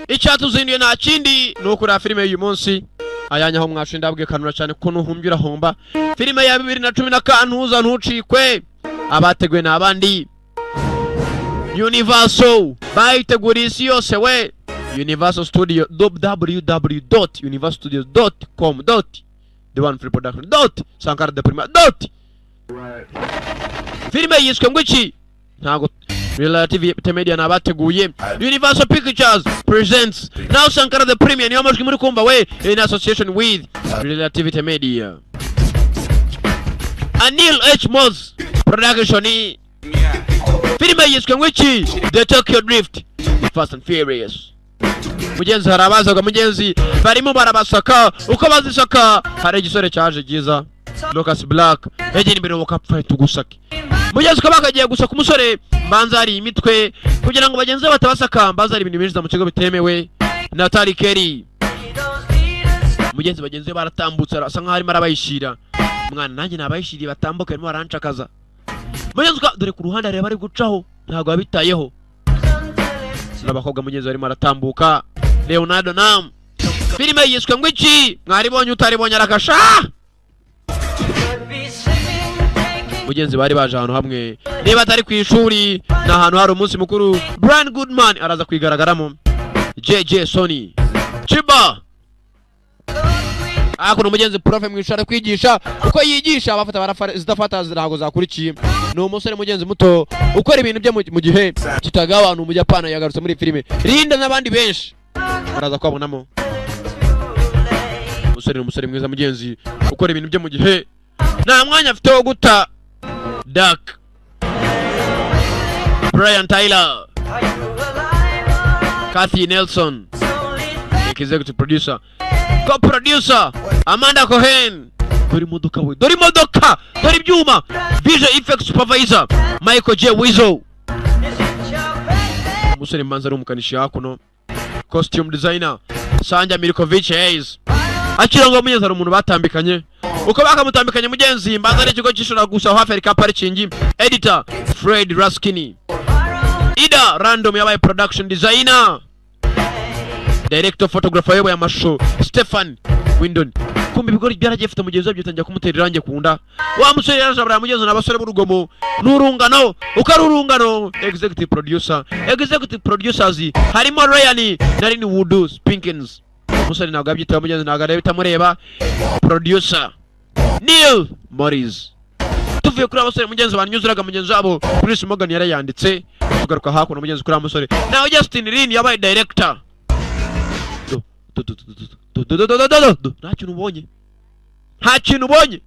Icyatuzinduye nta kindi nuko ra filime y'uyu munsi ayanyaho mwashinda bwe kanura cyane ko nuhumbyura homba. Filime ya 2015 ntuza ntucikwe. Abateguye n'abandi Universal bayiteguriye isi yose we. Universal Studio www.universalstudios.com. The one free production. Sankara the Prima. Filime yiswe ngwiki ntago Relative Media nabateguye. Universal Pictures presents now Sankara the Premium niyo amajwi muri kumva we in association with Relative Media. Anil H. Moss production. Filime yiswe ngwiki The Tokyo Drift, Fast and Furious. Mugenzi harabazaga mugenzi barimo barabasaka uko bazisaka hari igisore cyaje giza Lucas Black egeni imbere bakapfa tugusake. Mugenzi ko bakagiye gusa ku musore mbanza ari imitwe kugira ngo bagenze batabasaka mbanza ari ibintu binjiza mu kigo bitemewe. Natali Kelly mugenzi bagenze baratambutse asa nkaho arimo arabayishira. Mwana nanjye nabayishiriye batambuka barimo barancakaza. Mugenzi dore ku ruhande areba ari gucaho ntago abitayeho. N'abakobwa mugenzi barimo aratambuka. Leonardo Nam filime yiswe ngwiki mwaribonye utaribonye arakasha. Mugenzi bari baje ahantu hamwe niba atari ku ishuri na ahantu hari umunsi mukuru. Brian Goodman araza kwigaragaramo. JJ Sony Chiba akuno mugenzi profe mwishara kwigisha uko yigisha abafata barafara zidafata zirago zakurikiye. No umusore mugenzi muto ukora ibintu bye mu gihe kitaga abantu mu Japan yagarutse muri filime Rinda n'abandi benshi araza kwabonamo. Umusore mwiza mugenzi ukora ibintu bye mu gihe nta mwanya afite wo guta. Duck Brian Tyler Kathy Nelson executive producer co-producer Amanda Cohen. Dori modoka dori ibyuma visual effects supervisor Michael J. Wizo. Umusore mbanza ari umukanishi hakuno. Costume designer Sanja Milkovic Hayes. Akirongo mugenzi ari umuntu batambikanye uko bakamutambikanye mugenzi mbanza ari ikigo cyishura gusa hafi Africa Parking. Editor Fred Raskini. Ida Random yabaye production designer. Director photographer yabaye amasho Stefan Windon. Kumbi bigori byaragiye fite mugenzi wabyo tangiye kumutera irange kunda. Wa musore yarajabara mugenzi n'abasore b'urugomo n'urungano ukarurungano. Executive producers harimo Ryan Narini Wood Spinkins. Musore ntabwo abyitaho mugenzi ntabwo areba bitamureba. Producer Neil Morris. Tuvuye kuri abasore mugenzi banyuzuraga mugenzi wabo Chris Morgan yarayanditse. Tugaruka hakuno mugenzi kuri amusore naho Justin Lin yabaye director. Nta kintu ubonye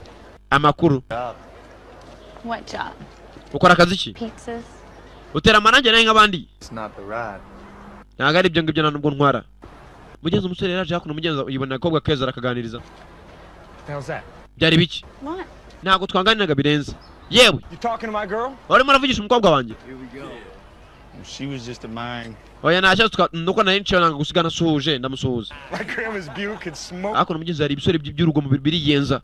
amakuru. What job? Ukora akazi ki? Pizzas. Utera mananje naye nk'abandi. It's not the ride. Ntago ari ibyo ngibyo nanubwo ntwara. Mugenzi umusore yaraje hakuno mugenzi uyibona akobwa keza arakaganiriza. How's that? Byari biki? What? Ntago twanganiraga birenze. Yewe. You talking to my girl? Warimo uravugisha umukobwa wanjye? Here we go. She was just a mine. Oya naje nuko nari nciye nanga gusigana suhuje ndamusuhuza. My grandma's view could smoke. Hakuno mugenzi hari ibisore by'urugomo biriyenza.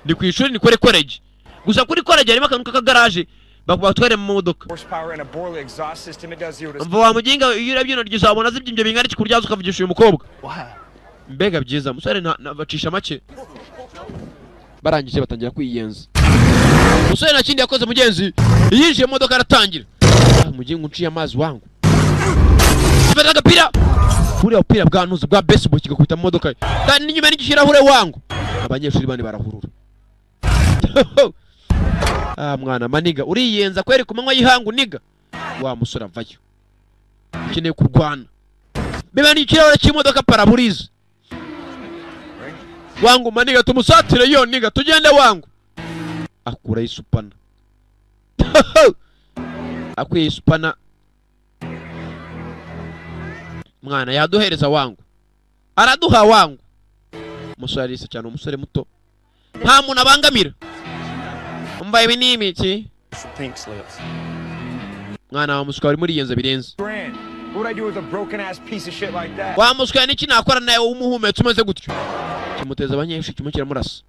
Ndi ku ishuri nikore college. Gusa kuri college harimo akantu k'akagaraje batware mu modoka. Horsepower and a Borla exhaust system, it does 0 to. Mva wa muginga iyo urabyino ryizabona zibyimbye bingana iki kuryaza ukavugisha uyu mukobwa. Wow. Mbega byiza musore nabacisha make. Barangije batangira kwiyenza. Musore nakindi yakoze mugenzi yinjiye mu modoka aratangira. Muginga unciye amazi wangu. Fata gapira. Uri upira bwanuze bwa baseball kigakubita mu modoka. Kandi nyuma n'igishirahure wangu. Abanyeshuri bane barahurura. Mwana maniga uriyenza kweri kumanywa yihangu niga. Wa musore avayo. Ukeneye kurwana. Beba ni kirahura cy'imodoka paraburize. Wangu maniga tumusatire yo niga tugende wangu. Akura isupana. Akwiye isupana. Mwana yaduhereza wangu. Araduha wangu. Musore arisa cyane umusore muto. Nta muntu abangamira. Umbaye binimi iki? Pink slips. Mwana wa muswa ari muri yenza birenze. What would I do with a broken ass piece of shit like that? Wa muswa niki nakora naye umuhumetse umeze gutyo. Kimuteza abanyeshuri kimukira murasa.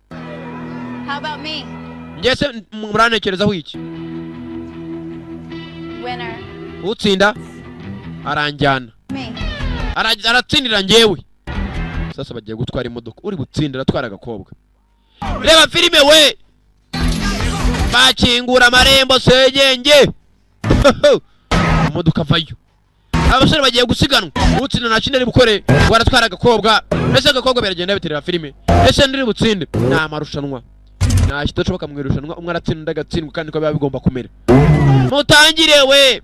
How about me? Ngese muranekerezaho iki? Winner. Utsinda aranjyana. Me. aratsindira njyewe. Sasa bagiye gutwara imodoka, uri gutsindira atwara agakobwa. Reba filime we. Bakingura amarembo segenge. Imodoka vayo. Abasore bagiye gusiganwa. Utsinda nta kindi ari bukore, waratwara agakobwa. Ese agakobwa biragenda biterera filime. Ese ndiri butsinde. Nta marushanwa. Nta kitoshoboka mu irushanwa, umwe aratsinda agatsindwa kandi ko biba bigomba kumera. Mutangire we.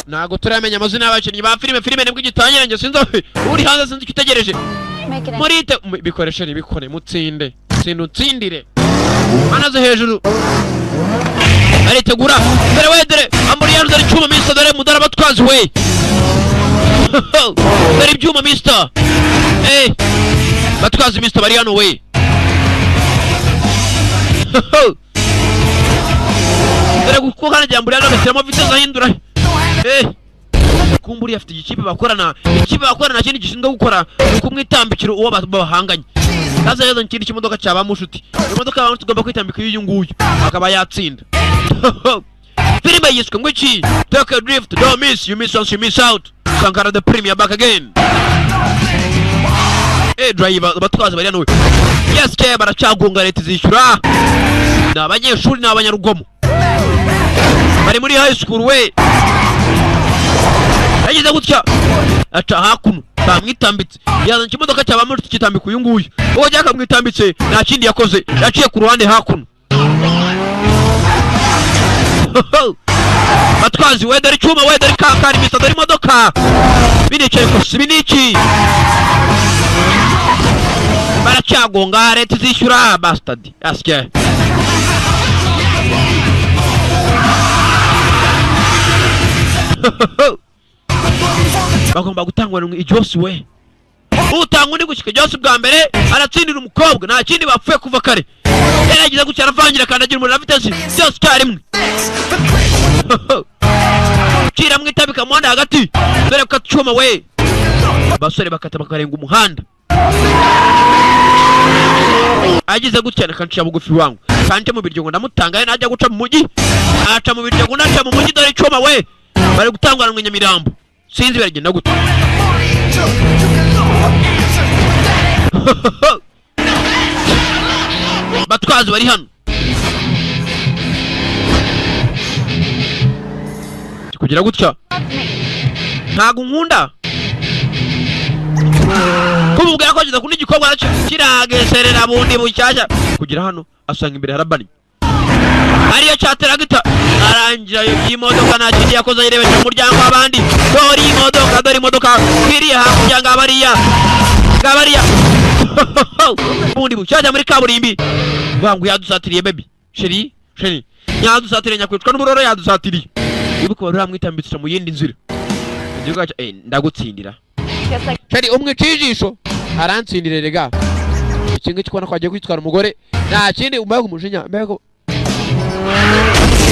Nago turamenya amazina y'abakinnyi ba filime nibwo gitangira nge sinzo uri hanze sinzi kitegereje. Murite bikoresha bikore mutsinde. Utsindire. Anaze hejuru. Aritegura. Dore wedere amburi yaruze icyuma Mr. Dore mudara batwazi we. Dore ibyuma Mr. Batwazi Mr. bari hano we. Dore gukokana jamburi yaruze tiramo vitesse ahindura. Kumburi afite ikipe bakorana kindi gishinzwe gukora kumwitambikira uwo bahanganye. Kaza yazo nkiri kimodoka cyaba mushuti. Imodoka abantu tugomba kwitambika uyu nguyu akaba yatsinda. Filime yiswe ngwiki Tokyo Drift, don't miss, you miss once you miss out. Sankara the Premier back again. Driver batwaza bari hano. Yes ke baracagunga leta zishyura. N'abanyeshuri n'abanyarugomo. Bari muri high school we. Yagize gutya aca hakuno bamwitambitse yazanye imodoka cyaba muri kitambika uyu nguyu uwo jyaka mwitambitse nta kindi yakoze yaciye ku ruhande hakuno. Batwazi we dore cyuma we dore kakari Mr. Dore imodoka binicaye ko biniki baracyagonga leta zishyura bastard asike. Bagomba gutangwa ijose we. Utangwa ni gushika ijose bwa mbere aratsindira umukobwa nta kindi bapfuye kuva kare. Yaragize gucyara vangira kandagira umuriro vitesse byose cyarimwe. Kira mwitabika mwanda hagati. Dore ko cyuma we. Basore bakata bakarenga umuhanda. Agize gucyana kanci bugufi wangu. Kanje mu biryo ngo ndamutanga najya guca mu mujyi. Aca mu biryo ngo naca mu mujyi dore cyuma we. Bari gutangwa na Nyamirambo. Sinzi biragenda gute. Batwazi bari hano. Kugira gutya. Ntago nkunda. Kumubwira ko agize kundi gikorwa araca kirageserera bundi bucyashya. Kugira hano asanga imbere harabani. Ariyo cyatera gita arangira y'imodoka nta kindi yakoze yirebesha mu muryango abandi. Dore imodoka kwiriye hakurya ngabariya bundi bucyajya muri kaburimbi bangu yadusatiriye baby sheri yadusatiriye nyakwicwa n'uburoro yadusatiriye ibuko bari ramwitambitse mu yindi nzira igihugu ndagutsindira sheri umwe cijisho arantsindire rega ikinga kikona kwagiye kwitwara umugore nta kindi umbaye kumujinya mbego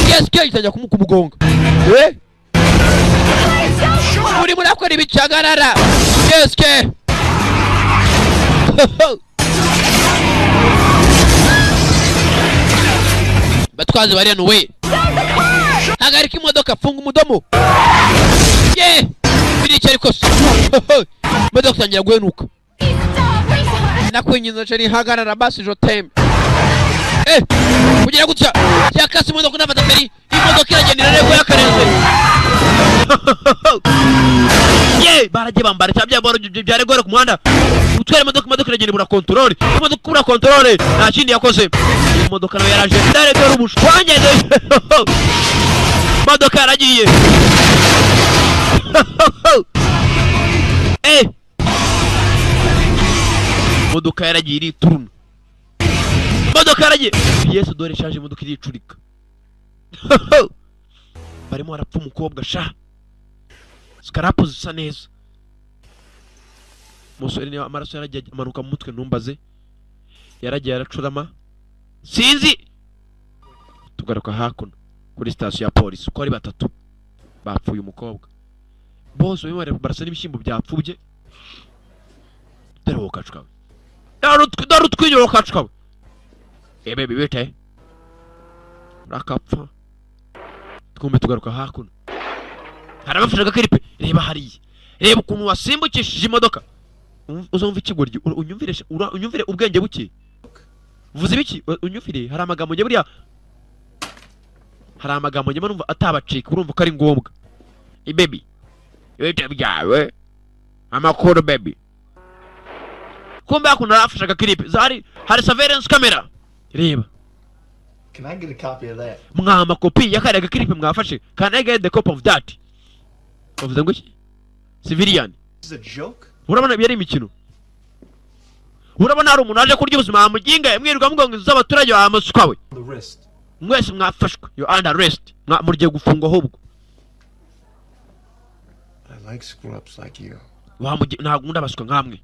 yes ke itajya kumugonga muri murakora ibicagarara yes ke batwazi bari hano we hagarika imodoka funga umudomo birica ariko imodoka itangira guhenuka nakwinjiza ceri hagarara basi jotem kugira gutya yakase imodoka nafata feri imodoka iragendera rego yakarenze baragiye bambara cyabya boro byare gore ku muhanda utwere imodoka iragenda bura control imodoka bura control nta kindi yakoze imodoka nayo yaraje dare dore ubushwanye imodoka yaragiye imodoka yaragiye irituruna imodoka yaragiye yesu dore shaje imodoka iricurika barimo barapfa umukobwa sha skarapu zisa neza musore ni amaraso yaragiye amanuka mu mutwe ntumbaze yaragiye aracurama sinzi tugaruka hakuno kuri station ya police uko ari batatu bapfuye umukobwa bose bimwe barasa n'ibishyimbo byapfubye dore wokacuka dore utwinyo wokacuka baby bite rakapfa twumve tugaruka hakuno harabafashe agakiripe reba hariya reba ukuntu wasimbukishije imodoka uzumva ikigoryi unyumvire ubwenge buke vuze ibiki unyumvire hari amagambo nge buriya hari amagambo nge numva atabacika urumva ko ari ngombwa baby ibyo byawe amakuru baby kumbe hakuno arafashe agakiripe hari surveillance camera reba. Can I get a copy of that? Mwama kopi yakari agakiripe mwafashe. Can I get the copy of that? Of the nguki? Civilian. This is a joke? Urabona byari imikino. Urabona hari umuntu aje kurya ubuzima amuginga mwirirwa mugongo z'abaturage bamusukwawe. The wrist. Mwese mwafashwe. You under arrest. Murye gufungwa hobwo. I like screw-ups like you. Ntagunda basukwa nkamwe.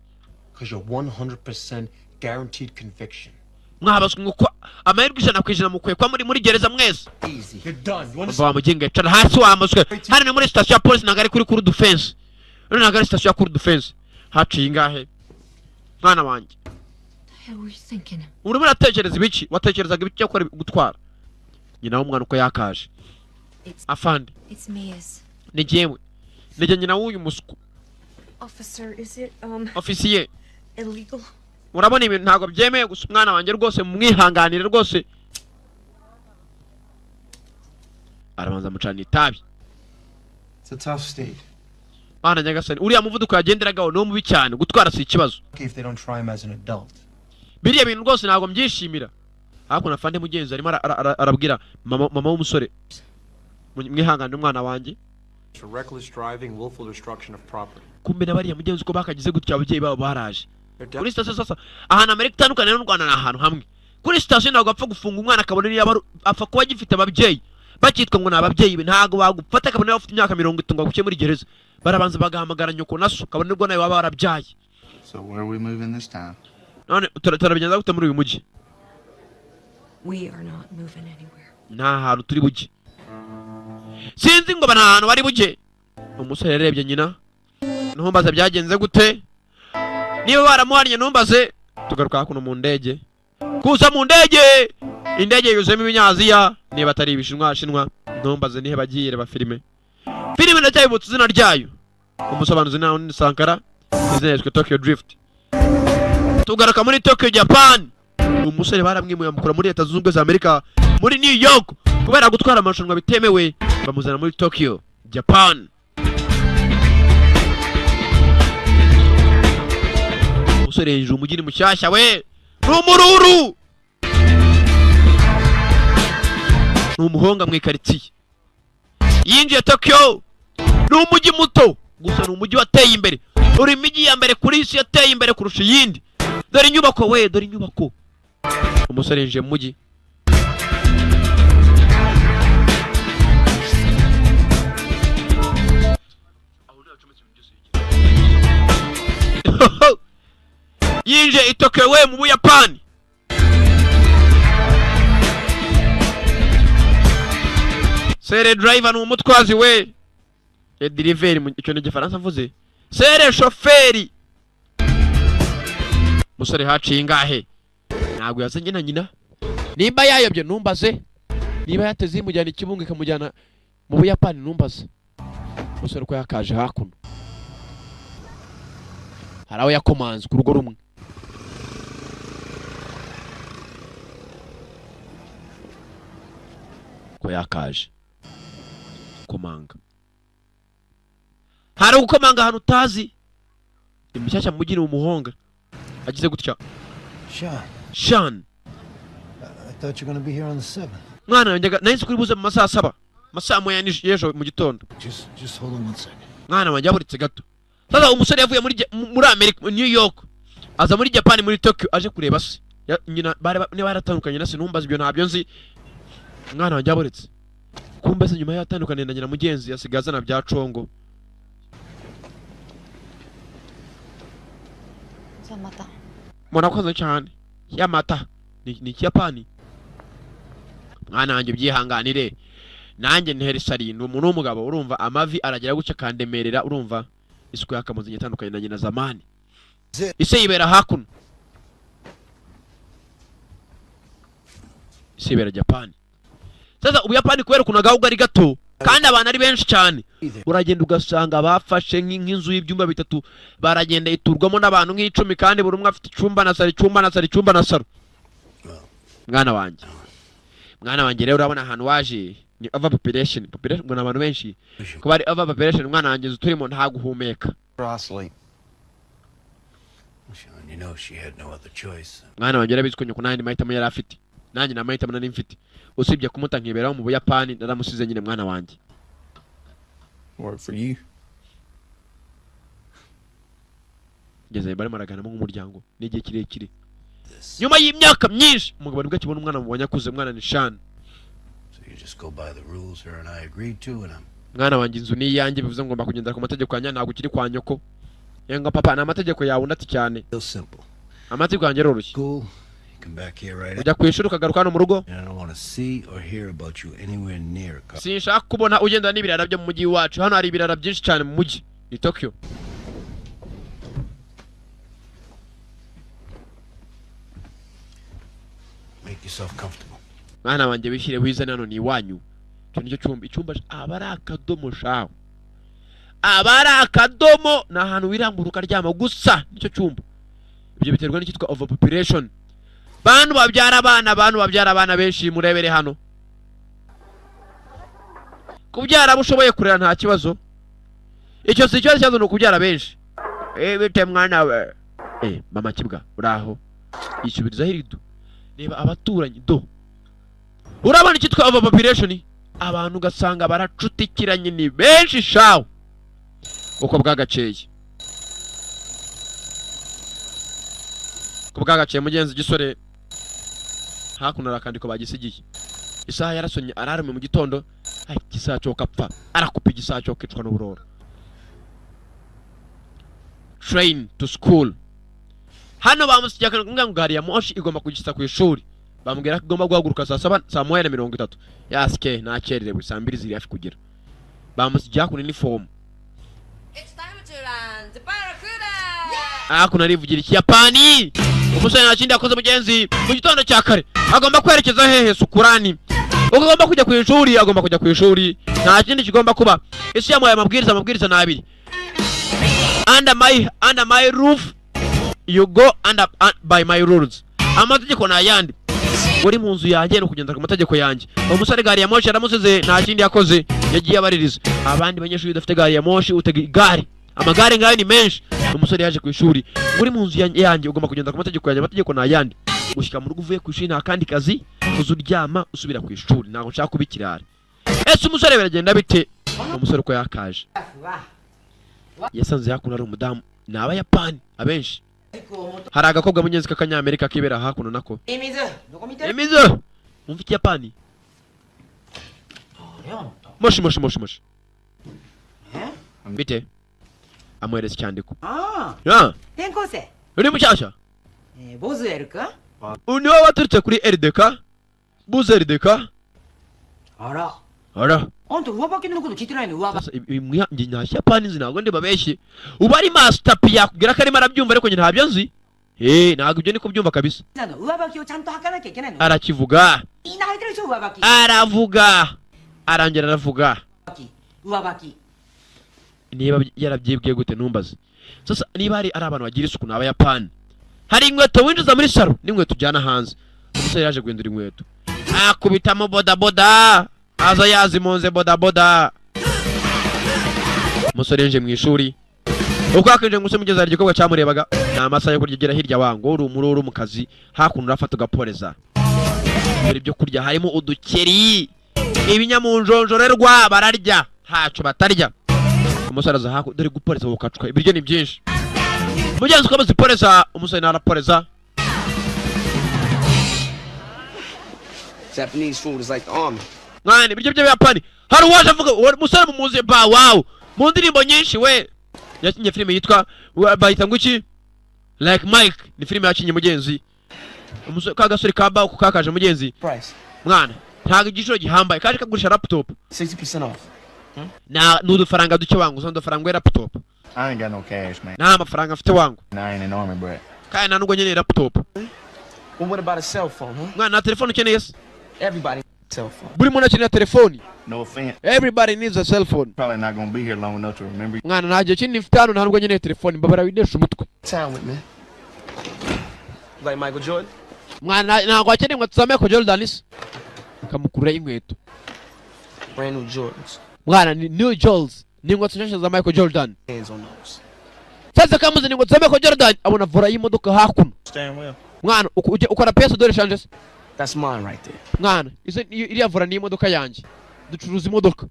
Because you're 100% guaranteed conviction. Mwabaswe nguko amahirwe 100% mukwekwa muri gereza mwese. Easy. You're done. You Baba muginga cara hasi wamuswe. Hari ni muri station ya police nagari kuri cour defense. None nagari station ya cour defense. Haciye ingahe? Mwana wanje. What were you thinking? Urimo uratekereza ibiki? Watekerezaga ibiki cyo gutwara? Nyina w'umwana uko yakaje. Afande. It's Mia's. Ni jewe. Nije nyina w'uyu musku. Officer, is it Officier. illegal? Urabona ibintu ntago byemeye gusa umwana wanje rwose mwihanganire rwose. Arabanza mucana itabi. It's a tough state. Bana nyagasani uriya muvuduko yagenderagaho no mubi cyane gutwara si ikibazo. Okay, if they don't try him as an adult. Biriya bintu rwose ntago mbyishimira. Ariko nafande mugenzi arimo arabwira mama w'umusore. Mwihanganire umwana wanje. Reckless driving, willful destruction of property. Kumbe nabariya mugenzi ko bakagize gutya ababyeyi babo baraje. Kuri station sasa ahantu Amerika itandukanye n'u Rwanda n'ahantu hamwe. Kuri station ntabwo apfa gufunga umwana akabona niyo apfa kuba gifite ababyeyi. Bakitwa ngo nababyeyi be ntago bagufata akabona bafite imyaka 30 ngo guke muri gereza. Barabanza bagahamagara nyoko naso kabone nibwo nayo baba barabyaye. So where are we moving this time? None turabigenza gute muri uyu mujyi? We are not moving anywhere. Nta hantu turi bujye. Sinzi ngo bana ahantu bari bujye. Umusore yarebye nyina. Ntumbaze byagenze gute? Niba baramuhanye ntumbaze tugaruka kuno mu ndege. Kuza mu ndege. Indege yuzemo ibinyaziya niba atari ibishinwa ntumbaze nihe bagiye reba filime. Filime ndacyayibutse izina ryayo. Umusobanuzi ni Sankara. Izina Tokyo Drift. Tugaruka muri Tokyo Japan. Umusore baramwimuye amukura muri Leta Zunze Ubumwe za Amerika muri New York kubera gutwara amarushanwa bitemewe bamuzana muri Tokyo Japan. Umusore hejuru umugini mushyashya we n'umururu n'umuhonga mu ikaritsiye yinjiye Tokyo n'umujyi muto gusa n'umujyi wateye imbere uri imijyi ya mbere kuri isi yateye imbere kurusha iyindi dore inyubako we dore inyubako umusore yinjiye mu mujyi yinjiye i Tokyo we mu Buyapani sere driver ni umutwazi we delivery mu icyo ni Gifaransa mvuze sere shoferi musore haciye ingahe ntabwo yazanye na nyina nimba yayobye numbaze niba yateze imujyana ikibunga ikamujyana mu Buyapani numbaze musore ko yakaje hakuno haraho yakomanze ku rugo rumwe ko yakaje komanga hari ukomanga hano utazi imishyashya mugire umuhonga agize gutya Sean I thought you're going to be here on the 7th. Mwana wanjye nahise kuri buze mu masaha 7 masaha moya n'ejo mu gitondo Just hold on one second. mwana wanjye aburitse gato sasa umusore yavuye muri Amerika New York aza muri Japan muri Tokyo aje kureba se nyina ne baratandukanye na se numbaza ibyo ntabyo nzi mwana wanjye aburitse kumbe se nyuma yatandukanye na nyina mugenzi yasigaza na bya congo Yamata. Murakoze cyane Yamata ni Kiyapani mwana wanjye byihanganire nanjye nteri sarindwe umuntu w'umugabo urumva amavi aragira guca kandemerera urumva isuku yakamuze nyitandukanye na nyina zamani ise yibera hakuno ise yibera Japan sasa Ubuyapani kubera kunagaho gari gato kandi abantu ari benshi cyane. Uragenda ugasanga bafashe nk'inzu y'ibyumba bitatu baragenda iturwamo n'abantu nk'icumi kandi buri umwe afite icyumba na saro. Mwana wanjye rero urabona ahantu waje ni over population ngo n'abantu benshi. Kuba ari over population mwana wanjye turimo nta guhumeka. You know she had no other choice. Mwana wanjye yarabizwe nyoko nandi mahitamo yari afite. Nanjye na mahitamo nari mfite. Usibye kumuta nkiberaho mu Buyapani naramusize nyine mwana wanjye. Work for you. Ngeze bari maragana mu muryango n'igihe kirekire. Nyuma y'imyaka myinshi umugabo nibwo akibona umwana mubonye akuze mwana ni Shan. So you just go by the rules her and I agreed to and I'm Mwana wanjye inzu ni yanjye bivuze ngomba kugendera ku mategeko yanjye ntabwo kiri kwa nyoko. Yenga papa na amategeko yawe ndati cyane. real simple. Amategeko yanjye roroshye. School, you come back here right Ujya kwishura ukagaruka hano mu rugo. and I don't want to see or hear about you anywhere near. Sinshaka kubona ugenda n'ibirara byo mu mujyi wacu. Hano hari ibirara byinshi cyane mu mujyi. Ni Tokyo. Make yourself comfortable. Mwana wanjye bishyire wizana hano ni iwanyu. Cyo nicyo cyumba. Icyumba abara akadomo shaho. Abara akadomo na ahantu wiramburuka ryama gusa nicyo cyumba. Ibyo biterwa n'ikitwa overpopulation. Bantu babyara abana benshi murebere hano. Kubyara bushoboye kurera nta kibazo. Icyo si cyo cyazo no kubyara benshi. Bite mwana we. Mama kibwa uraho. Yisubiriza hirido. Reba abaturanyi do. Urabona ikitwa overpopulation. Abantu gasanga baracutikiranye ni benshi shawo. Uko bwagaceye. Kubwagaciye mugenzi gisore hakuno rakandiko bagisigiye. Isaha yarasonye ararume mu gitondo gisaha cyo kapfa arakupa igisaha cyo kicwa n'uburoro. Train to school. Hano bamusijya kanunga ngari ya moshi igomba kugisa ku ishuri. Bamubwira ko igomba guhaguruka saa 7:30. Yaske nakererewe saa 2 ziri hafi kugira. Bamusijya ku uniform. It's time to run the Barracuda. Hakuno arivugira ikiyapani. Umusore nakindi akoze mugenzi mu gitondo cya kare agomba kwerekeza hehe Sukurani. Ugomba kujya ku ishuri, nta kindi kigomba kuba. Isi yamuhaye amabwiriza nabiri. Under my roof you go by my rules. Amategeko nayandi. Uri mu nzu yanjye no kugendera ku mategeko yanjye. Umusore gari ya moshi yaramusize nta kindi yakoze yagiye abaririza. Abandi banyeshuri dafite gari ya moshi utega igare. Amagare ngayo ni menshi. Umusore yaje ku ishuri. Uri mu nzu yanjye ugomba kugenda ku mategeko yanjye. Amategeko nayandi. Gushika mu rugo uvuye ku ishuri nta kandi kazi uzuryama usubira ku ishuri. Ntago nshaka kubikirara. Ese umusore biragenda bite? Umusore ko yakaje. Yasanze hakuno ari umudamu n'Abayapani abenshi. Hari agakobwa munyenzi k'Akanyamerika kibera hakuno nako. Emizo. Umva ikiyapani. Moshi. Bite? Amwereza icyandiko. Ya. Tenkose. Uri mucyashya? Bozu eruka? Uniwe waturutse kuri RDK? Buze RDK? Ara. Onto uwabaki n'urukundo kitiraye ni uwaba. Sasa njye nyashyapani nzi ntabwo ndi babeshye. Uba ari master P yakubwira ko arimo arabyumva ariko njye ntabyo nzi. Ntabwo ibyo niko byumva kabisa. Uwabaki ucanto hakana kekenane. Arakivuga. Inahitira cyo uwabaki. Aravuga. Arangira aravuga. Uwabaki. Niba yarabyibwiye gute numbaze. Sasa niba ari abantu bagira isuku n'Abayapani. Hari inkweto winjiza muri saro n'inkweto ujyana hanze. Umusore yaje guhindura inkweto. Akubitamo boda. Aza yazimonze boda. Umusore yinje mu ishuri. Uko akinje nguse mugeza ari gikobwa cyamurebaga. Na masaha yo kurya hirya wango uri umururu mu kazi hakuno urafata ugaporeza. Ibyo byo kurya harimo udukeri. Ibinyamunjonjorerwa bararya. Hacu batarya. Umusore aza hakuno dore guporeza ukacuka. Ibiryo ni byinshi. Mugenzi ko baziporeza umusore naraporeza. Japanese food is like the army. Mwana ibiryo by'Abayapani. Hari uwaje avuga umusore mumuze ba wow. Mu ndirimbo nyinshi we. Yakinye filime yitwa bayita nguki? Like Mike ni filime yakinye mugenzi. Umusore kagasore kamba uko kakaje mugenzi. Price. Mwana ntago igiciro gihambaye kaje kagurisha laptop. 60% off. Na n'udufaranga duke wangu zo ndufaranga laptop. I ain't got no cash, man. Na amafaranga afite wangu. I ain't an army brat. Kaya nanubwo nyene laptop. Well, what about a cell phone, huh? Mwana na telefone ukeneye se? Everybody. Cell phone. buri muntu akenera telefoni. No offense. Everybody needs a cell phone. Probably not gonna be here long enough to remember you. Mwana nta gihe kinini mfite hano ntabwo nkeneye telefoni mbabara widesha umutwe. Time with me. Like Michael Jordan? Mwana ntabwo akeneye ngo tuzame ko Jordan is. Kamukurura inkweto. Brand new Jordans. Mwana ni New Jordans. Ni ngo tuzashye za Michael Jordan. Hands on those. Sasa kamuze ni ngo tuzame ko Jordan abona vora y'imodoka hakuno. Stand well. Mwana ukora pesa dore changes. That's mine right there. Mwana iriya vora ni imodoka yanjye. Ducuruza imodoka.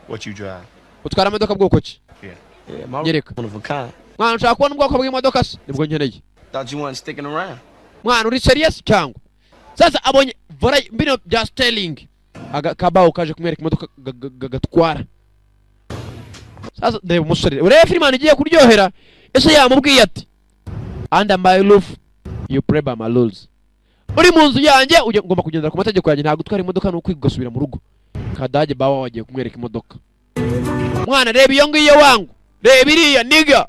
What you drive? Utwara imodoka bwoko ki? Yeah, my Yereka. one of a kind. Mwana ushaka kubona ubwoko bw'imodoka se nibwo nkeneye. Thought you weren't sticking around. Mwana uri serious cyangwa? Sasa abonye vora bino bya Sterling. Kabao kaje kumwereka imodoka gatwara. Sasa ndeba umusore urebe filime igiye kuryohera ese yamubwiye ati under my roof you play by my rules. Uri mu nzu yanjye ugomba kugendera ku mategeko yanjye nta gutwara imodoka no kwigasubira mu rugo. Kadage bawa wagiye kumwereka imodoka. Mwana reba iyo ngiyo wangu. Reba iriya niga.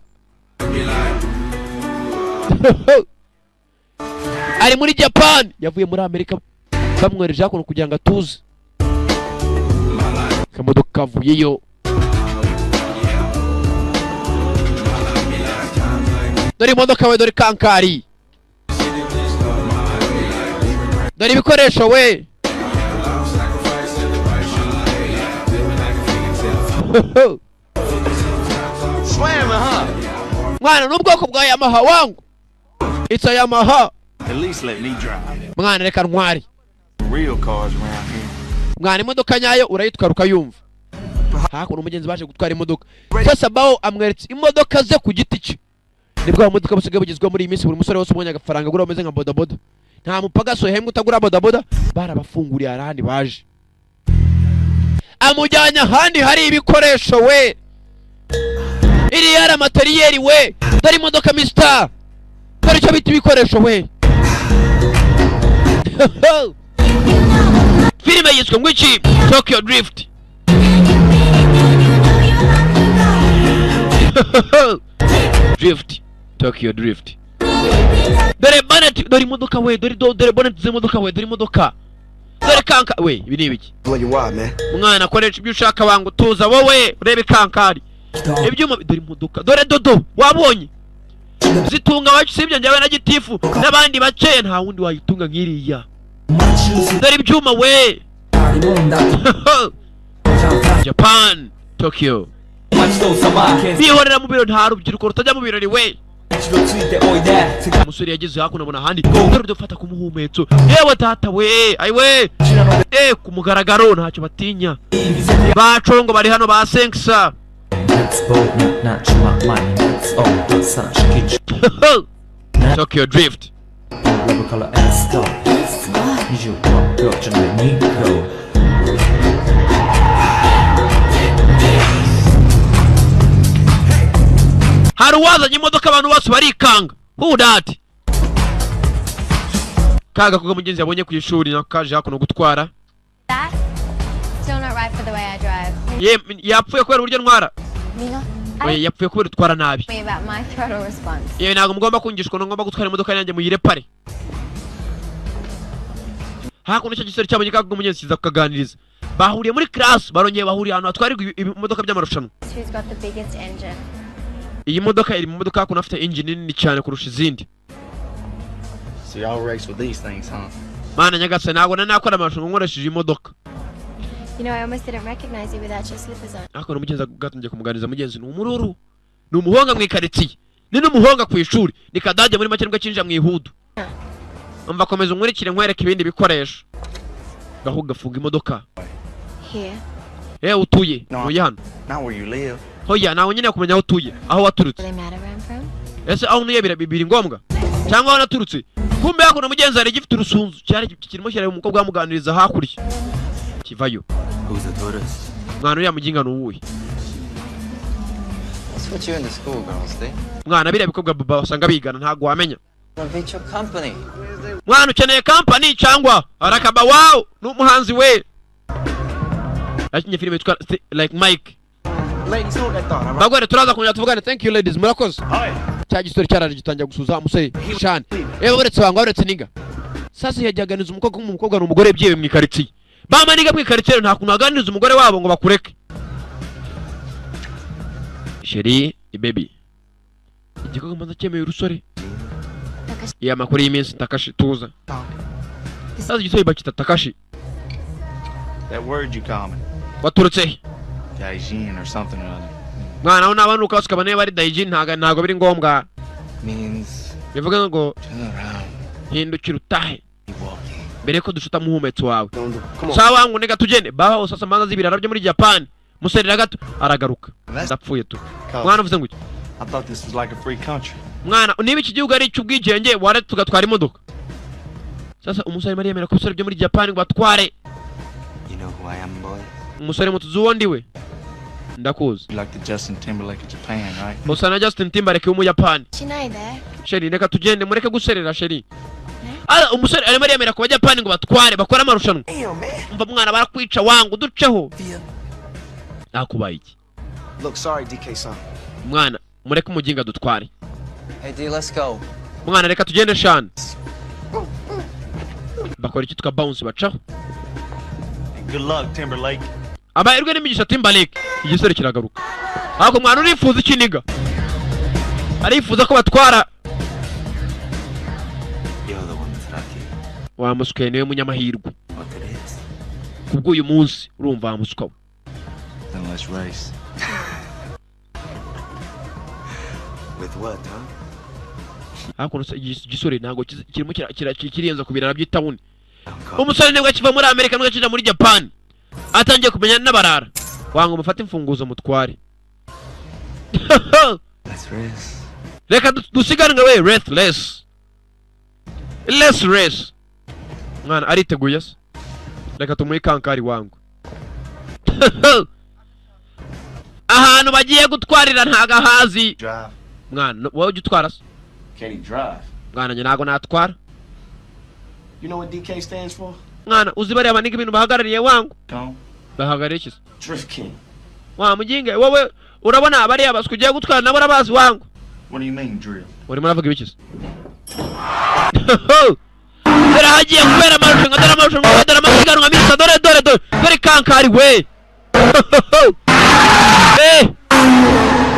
Ari muri Japan yavuye muri Amerika bamwereje hakuno kugira ngo atuze. Kamodoka kavuyeyo. Dore imodoka we dore kankari. Dore ibikoresho we. Mwana n'ubwoko bwa Yamaha wangu. It's a Yamaha. At least let me drive. Mwana reka ntwari. Real cars around here. Mwana imodoka nyayo urayitwara ukayumva. Hakuno umugenzi baje gutwara imodoka. Sasa bawo amweretse imodoka ze ku giti cye. Nibwo amodoka basigaye bugizwe muri iyi minsi buri musore wose ubonye agafaranga gura ameze nka bodaboda. Nta mupagaso hemwe utagura bodaboda barabafunguriye arandi baje. Amujyanya handi hari ibikoresho we. Iri yara materiyeri we. Dore imodoka Mr. Dore cyo biti ibikoresho we. Filime yitwa ngwiki Tokyo Drift. Drift. Tokyo Drift. Dore bonnet dore imodoka we dore bonnet z'imodoka we dore imodoka. Dore kanka we ibi ni ibiki? Blow you out, man. Mwana koresha ibyo ushaka wangu tuza wowe urebe kankari. Ibyuma dore imodoka dore dodo wabonye. Zitunga wacu sibyo njyawe na gitifu n'abandi baceye nta wundi wayitunga nkiriya. Dore ibyuma we. Japan, Tokyo. Bihorera mu biro nta rubyiruko rutajya mu birori we. Umusore yageze hakuno abona handi dore dufata ku muhumetso. Yewe tata we ayiwe. Ku mugaragaro ntacyo batinya. Bacongo bari hano ba Senksa. Tokyo Drift. Hari wazanye imodoka abantu bose barikanga. Who that? Kaga kuga mugenzi yabonye ku ishuri nakaje hakuno gutwara. That? Still not right for the way I drive. Yapfuye kubera uburyo ntwara. Mila, Oye yapfuye kubera utwara nabi. me about my throttle response. Yewe ntabwo mugomba kungishwa ngomba gutwara imodoka yanjye muyirepare. Hakuno cyo gisore cyabonye kaga umugenzi kiza kukaganiriza. Bahuriye muri class barongeye bahuriye ahantu hatwarirwa imodoka by'amarushanwa. Who's got the biggest engine? Iyi modoka iri mu modoka hakuno afite engine nini cyane kurusha izindi. So y'all race with these things, huh? Mana nyagase ntabwo nakora amarushanwa nkoresheje imodoka. You know, I almost didn't recognize you without your slippers on. Hakuno mugenzi gatunje kumuganiriza mugenzi ni umururu. Ni umuhonga mu ikaritsiye. Ni n'umuhonga ku ishuri. Ni kadage muri make nibwo kinjira mu ihudu. Umva komeza umurikire nkwereka ibindi bikoresho. Gahuga funga imodoka. Here. Utuye. Utuye hano. Not where you live. Hoya nawe nyine kumenya aho utuye. Aho waturutse. Really matter where I'm from? Ese aho nuye bibiri ngombwa. Cyangwa aho naturutse. Kumbe hakuno mugenzi ari gifite urusunzu. Cyari kirimo cyari umukobwa wamuganiriza hakurya. Kivayo. Who's the tourist? Mwana uriya muginga nuwuhe? That's what you and the school girls think. Mwana biriya bikobwa baba basanga bigana ntago wamenya. Innovate your company. Mwana ukeneye company cyangwa arakaba wow n'umuhanzi we. Akinye filime yitwa like Mike. Ladies, hold that thought. Bagwere turaza kunya tuvugane. Thank you ladies murakoze. Cya gisore cyaraje gitangira gusuza umusore Shane. Uretse banga uretse ninga. Sasa yajyaganiza umukobwa n'umugore byewe mu ikaritsiye. bamaniga mwikarikere nta kuntu aganiriza umugore wabo ngo bakureke. Sheri baby igikorwa mbanza cyemeye urusore ya makuru y'iminsi Takashi tuza sazi gisore bakita Takashi. That word you call me. Waturutse Daijin or something or other. mwana n'abanuka bakaba ne bari Daijin ntago biri ngombwa. Means Bivuga ngo turn around. hindukira utahe Keep walking. mbere ko dushuta muhumetso wawe. Sawa ngo nega tugende baho sasa manza zibirara byo muri Japan. Muserera gato aragaruka ndapfuye tu. Mwana uvuze ngo I thought this was like a free country. mwana niba iki gihugu ari cy'ubwigenge ware tugatwara imodoka. Sasa umusore Mariya yemera ko usore byo muri Japan ngo batware. You know who I am, boy? Umusore mutuzu wondi we ndakuzi. You like the Justin Timberlake of Japan, right? Usa na Justin Timberlake wo mu Japan. Shinai there. Sheri reka tugende mureke guserera Sheri. Ala umusore ari Mariya yemera ko Japan ngo batware bakora amarushanwa. Umva mwana barakwica wangu duceho. Akubaye iki? Look, sorry, DK-san. Mwana mureke umuginga dutware. Hey, D, let's go. Mwana reka tugende shani. Bakora iki tuka bounce bacaho. Good luck, Timberlake. Abayirwe n'imigisha Timberlake. Igisore kiragaruka. Ako mwana urifuza ikiniga. Arifuza ko batwara. You're the one that's lucky. Wa musukwe niwe munyamahirwe. What it is? Kubwo uyu munsi urumva wa musukwa. Then let's race. With what, huh? Ako igisore ntago kirimo kiriyenza kubirara by'itawuni. Umusore nibwo akiva muri Amerika nubwo akija muri Japan. Atangiye kumenya n'abarara. Wango mufate imfunguzo mutware. Let's race. Reka dusiganwe we restless. Let's race. Mwana ariteguye se. Reka tumuhe kankari wangu. Ahantu bagiye gutwarira ntagahazi. Drive. Mwana wowe ugitwara se. Can he drive? Mwana njye ntago natwara. You know what DK stands for? Mwana uzi bariya baniga ibintu bahagarariye wangu. Come. Bahagarariye iki se? Drift King. Wa muginge wowe urabona bariya baskugiye gutwara nabo rabazi wangu. What do you mean, drill? Urimo uravuga ibiki se? Dore hagiye kubera amarushanwa dore amasiganwa misa dore kankari we.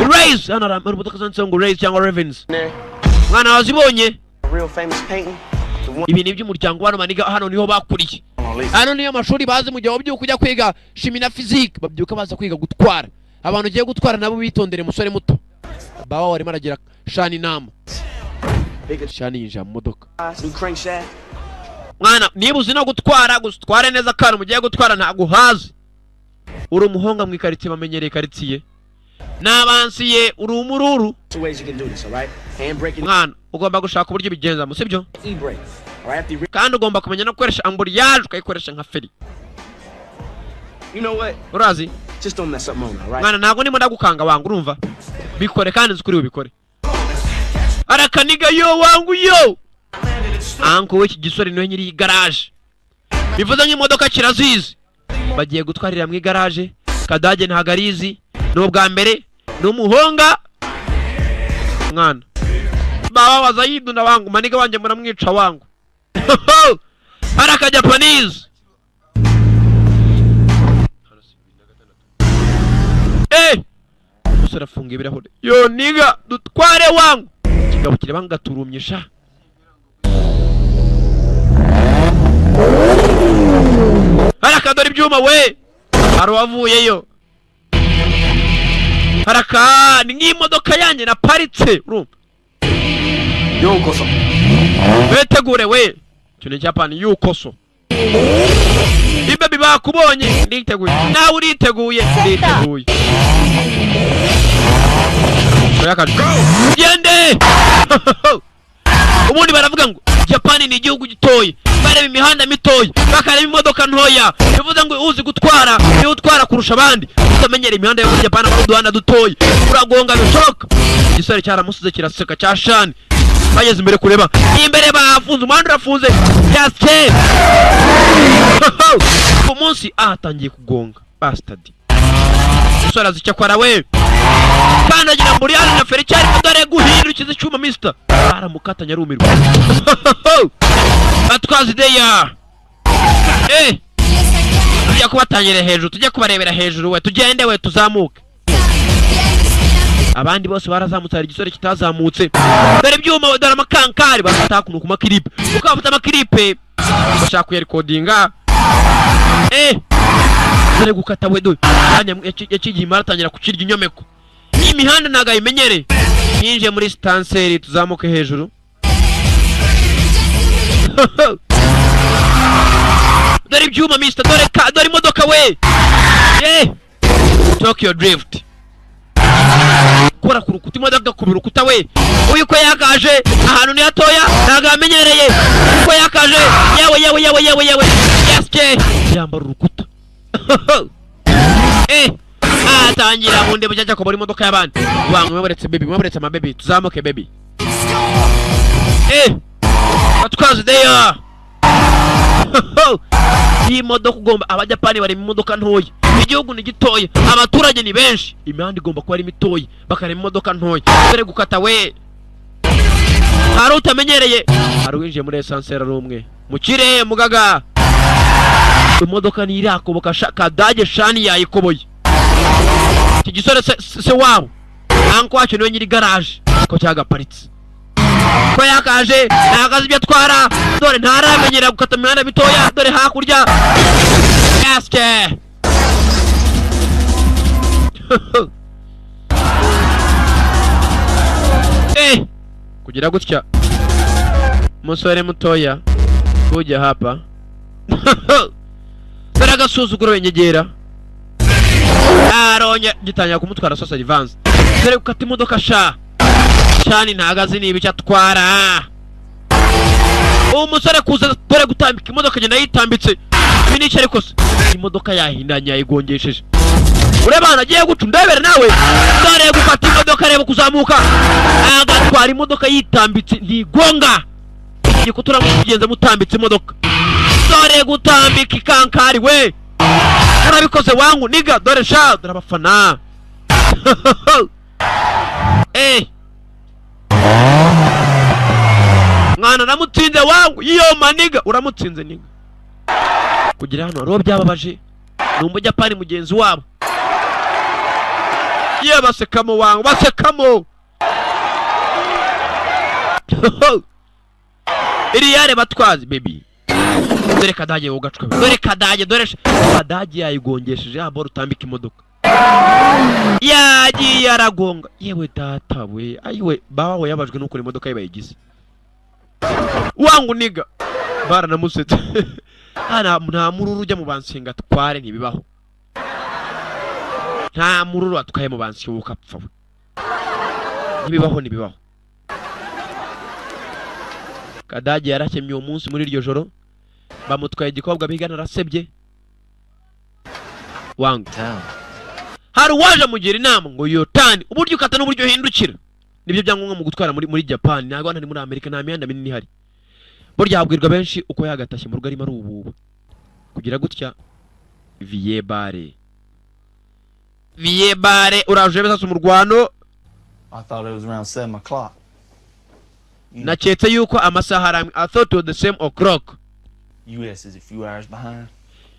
Race hano ari imodoka zanditseho ngo Race cyangwa Ravens. Mwana wazibonye? Real famous painting. Ibi ni iby'umuryango hano maniga hano niho bakuriye. Hano niyo mashuri bazi mu gihe wabyuka kujya kwiga shimi na physique babyuka baza kwiga gutwara. Abantu ugiye gutwara nabo bitondere musore muto. Bawa warimo aragira shani nama. Shani yinjira mu modoka. New crankshaft. Mwana niba uzi no gutware neza kandi mugiye gutwara ntago hazi. Uri umuhonga mu ikaritsiye bamenyereye karitsiye. Nabansiye uri umururu. Two ways you can do this, all right? Handbrake and Mwana ugomba gushaka uburyo bigenza mu sibyo? e-brake. All right, after Kandi ugomba kumenya no gukoresha amburiyaje ukayikoresha nka feri. you know what? Urazi? Just don't mess up Mona, all right? Mwana ntago ndimo ndagukanga wangu urumva? Bikore kandi nzukuri ubikore. Arakaniga yo wangu yo. Anko we kigisore niwe nyiri garage. Bivuze nk'imodoka kirazizi. Bagiye gutwarira mu garage. Kadage ntagarizi. N'ubwa mbere n'umuhonga. Mwana. Baba bazayiduna wangu maniga wanje muramwica wangu. Araka Japanese. Musore afunga ibirahure. Yo niga dutware wangu. Kigabo kireba ngaturumyisha. Haraka dore ibyuma we. Arawavuyeyo. Haraka ni nk'imodoka yanjye na paritse urumva. Yokoso. Wetegure we. Cyo ni Japan yukoso. Ibe bakubonye nditeguye. Nawe uriteguye nditeguye. Gende. Ubundi baravuga ngo Japan ni igihugu gitoye. Bareba imihanda mitoye, bakareba imodoka ntoya. Bivuze ngo uzi gutwara, ni utwara kurusha abandi. Utamenyera imihanda yo muri Japan ari uduhanda dutoye. Uragonga bishoka. Igisore cyaramusize kiraseka cya shani. Bageze imbere kureba. Imbere bafunze umuhanda urafunze. Yaske. Umunsi atangiye kugonga. Bastard. Igisore azicyakora we. Kandi agira muri yana na feri cyari dore guhindukiza icyuma mister. Aramukatanya rumirwa. Atwazi deya. tujya kubatangire hejuru, tujye kubarebera hejuru we, tugende we tuzamuke. Abandi bose barazamutse, hari igisore kitazamutse. Dore ibyuma, dore amakankari bafata kuno ku makiripe. Ukabafata amakiripe bashaka kuyarekodinga. Dore gukata we do. Yacigiye maratangira kukirya inyomeko. Imihanda naga imenyere. Yinje muri stanseri tuzamuke hejuru. Dore ibyuma mister, dore imodoka we. Tokyo Drift. Kora ku rukuta, imodoka ku rukuta we. Uyu ko yakaje ahantu ni hatoya naga amenyereye. Uko yakaje yewe. Yaske yambara urukuta. Atangira munde bujya ko bari imodoka y'abandi. Wangu mwabaretse baby, mwabaretse ama baby, tuzamuke baby. Atwaze deya. Iyi modoka ugomba, abajapani bari mu modoka ntoya. Igihugu ni gitoya, abaturage ni benshi, imihanda igomba kuba ari mitoya, bakare mu modoka ntoya. Dore gukata we. Hari utamenyereye, hari winjiye muri esansera rumwe. Mukire mugaga. Imodoka ni irakoboka Kadage shani yayikoboye. Iki gisore se wabo. Anko wacu niwe nyiri garage ko cyagaparitse. Ko yakaje nagaze ibyo atwara. Dore ntaramenyera gukata imihanda mitoya. Dore hakurya. Yaske. Kugira gutya. Musore mutoya ujya hapa. Dore agasuzuguro wenyegera. Aronye gitanya kumutwara sosa advance. Dore gukata imodoka shani ntagaze niba icyo atwara. Umusore kuza dore gutambika imodoka genda yitambitse. Finish ariko imodoka yahindanya yigongesheje. Urebana agiye guca ndebere nawe. Dore gukata imodoka reba kuzamuka. Agatwara imodoka yitambitse ndigonga. Igiye kutura mugenze mutambitse imodoka. Dore gutambika ikankari we. Urabikoze wangu niga, dore dore abafana. Mwana namutsinze wangu, iyo maniga uramutsinze niga. Kugira hano ro byababaje. Numbo Japani mugenzi wabo. Basekamo wangu, basekamo. Iri yare batwazi baby. Dore Kadage ugacwe. Dore Kadage, dore Kadage yayigongesheje abo rutambika imodoka. Yagiye yaragonga. Yewe data we, ayiwe bawe yabajwe nuko imodoka yibayigize. Wangu niga baranamusetse. Nta mururu ujya mu bansinga tware ntibibaho. Nta mururu atwaye mu bansi ukapfa we. Nibibaho. Kadage yarakemye uwo munsi muri iryo joro. Bamutwaye igikobwa bigana arasebye. Wangu hari waje mugira inama ngo yotani uburyo ukata n'uburyo hindukira. Nibyo byangombwa mu gutwara muri Japan, ntago hano muri Amerika nta mihanda minini hari. Burya habwirwa benshi uko yagatashye mu rugo arimo ari ububu. Kugira gutya Vie bare uraje besa mu Rwano. I thought it was around 7 o'clock. Naketse yuko amasaha aramwe. I thought it was the same o'clock. US is a few hours behind.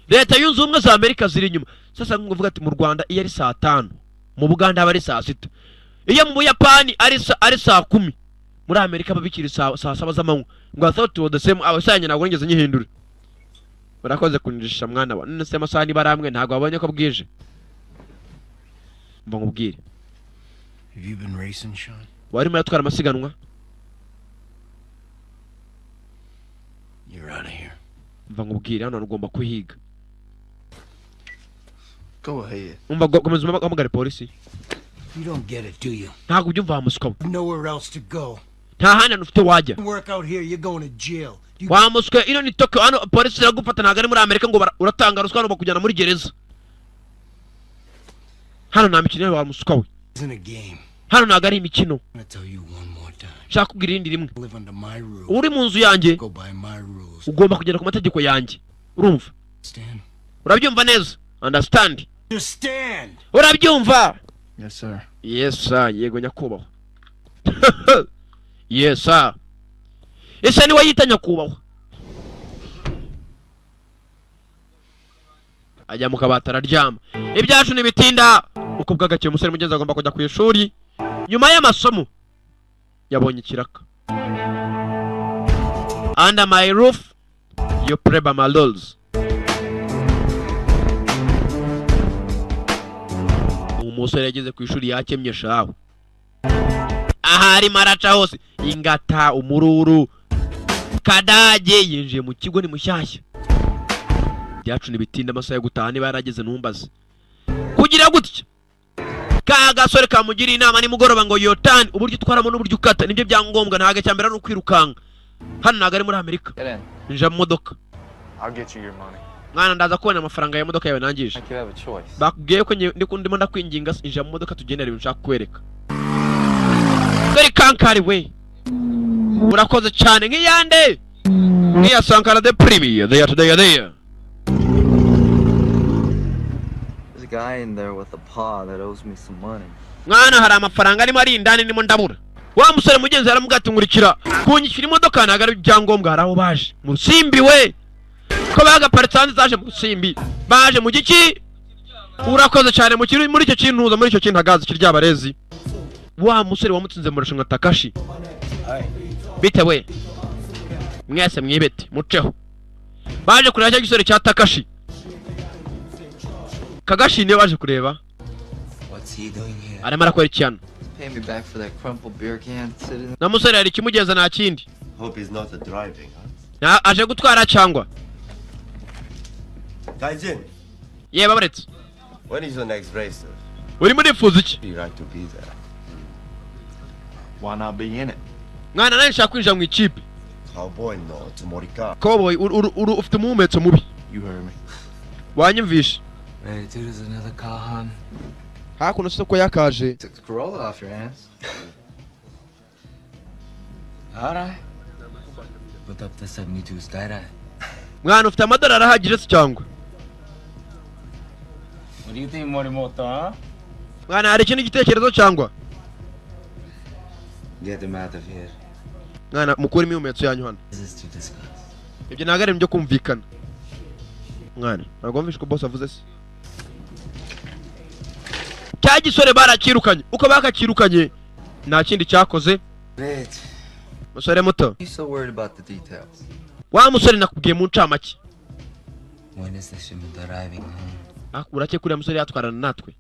Leta yunze ubumwe za Amerika ziri inyuma. Sasa nguvuga ati mu Rwanda iyo ari saa 5, mu Buganda aba ari saa 6. Iyo mu Buyapani ari saa 10. Muri Amerika babikiri saa 7 z'amanywa. Ngo I thought it was the same. Abasanye ntabwo ngeze nyihindura. Barakoze kunjisha mwana wa. None se amasaha ni baramwe ntabwo babonye ko bwije. Mba ngubwire. Have you been racing, Sean? Wari muri atwara amasiganwa? You're out of here. Mba ngubwire hano ugomba kuhiga. Go ahead. Komeza umugare polisi. You don't get it, do you? Ntabwo byumva hamuswa. Nowhere else to go. Nta hana ufite wajya. Work out here, you're going to jail. Wamuswe ino ni Tokyo hano polisi iragufata ntabwo ari muri Amerika ngo uratanga ruswa no bakujyana muri gereza. Hano nta mikino wamuswa we. Isn't a game. Hano ntabwo ari imikino. I'm gonna tell you one more time. Shaka kubwira irindi rimwe. Live under my rules. Uri mu nzu yanjye. Go by my rules. Ugomba kugera ku mategeko yanjye. Urumva? Understand? Urabyumva neza? Understand? Understand. Urabyumva? Yes, sir. Yes, sir. Yego nyakubahwa. Yes, sir. Ese ni wayita nyakubahwa. ajya mu kabati araryama. Ibyacu ntibitinda uko bwagakeye umusore mugenzi agomba kujya ku ishuri nyuma y'amasomo yabonye ikiraka. Under my roof you play by my rules. Umusore yageze ku ishuri yakemye shawe. Ahari maraca hose ingata umururu kadage yinjiye mu kigo ni mushyashya. Byacu nibitinda amasaha yo gutaha niba yarageze numbaze. Kugira gutya ka gasore kamugira inama ni mugoroba ngo yotani uburyo utwaramo n'uburyo ukata nibyo byangombwa ntaga cyambera no kwirukanga. Hano naga ari muri Amerika. Nja mu modoka. I'll get you your money. Mwana ndaza kubona amafaranga ya modoka yawe nangije. I could have a choice. Bakubwiye ko ndimo ndakwinginga inja mu modoka tugendera nshaka kwereka. Dore kankari we. Urakoze cyane nk'iyande. Niya Sankara the Premier they are today there. There's a guy in there with a paw that owes me some money. Mwana hari amafaranga arimo ari indani nimo ndabura. Wa musore mugenzi yaramubwatungurikira kunyishyura imodoka nagara byangombwa haraho baje. Musimbi we. Ko bagaparitse hanze zaje mu Simbi. Baje mu giki? Urakoze cyane mu kiri muri icyo kintuza muri icyo kintagazi kiryabarezi. Wa musore wamutsinze mu rushanwa Takashi. Bite we. Mwese mwibete muceho. Baje kureba cyo gisore cya Takashi. Kagashi niwe baje kureba. What's he doing here? Aramara kwera cyane. Pay me back for that crumpled beer can sitting. Na musore yari kimugenza na kindi. Hope he's not driving, huh? Na aje gutwara cyangwa. Gaijin, Yeba baretse. when is your next race? Uri muri fuza iki? Be right to be there. Why not be in it? Mwana nani nshaka kwinjira mu ikipe. Cowboy no, to Morika. Cowboy ufite umumetso mubi. You heard me. Wanyumvisha. Hey, dude, there's another Kahan. Hakuno soko yakaje. Took the Corolla off your hands. Alright. Put up the 72 skydive. Mwana ufite amadolari ahagije se cyangwa. What do you think, Morimoto, huh? Mwana hari ikintu gitekerezo cyangwa. Get him out of here. Mwana mukuri imimetso yanyu hano. This is to discuss. Ibyo nagare byo kumvikana. Mwana ntabwo mvishe ko boss avuze se. Cya gisore barakirukanye uko bakakirukanye nta kindi cyakoze. Wait. Musore muto. You so worried about the details? Wa musore nakubwiye mu ncamake. When is the shipment arriving home? Urake kuri musore yatwarana natwe.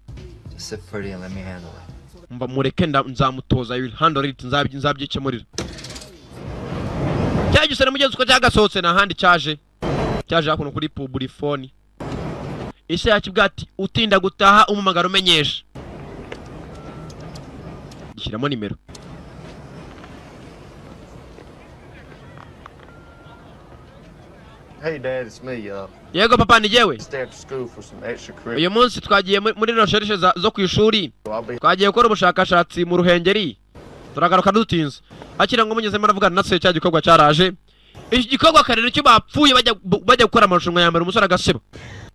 Just sit pretty and let me handle it. Mba mureke nzamutoza you handle it nzabyikemurira. Cya gisore mugenzi ko cyagasohotse na handi cyaje hakuno kuri publifone. Ise yakibwati utinda gutaha umumagaro umenyesha. Gishyiramo nimero. Hey Dad, it's me, Yego papa ni jewe. stay after school for some extra credit. Uyu munsi twagiye muri recherche zo ku ishuri. Twagiye gukora ubushakashatsi mu Ruhengeri. Turagaruka dutinze. Akira ngo munyeze maravugana na se cya gikorwa cyaraje. Iki gikorwa karere cyo bapfuye bajya gukora amarushanwa yambara umusore agaseba.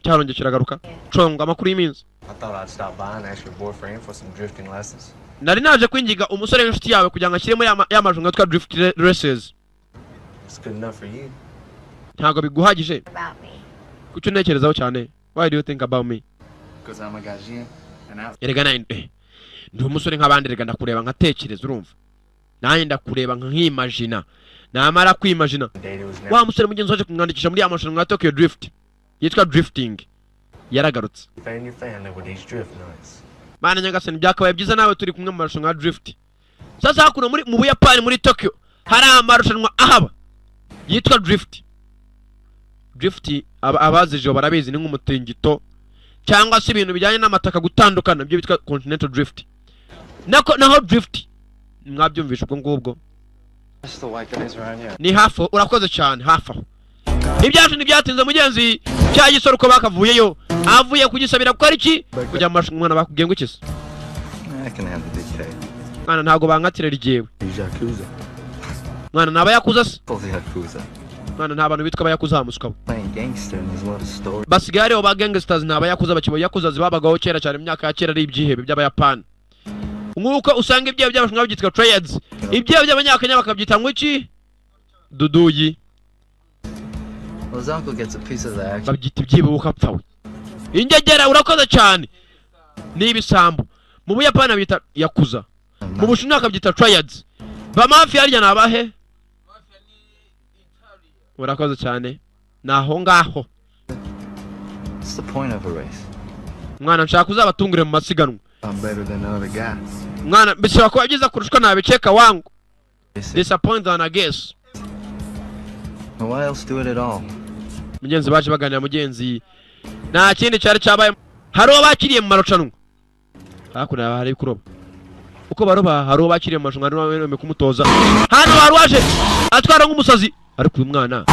Cyaronge kiragaruka. Conga amakuru y'iminsi. I thought I'd stop by and ask your boyfriend for some drifting lessons. Nari naje kwingiga umusore w'inshuti yawe kugira ngo ashyiremo y'amajunga twa drift races. It's good enough for you. Ntago biguhagije. About me. Kucyo ntekerezaho cyane. Why do you think about me? Because I'm a gaijin and I Erega ninde. Ndi umusore nk'abandi rega ndakureba nkatekereza urumva. Nanjye ndakureba nk'imagina. Namara kwimagina. dated was never Wa musore mugenzi waje kumwandikisha muri amarushanwa ya Tokyo Drift. Yitwa drifting. Yaragarutse. fan your family with these drift nuts. Bana nyagasani byakabaye byiza nawe turi kumwe mu marushanwa ya drift. Sasa hakuno mu Buyapani muri Tokyo hari amarushanwa ahaba. Yitwa drift. Drift abazije barabizi ni nk'umutingito cyangwa se ibintu bijyanye n'amataka gutandukana byo bitwa continental drift. Naho drift mwabyumvisha ubwo ngubwo. That's the white guys around here. Ni hafi urakoze cyane hafi aho. Ibyacu ntibyatinze mugenzi cya gisoro ko bakavuyeyo avuye kugisabira ko ari ki kujya mwana bakubwiye ngo ikise. I can handle the kid. Mwana ntago bankatira rigewe. Yakuza. Mwana nabayakuza se. Full Yakuza. Mwana nta bantu bitwa abayakuza hamuswa. Playing gangster and there's a lot of stories. Basigare ba gangsters n'abayakuza bakibo yakuza zibabagaho kera cyane imyaka ya kera ari ibyihebe by'abayapani. Nkuko usanga ibyo by'abashunga byitwa trades. Ibyo by'abanyakenya bakabyita ngo iki? Duduyi. Well, his uncle gets a piece of the action. Babyita ibyibo ukapfawe. ingegera urakoze cyane ni ibisambo mu Buyapani bita yakuza mu Bushinwa akabyita triads ba mafia harya nabahe urakoze cyane naho ngaho What's the point of a race? mwana nshaka uzabatungure mu masiganwa I'm better than the other guys. mwana bishobora kuba byiza kurushwa nabiceka wangu disappoint than I guess Why else do it at all? mugenzi baje baganira mugenzi nta kindi cyari cyabaye hari uwo bakiriye mu marushanwa hakuno hari kuroba uko baroba hari uwo bakiriye mu marushanwa n'uwemeye kumutoza hano hari waje atwara nk'umusazi ariko uyu mwana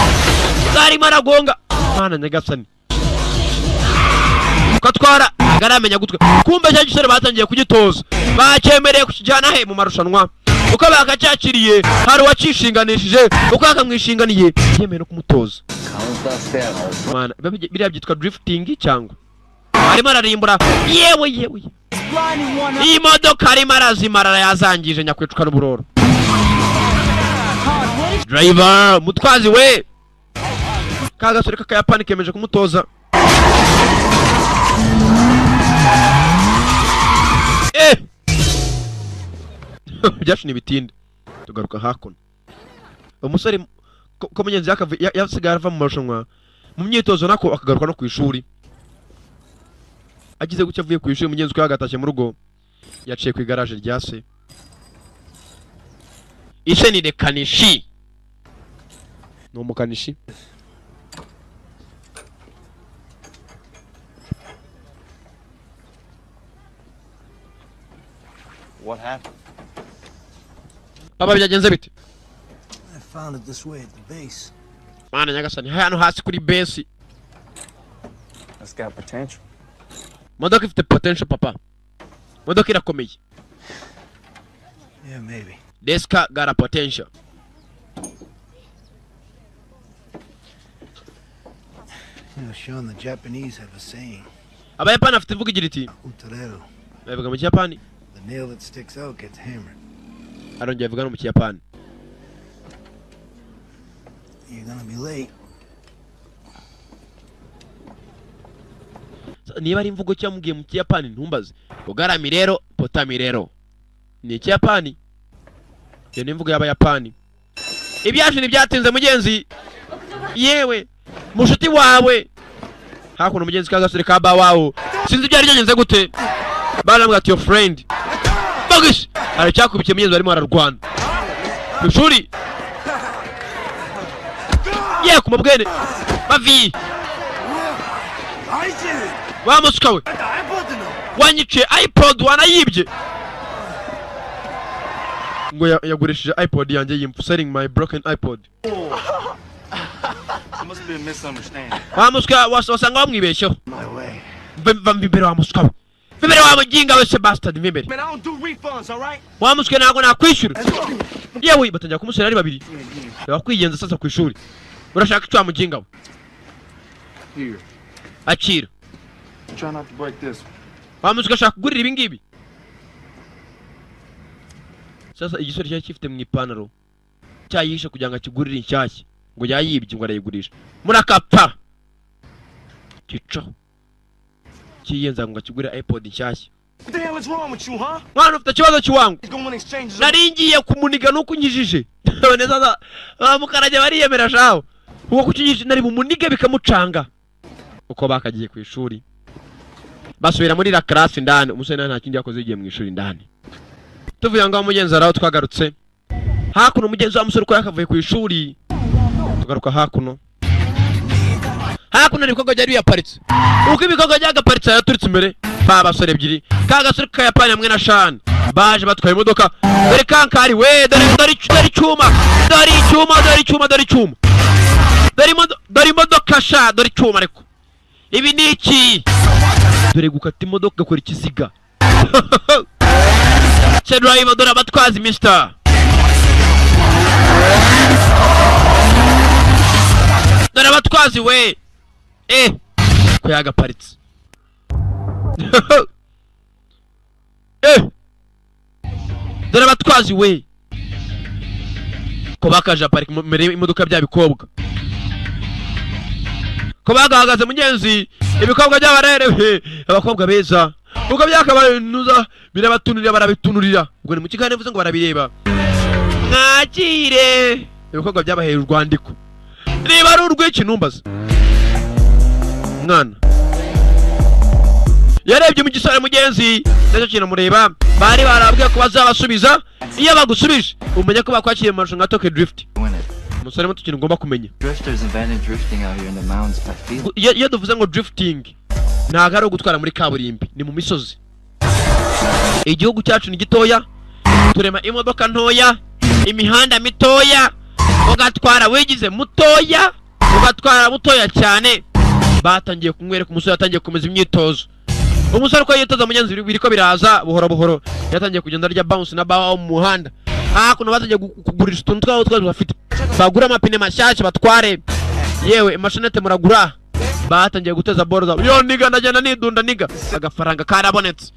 zarimo aragonga mwana nyagasani ko atwara agaramenya gutwe kumbe cya gisore batangiye kugitoza bakemereye kukijyana he mu marushanwa uko bakacyakiriye hari uwacishinganishije uko akamwishinganiye yemeye no kumutoza mwana biriya byitwa drifting cyangwa arimo ararimbura yewe iyi modoka arimo arazimara yazangije nyakwicuka n'uburoro driver mutwazi we kagasore k'akayapani kemeje kumutoza byashini ibitinde tugaruka hakuno umusore ko mugenzi yasigaye ava mu marushanwa mu myitozo nako akagaruka no ku ishuri agize gucyo avuye ku ishuri mugenzi ko yagatashye mu rugo yaciye ku igaraje rya se ise ni rekanishi ni umukanishi What happened? Papa byagenze bite? I found it this way at the base. Mana nyagasani hano hasi kuri base. It's got potential. Modoka ifite potential papa. Modoka irakomeye. Yeah, maybe. This car got a potential. You know, Sean, the Japanese have a saying. Abayapani afite imvugo igira iti. Utorero. Bavuga mu Kiyapani. The nail that sticks out gets hammered. Arongera avuga no mu Kiyapani. You're gonna be late. Niba ari imvugo cyamubwiye mu Kiyapani ntumbaze. Ugarami rero potami rero. Ni Kiyapani. Iyo ni imvugo y'Abayapani. Ibyaje ni byatinze mugenzi. Yewe mushuti wawe. Hakuno mugenzi kagasore ka bawawo. Sinzi byari byagenze gute. Barambwa ati your friend. Bagish. Aracyakubikiye mugenzi barimo ararwana. Kushuri. Ye kumubwene. Bavi. Wamuskawe. Wanyice iPod wanayibye. Ngo yagurishije iPod yanjye yimfu selling my broken iPod. It must be a misunderstanding. Wamuska wasanga wamwibeshyo. My way. Bambibere wamuskawe. Bibere wamuginga we Sebastian Bibere. Man, I don't do refunds, all right? Wamuske nago nakwishyura. Yewe batangira kumusera ari babiri. Bakwigenza sasa ku ishuri. Urashaka icyo wamuginga we. Here. Akira. Try not to break this. Wamuske ashaka kugurira ibi ngibi. Sasa igisore cya kifite mu ipantaro. Cyayihisha kugira ngo akigurire inshyashya. Ngo yayibye ngo arayigurisha. Murakapfa. Kico. Kiyenza ngo akigurire iPod inshyashya. What the hell is wrong with you, huh? Mwana ufite kibazo kiwangu. He's going exchanges. Naringiye kumuniga nuko unyijije. None sasa bamukarage bariyemera shaho. Uko kukinyije nari bumunige bikamucanga. Uko bakagiye ku ishuri. Basubira muri la class ndani. Umusore nta kindi yakoze igiye mu ishuri ndani. Tuvuye ngo mugenzi araho twagarutse. Hakuno mugenzi wa musore ko yakavuye ku ishuri. Tugaruka hakuno. Hakuno niko byari yaparitse. Uko ibikogo byagaparitse yaturitse imbere. Ba basore ebyiri. Kagasore ka Yapani hamwe na Shan. Baje batwaye imodoka. Dore kankari we dore cyuma. Dore imodoka sha dore cyuma ariko. Ibi ni iki? Dore gukata imodoka gakora ikiziga. Se driver dore abatwazi mister. Dore abatwazi we. Ko yagaparitse. Dore abatwazi we. Ko bakaje parika muri imodoka bya bikobwa. Ko bagahagaze mugenzi ibikobwa by'abarere abakobwa beza uko byakabanuza birabatunurira barabitunurira ubwo ni mu kigane vuze ngo barabireba mwakire ibikobwa byabahera urwandiko niba ari urw'ikinumbaza mwana yarebye mu gisare mugenzi nacyo kintu mureba bari barabwiye ko bazabasubiza iyo bagusubije umenye ko bakwakiriye mu marushanwa Tokyo Drift umusore muto kintu ngomba kumenya Drifters invented drifting out here in the mountains by feet. iyo duvuze ngo drifting ntago ari ugutwara muri kaburimbi ni mu misozi igihugu cyacu ni gitoya turema imodoka ntoya imihanda mitoya ugatwara wigize mutoya ugatwara butoya cyane batangiye kumwereka umusore yatangiye kumeza imyitozo umusore ko yitoza mugenzi biriko biraza buhoro buhoro yatangiye kugenda arya bounce na bawa mu muhanda kuno batangiye kugurisha utuntu twaho twazo bafite bagura amapine mashyashya batware yewe mashinete muragura batangiye guteza borza yo niga ndagenda nidunda niga agafaranga karabonetse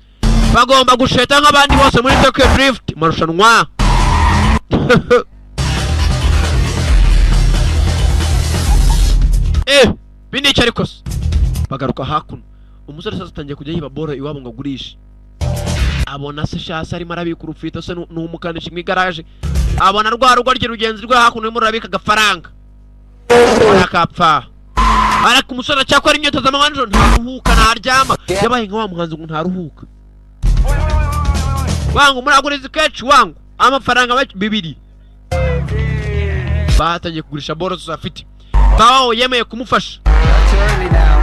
bagomba gusheta nk'abandi bose muri Tokyo Drift marushanwa bindi cyari kose bagaruka hakuno umusore sasa atangiye kujya yiba boro iwabo ngo agurishe abona se shasa arimo arabika urufito se n'umukanishi mu igaraje abona rwa rugo rugenzi rwe hakuno arimo arabika agafaranga arakapfa ariko umusore acyakora imyitozo amahanje ntaruhuka ntaryama yabaye nka wa muhanzi ngo ntaruhuka wangu muraguriza kecu wangu amafaranga bibiri batangiye kugurisha boro afite bawo yemeye kumufasha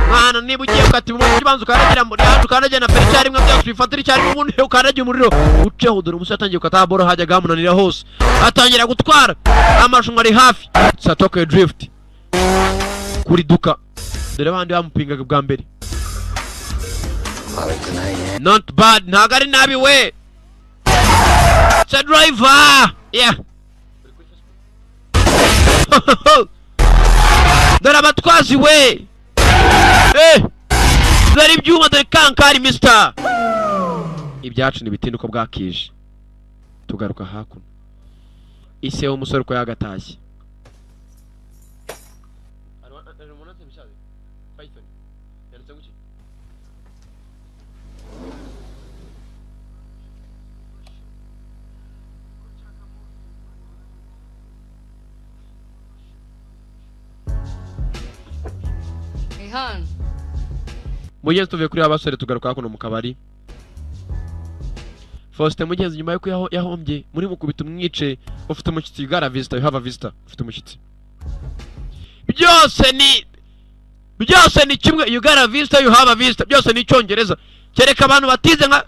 mwana niba ugiye ukati mu kibanza ukaragira muri yacu ukaragira na peri cyari mwe byose bifatira cyari mu muntu ukaragira umuriro uceho dore umusore atangiye gukata boro hajya gamunanira hose atangira gutwara amashunga ari hafi sa Tokyo Drift kuri duka dore bandi bamupingaga bwa mbere not bad ntagari nabi we sa driver yeah dore abatwazi we dore ibyuma dore kankari mister ibyacu nibitinde uko bwakije tugaruka hakuno ise w'umusore uko yagatashye mugenzi tuvuye kuri abasore tugaruka hakuno mu kabari Faustin mugenzi nyuma yuko yahombye muri mukubita umwice ufite umushyitsi gara vista you have a vista ufite umushyitsi byose ni kimwe you got a vista you have a vista byose ni icyongereza kereka abantu batize nka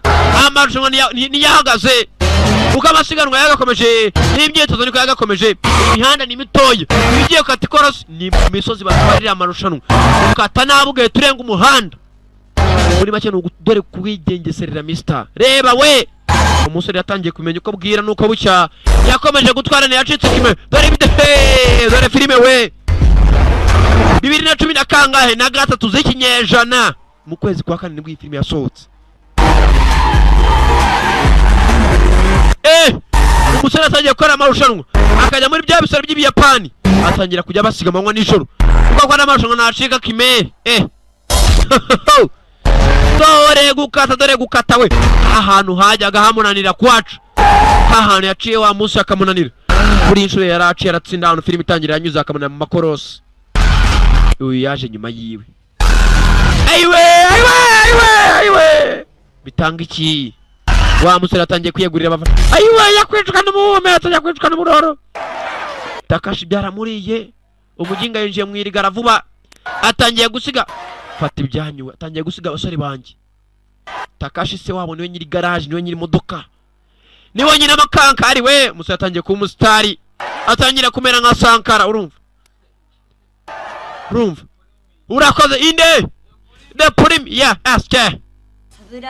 amarushanwa niyahagaze uko amasiganwa yagakomeje n'imyitozo niko yagakomeje imihanda ni mitoya ibigiye kati koros ni misozi batwarira amarushanwa ukata nabugaye turenga umuhanda muri make dore kuwigengeserera mister reba we umusore yatangiye kumenya uko bwira nuko bucya yakomeje gutwara ne yacitse kime dore filime we 2010 kangahe na gatatu z'ikinyejana mu kwezi kwa kane nibwo iyi filime yasohotse umusore atangiye gukora amarushanwa akajya muri bya bisoro by'ibiyapani atangira kujya basiga amanywa n'ijoro kuko akora amarushanwa ntacika kime dore gukata we ahantu hajyaga hamunanira kwacu ahantu yaciye wa munsi akamunanira kuri inshuro yaraciye aratsinda ahantu filime itangira yanyuze akamunanira mu makorosi uyu yaje nyuma yiwe ayiwe bitanga iki wa musore atangiye kwiyegurira abafana yakwicwa n'umuhumeka yakwicwa n'umuroro Takashi byaramuriye umuginga yinjiye mu irigara vuba atangiye gusiga fata ibyanyu atangiye gusiga abasore banjye Takashi se wabo niwe nyiri garage niwe nyiri modoka niwe nyine amakankari we musore atangiye kuba umusitari atangira kumera nka Sankara urumva urakoze inde the prim yeah aske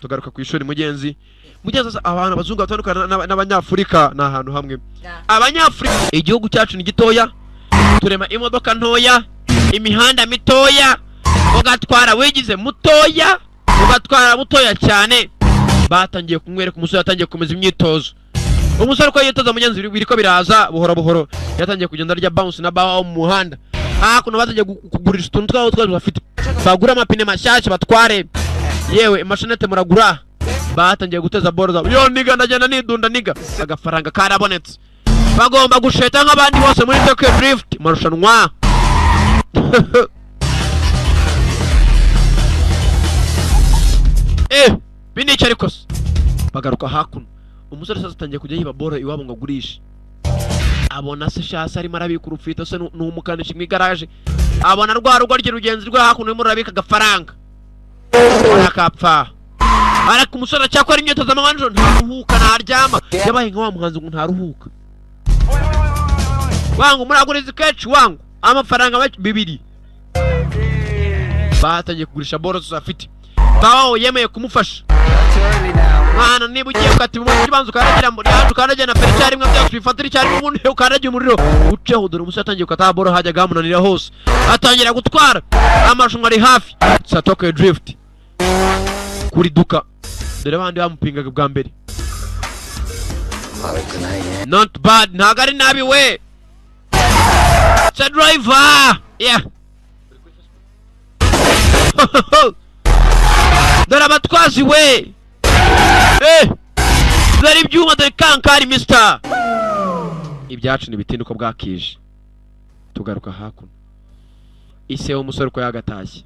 tugaruka ku ishuri mugenzi abantu abazungu batandukana n'abanyafurika na ahantu hamwe abanyafurika igihugu cyacu ni gitoya turema imodoka ntoya imihanda mitoya ugatwara wigize mutoya ugatwara butoya cyane batangiye kumwereka umusore yatangiye kumeza imyitozo umusore ko yitoza mugenzi biriko biraza buhoro buhoro yatangiye kugenda arya bounce na bawa mu muhanda hakuno bazajya kugurisha utuntu twabo twose bafite, bagura amapine mashyashya batware, yewe imashinete muragura. Batangiye guteza boro zabo, yo niga ndagenda nidunda niga, agafaranga karabonetse, bagomba gusheta nk'abandi bose muri Tokyo Drift marushanwa. Binica ariko se bagaruka hakuno, umusore sasa atangiye kujya yiba boro iwabo ngo agurishe. Abona se shasa arimo arabika urufito, se n'umukanishi mu igaraje, abona rwa rugo ry'urugenzi rwa hakuno urimo urabika agafaranga, arakapfa. Ariko umusore cyakora imyitozo amanywa ntaruhuka ntaryama, yabaye nka wa muhanzi ngo ntaruhuka. Wangu muraguriza kechi wangu amafaranga 2. Batangiye kugurisha boro zafite, Tao yemeye kumufasha. Mwana niba ugiye ukati mu kibanzo ukaragira muri yacu ukaragira na feri cyari mwe byose bifatira cyari mu bundi ukaragira umuriro uceho, dore umusore atangiye ukata boro hajya gamunanira hose, atangira gutwara amashunga ari hafi sa Tokyo Drift kuri duka, dore bandi bamupingaga bwa mbere. Not bad, nagari nabi we sa driver, yeah. Dore abatwazi we, dore ibyuma, dore kankari mister. Ibyacu n'ibitinduko bwakije. Tugaruka hakuno, ise w'umusore ko yagatashye.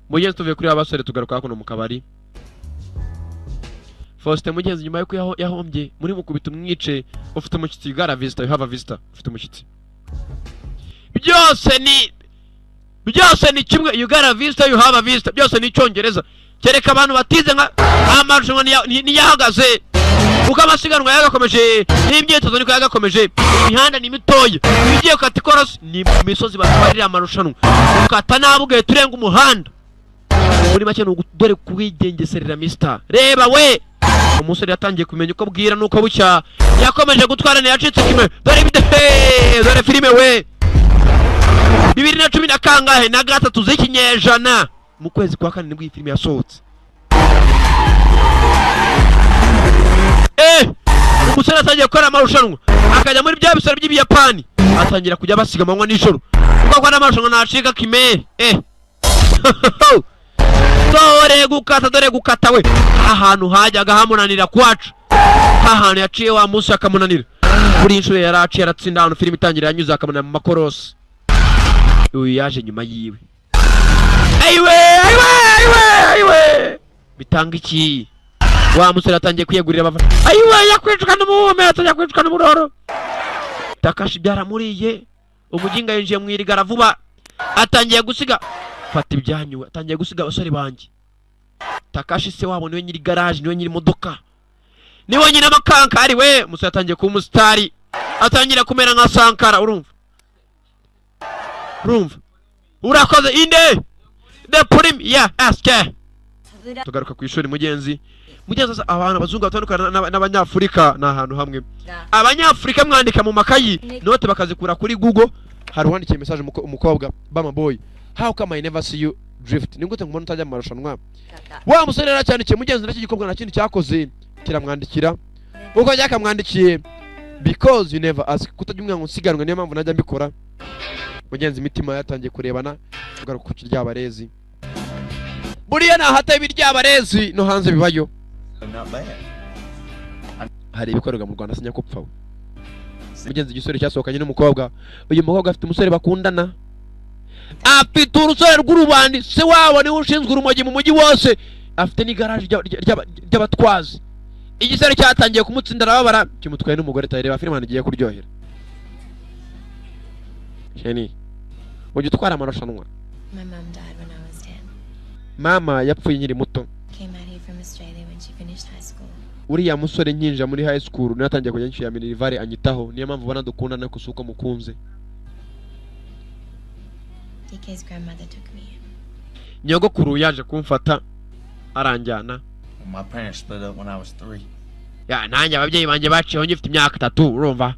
Mugenzi tuvuye kuri abasore tugaruka hakuno mu kabari. Faustin Mugenzi nyuma yuko yahombye muri mukubita umwice, ufite umushyitsi Ugara Vista, you have a vista, ufite umushyitsi. Byose ni kimwe, Ugara Vista, you have a vista, byose ni Icyongereza. Kereka abantu batize nka amarushanwa niyahagaze, uko amasiganwa yagakomeje, n'imyitozo niko yagakomeje. Imihanda ni mitoya, bigiye ukata ikorosi ni misozi batwarira amarushanwa, ukata nabugaye turenga umuhanda. Muri make dore kuwigengeserera mister. Reba we, umusore yatangiye kumenya uko bwira nuko bucya, yakomeje gutwarana yacitse kimwe. Dore filime we 2010 na kangahe na gatatu z'ikinyejana, mu kwezi kwa 4 nibwo iyi filime yasohotse. Umusore atangiye gukora amarushanwa, akajya muri bya bisoro by'Ibiyapani, atangira kujya basiga amanywa n'ijoro, kuko kwa n'amarushanwa nacika kimere. Dore gukata we, ahantu hajyaga hamunanira kwacu, ahantu yaciye wa munsi akamunanira. Kuri inshuro yaraciye aratsinda, ahantu filime itangira yanyuze akamunanira mu makorosi. Uyu yaje nyuma yiwe. Ayiwe bitanga iki? Wa musore atangiye kwiyegurira abafana. Ayiwe yakwicukana umuhume, atangiye kwicukana umuroro. Takashi byaramuriye, umuginga yinjiye mu irigara vuba, atangiye gusiga fata ibyanyu, atangiye gusiga abasore banjye. Takashi se wabo niwe nyiri garage, niwe nyiri modoka, niwe nyine amakankari we. Musore atangiye kuba umusitari, atangira kumera nka Sankara. Urumva urakoze inde the prim ya aske. Tugaruka ku ishuri. Mugenzi abantu bazungu batandukana n'abanyafurika na ahantu hamwe. Abanyafurika mwandika mu makayi note bakazikura kuri Google, hari wandikiye message umukobwa Bama boy, how come I never see you drift? Ningute ngo utajya mu marushanwa. Wa musore yaracyandikiye Mugenzi n'iki gikobwa na kindi cyakoze kiramwandikira, uko yakamwandikiye because you never ask, kutajya umwana unsiganwa, niyo mpamvu najya mbikora. Mugenzi imitima yatangiye kurebana, tugaruka ku kiryabarezi. Buriya nahata ibiryabarezi no hanze bibayo. Hari ibikorerwa mu Rwanda sinya kopfa we. Mugenzi igisore cyasohokanye n'umukobwa, uyu mukobwa afite umusore bakundana, afite urusore rw'urubandi, se wabo niwe ushinzwe urumogi mu mujyi wose, afite ni garage ry'abatwazi. Igisore cyatangiye kumutsinda arababara, kimutwaye n'umugore. Tayireba filime igiye kuryohera. Sheni ujye utwara amarushanwa. My mom died when I was 10. Mama yapfuye nyiri muto. Came out here from Australia when she finished high school. Uriya musore nyinja muri high school natangiye kujya nshyira Minerivare anyitaho, niyo mpamvu bana dukunda no kusuka mukunze. DK's grandmother took me in. Nyogokuru yaje kumfata aranjyana. My parents split up when I was 3. ya nanjye ababyeyi banjye baciyeho ngifite imyaka 3 urumva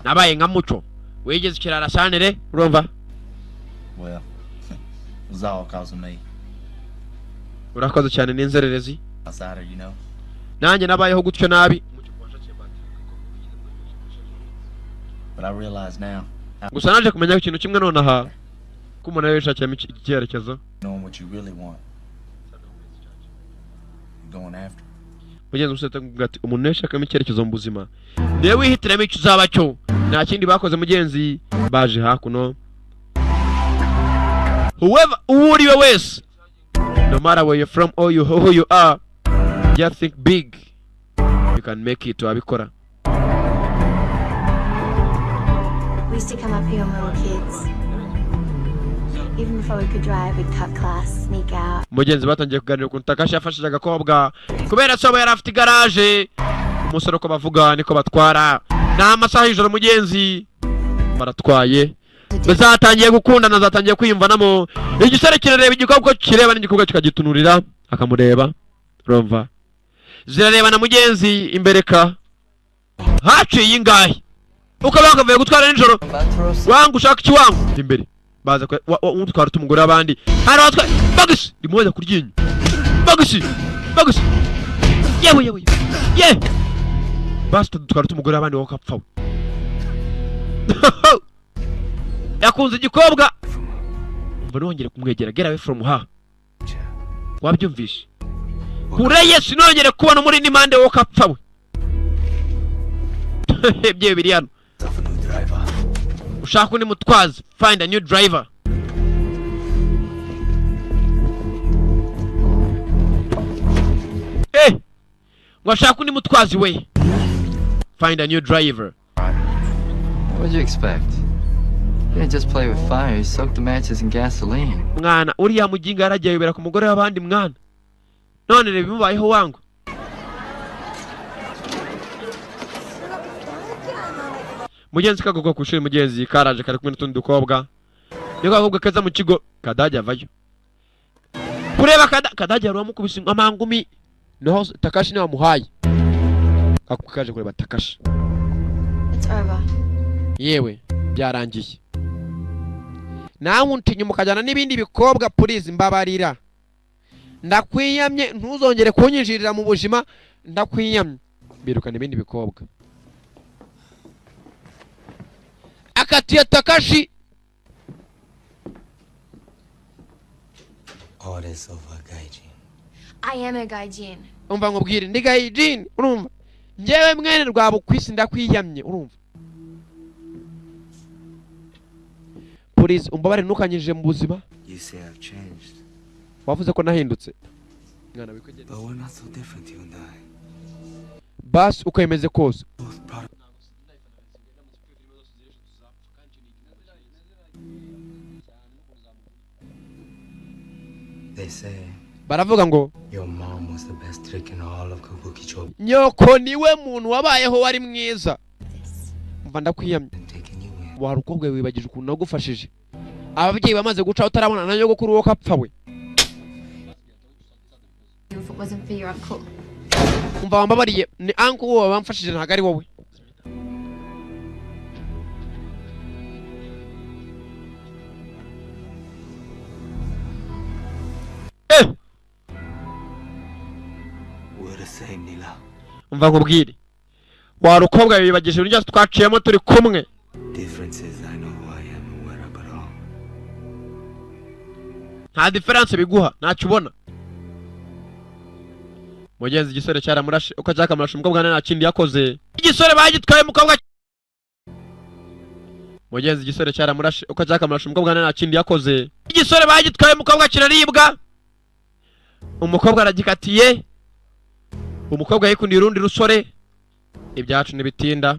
nabaye nka muco wigeze kirara sanere urumva Well, it was all cause of me. urakoze cyane n'inzererezi Outsider, you know. nanjye nabayeho gutyo nabi But I realize now, gusa naje kumenya ikintu kimwe nonaha ko umuntu yishakira icyerekezo knowing what you really want, going after. mugenzi usete ngati umuntu yashakamo icyerekezo mu buzima niwe wihitiramo icyo uzaba cyo nta kindi bakoze mugenzi baje hakuno whoever uriwe wese no matter where you're from or who you are just think big you can make it wabikora. We used to come up here when we were kids. Even before we could drive, we'd cut class, sneak out. mugenzi batangiye kuganira ku Takashi yafashije agakobwa kubera soba yari afite garage umusore ko bavuga niko batwara nta masaha y'ijoro mugenzi baratwaye bazatangiye gukundana zatangiye kwiyumvanamo igisore kirareba igikobwa kireba n'igikobwa kikagitunurira akamureba urumva zirarebana mugenzi imbere ka haciye ingahe ukabanga vuye gutwara nijoro wangu ushaka iki wangu imbere baza utwara umugore abandi hari watwa bagisi rimwoza kuryinyo bagisi yewe ye basi tutwara umugore abandi woka apfa yakunze igikobwa umva nongere kumwegera get away from her wabyumvishe kureye sinongere kubona muri nimande woka apfa we bye biri hano ushaka undi mutwazi find a new driver washaka undi mutwazi we find a new driver. What did you expect? You didn't just play with fire, you soaked the matches in gasoline. Mwana uriya mujinga yaragiye yibera ku mugore w'abandi mwana none reba bimubayeho wangu mugenzi kagogwa ku ishuri mugenzi karaje kari kumwe n'utundi dukobwa niko kagogwa keza mu kigo Kadage avayo kureba Kadage yari wamukubise amangumi no Takashi niwe wamuhaye kaje kureba Takashi. It's over. Yewe byarangiye nawe untinya mukajana n'ibindi bikobwa please mbabarira ndakwiyamye ntuzongere kunyinjirira mu bujima ndakwiyamye birukana ibindi bikobwa akatiya Takashi. All this over Gaijin. I am a Gaijin. Umva nkubwire ndi Gaijin urumva njewe mwene rwabo kwisi ndakwiyamye urumva please umbabare ntukanyije mu buzima. You say I've changed. Wavuze ko nahindutse mwana wikogera But we're not so different, you and I. bas ukayemeze kose They say baravuga ngo your mom was the best trick in all of Kabukicho. nyoko niwe muntu wabayeho wari mwiza mva ndakwiyamye wari ukobwa wibagije ukuntu nagufashije ababyeyi bamaze guca utarabona na nyogokuru wo kapfa we If it wasn't for your uncle. umva wambabariye ni uncle wowe bamfashije ntago ari wowe We're the same, Nila. umva nkubwire wari ukobwa wibagije ibintu byose twaciyemo turi kumwe. Differences, I know who I am and where I belong. nta difference biguha ntacyo ubona mugenzi igisore cyaramurashe uko cyakamurashe umukobwa nta kindi yakoze igisore bagitwaye umukobwa mugenzi igisore cyaramurashe uko cyakamurashe umukobwa nta kindi yakoze igisore bagitwaye umukobwa kiraribwa umukobwa aragikatiye umukobwa yikundiye urundi rusore ibyacu nibitinda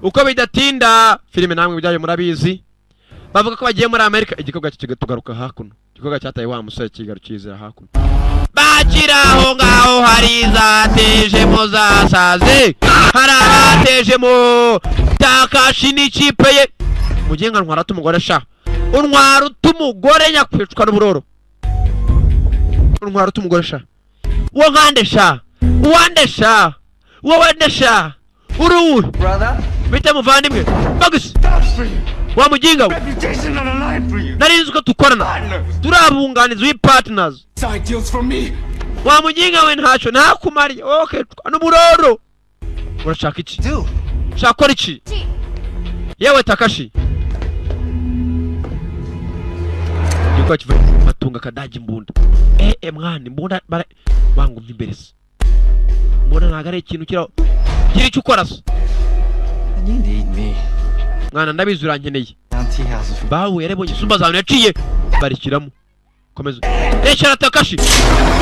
uko bidatinda filime namwe byayo murabizi bavuga ko bagiye muri Amerika igikobwa kigatugaruka hakuno igikobwa cyataye wa musore kigarukizira hakuno bakiraho ngaho hari zateje mo zasaze harateje mo Takashi n'ikipe ye mugenga ntwara tumugore sha untwara tumugore nyakwicwa n'uburoro untwara tumugore sha wo nkande sha uwande sha wowe ndesha uruwe Brother? bite muvandimwe Bagus wa mujinga Reputation on the line for you. nari nzi ko tukorana turabunganiza we partners Side deals for me. wa mujinga we ntacyo nakumariye okay n'umuroro urashaka iki Dude. shaka iki yewe Takashi yuko kiva matunga kadaji mbunda mwana mbunda bangu mvimbere se mbona nagare ikintu kira cyo ukora se You need me. mwana ndabizi urankeneye Down tea houses. bawe yarebonye sumba zawe yaciye barikiramo komeza Echara Takashi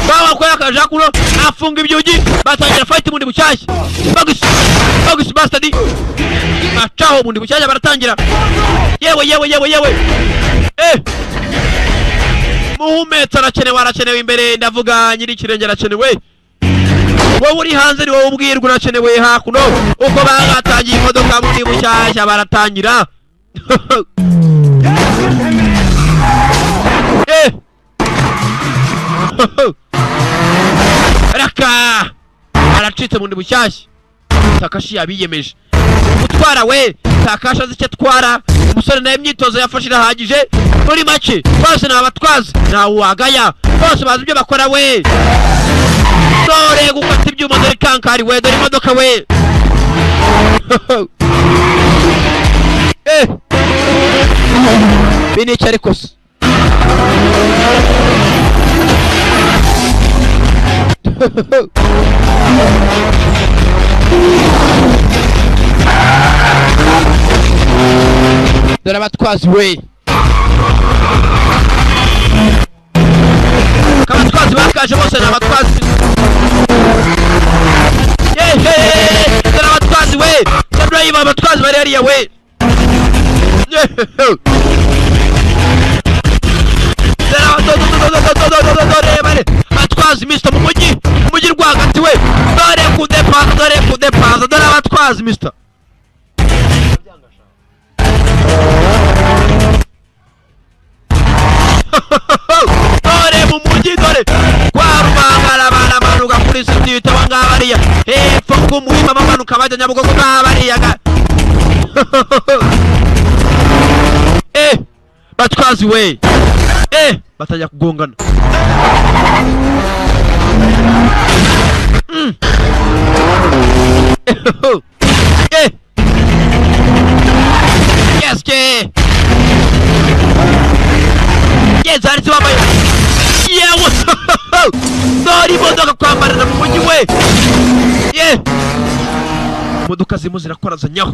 bawa kwa yakaja kuno afunga ibyugi batangira fight mundi bucyashye Bagus bastard acaho mundi bucyashye baratangira yewe Muhumetsa arakenewe imbere ndavuga nyiri kirenge arakenewe wowe uri hanze ni wowe ubwirwa urakenewe hakuno uko bagatangiye imodoka mundi bucyashye baratangira Raka aracitse mundi bushyashye Takashi yabiyemeje utwara we Takashi azi icyo atwara umusore nawe imyitozo yafashe irahagije muri make bose ni abatwazi ntawe wagaya bose bazi ibyo bakora we dore gukata ibyuma dore kankari we dore imodoka we bini icyo ariko se dore abatwazi we abatwazi bakaje bose ni abatwazi dore abatwazi we dore abatwazi bari hariya we abatwazi Mr. mu mujyi rwagati we dore kudepaza dore abatwazi Mr. dore mu mujyi dore kwa Rubangara baramanuka kuri sitite wangabariya hepfo kumuhima bamanuka bajya Nyabugogo ngabariya batwazi we batajya kugongana yes ari tubamaye yewe dore imodoka kwambarira mu mujyi we imodoka zimwe zirakorazanyaho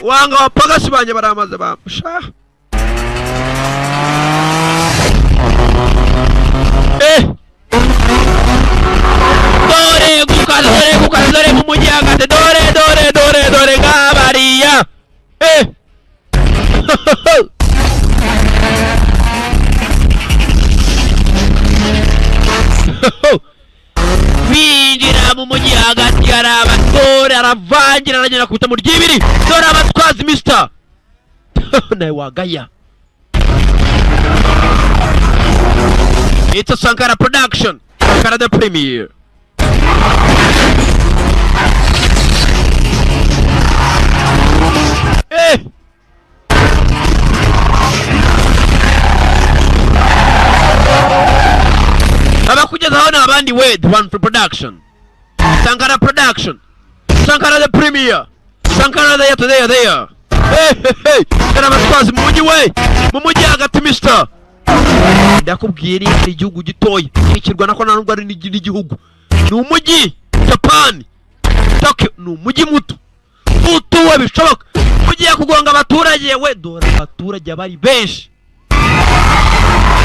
wanga wapagasi banye baramaze bamusha dore mu mujyi hagati dore ngabariya binjira mu mujyi hagati hari abatore aravangira aragenda kuta mu ry'ibiri dore abatwazi Mr. nawe wagaya It's a Sankara production. Sankara the premiere. Abakugezaho ni abandi we the one for production. Sankara production. Sankara the premiere. Sankara there today there. Kana abatwazi mu mujyi we mu mujyi hagati Mr. ndakubwira ari igihugu gitoya kirikirwa nako nubwo ari n'igihugu ni umujyi Japan Tokyo ni umujyi muto we bishoboka ugiye kugonga abaturage we dore abaturage bari benshi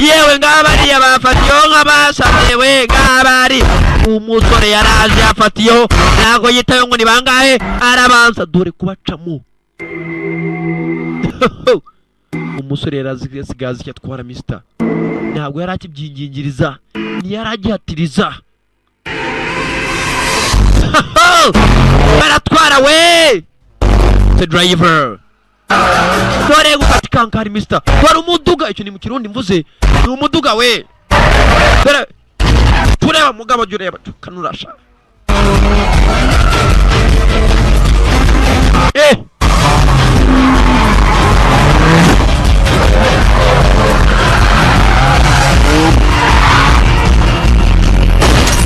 yewe ngabariya bafatiyeho nk'abasabe we ngabari umusore yaraje afatiyeho ntago yitayo ngo ni bangahe arabanza dore kubacamo umusore yarasigaza icyo atwara Mr. ntabwo yari akibyingingiriza ni yari agihatiriza baratwara we the driver dore gufata kankari Mr. dore umuduga icyo ni mu kirundi mvuze ni umuduga we dore tureba mugabo jureba kanurasha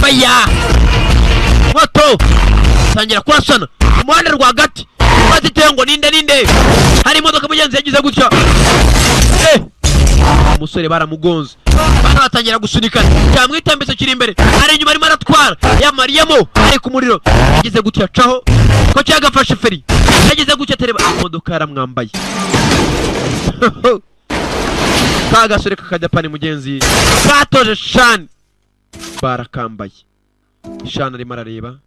Baya moto tangira kurasana umuhanda rwagati batiteyo ngo ninde hari imodoka mugenzi yagize gutya umusore baramugonze bana batangira gusunikana cyamwitambitse kiri imbere ari inyuma arimo aratwara yamariyemo ari ku muriro yagize gutya caho ko cyagafashe feri yagize gutya tereba imodoka yaramwambaye kagasore kakajapani mugenzi katoje Shani barakambaye. Shani arimo arareba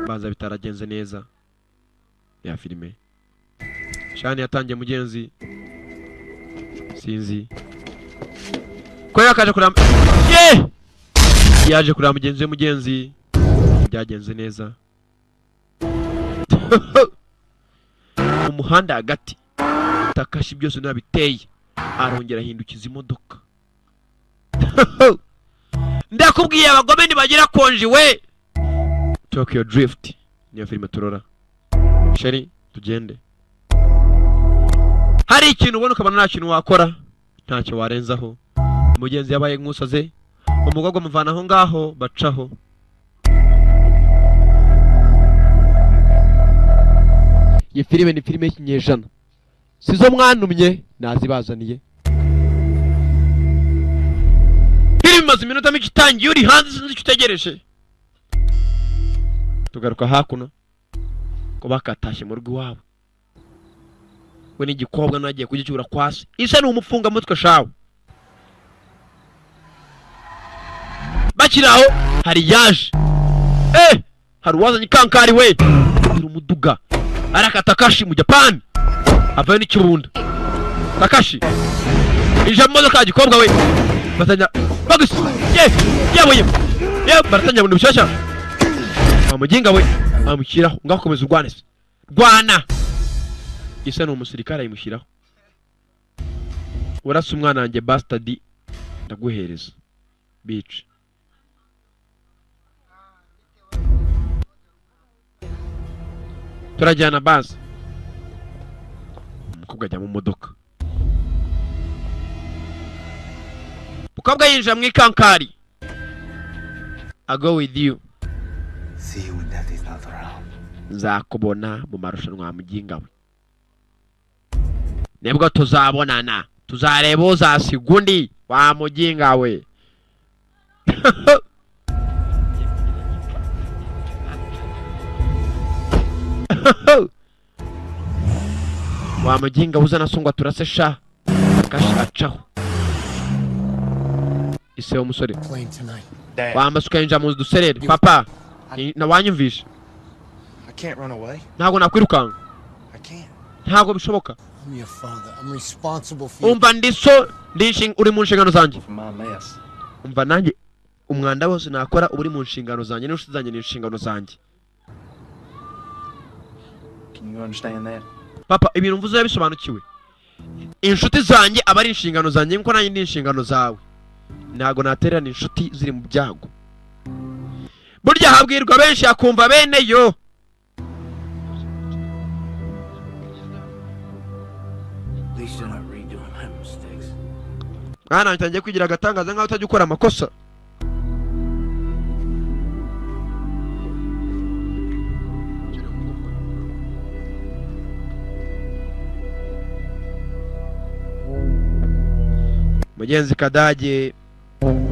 baza bitaragenze neza ya filime. Shani yatangiye mugenzi sinzi ko yakaje kuramba yaje kuramba mugenzi byagenze neza. Umuhanda hagati Takashi byose nabiteye arongera ahindukiza imodoka. Ndakubwiye abagome nibagira konji we. Tokyo Drift niyo filime turora. Sheri tugende. Hari ikintu ubona ukabona nta kintu wakora ntacyo warenzaho. Umugenzi yabaye nk'usaze umugogwa muvana aho ngaho bacaho. Iyi filime ni filime y'ikinyejana sizo mwanumye nazibazaniye. Filime maze iminota mike itangiye uri hanze sinzi icyo utegereje. Tugaruka hakuno ko bakatashye mu rugo iwabo. We n'igikobwa nagiye kugicyura kwasi isa ni umufunga mutwe shawe. Bakiraho hari yaje hari wazanye kankari we umuduga arakata Takashi mu Japan avaye n'ikibunda. Takashi ija modoka y'igikobwa we batanya bagisi baratanya bundi bushasha amuginga we amushyiraho ngakomeza urwanese rwana isa n'umusirikare ayimushyiraho. Urasa umwana wanjye bastard ndaguhereza bitch. Turajyana basi umukobwa ajya mu modoka. Umukobwa yinjira mu ikankari. I go with you. See you when daddy's not around. Nzakubona mu marushanwa muginga we. Nebwo tuzabonana tuzareba uzasiga undi wa muginga we. Wa muginga uzana sungwa turase sha Takashi acaho. Ise umusore wa masuka yinja mu duserere papa na wanyumvisha. I can't run away. Ntago nakwirukanga. I can't. Ntago bishoboka. I'm your father. I'm responsible for you. Umva ndiso uri mu nshingano zanjye. My mess. Umva nanjye umwanda wose nakora uri mu nshingano zanjye n'inshuti zanjye ni inshingano zanjye. Can you understand that? Papa ibintu mvuze yabisobanukiwe. Inshuti zanjye abari inshingano zanjye nko nanjye ndi inshingano zawe. Ntago natererana inshuti ziri mu byago. Burya habwirwa benshi akumva bene yo. At least you're not redoing my mistakes. Mwana ntangiye kwigira agatangaza nkaho utajya ukora amakosa. Mugenzi Kadage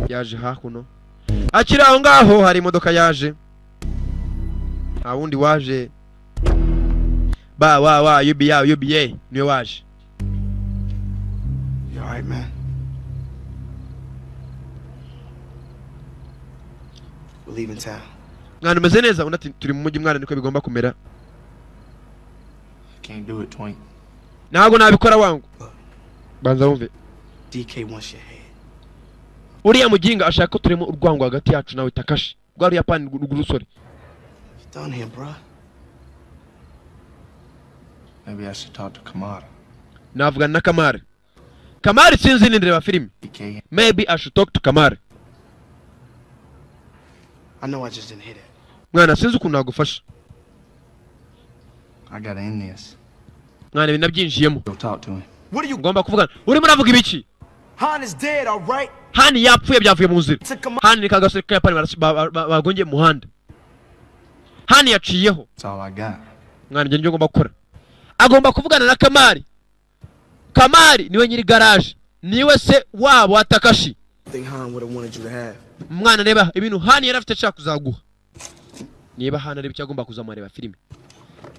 yaje hakuno. Akira aho ngaho hari imodoka yaje. Nta wundi waje. UBA niwe waje. You alright, man? We're leaving town. Mwana umeze neza unati turi mu mujyi mwana niko bigomba kumera. I can't do it, Twink. Ntago nabikora wangu. Banza wumve. DK wants your head. Uriya muginga ashaka ko turimo urwango hagati yacu nawe Takashi. Rwari Japan rugurusore. You done here, bro? Maybe I should talk to Kamara. Navuga na Kamara. Kamara sinzi ni ndeba filime. DK. Maybe I should talk to Kamara. I know I just didn't hit it. Mwana sinzi ukuntu nagufasha. I gotta end this. mwana ibintu nabyinjiyemo. Go talk to him. What are you? Ngomba kuvugana. Urimo uravuga ibiki? Han is dead, all right? Hani yapfuye byavuye mu nzira. Hani ni kagasore ka Japan bagongeye muhanda. Hani yaciyeho. That's all I got. Mwana njye ngomba gukora. Agomba kuvugana na Kamari. Kamari niwe nyiri garage. Niwe se wabo wa Takashi. I think Han would have wanted you to have. Mwana reba ibintu Hani yarafite ashaka kuzaguha. Niba Hani ari cyagomba kuzamareba filime.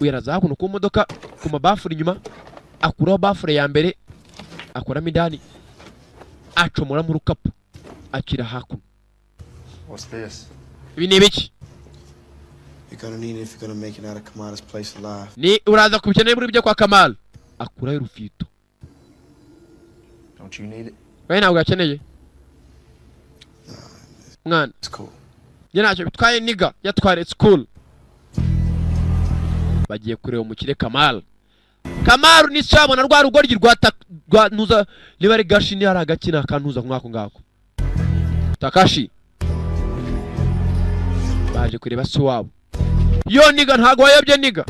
Uyaraza hakuno ku modoka ku mabafuri inyuma. Akuraho bafure ya mbere. Akoramo indani. Acomora mu rukapu. Akira hakuno. What's this? Ibi ni ibiki? You're gonna need it if you're gonna make it out of Kamada's place alive. Ni uraza kubikenera muri byo kwa Kamal. Akuraho urufito. Don't you need it? Wewe ntabwo yakeneye. Mwana. It's cool. Ntacyo bitwaye niga yatware school. Bagiye kureba umukire Kamal. Kamal ni cyabona rwa rugoryi rwa nuza liba ari gashi ni aragakina kantuza mwako ngako. Takashi. Baje kureba se wabo. Yo niga ntago wayobye niga.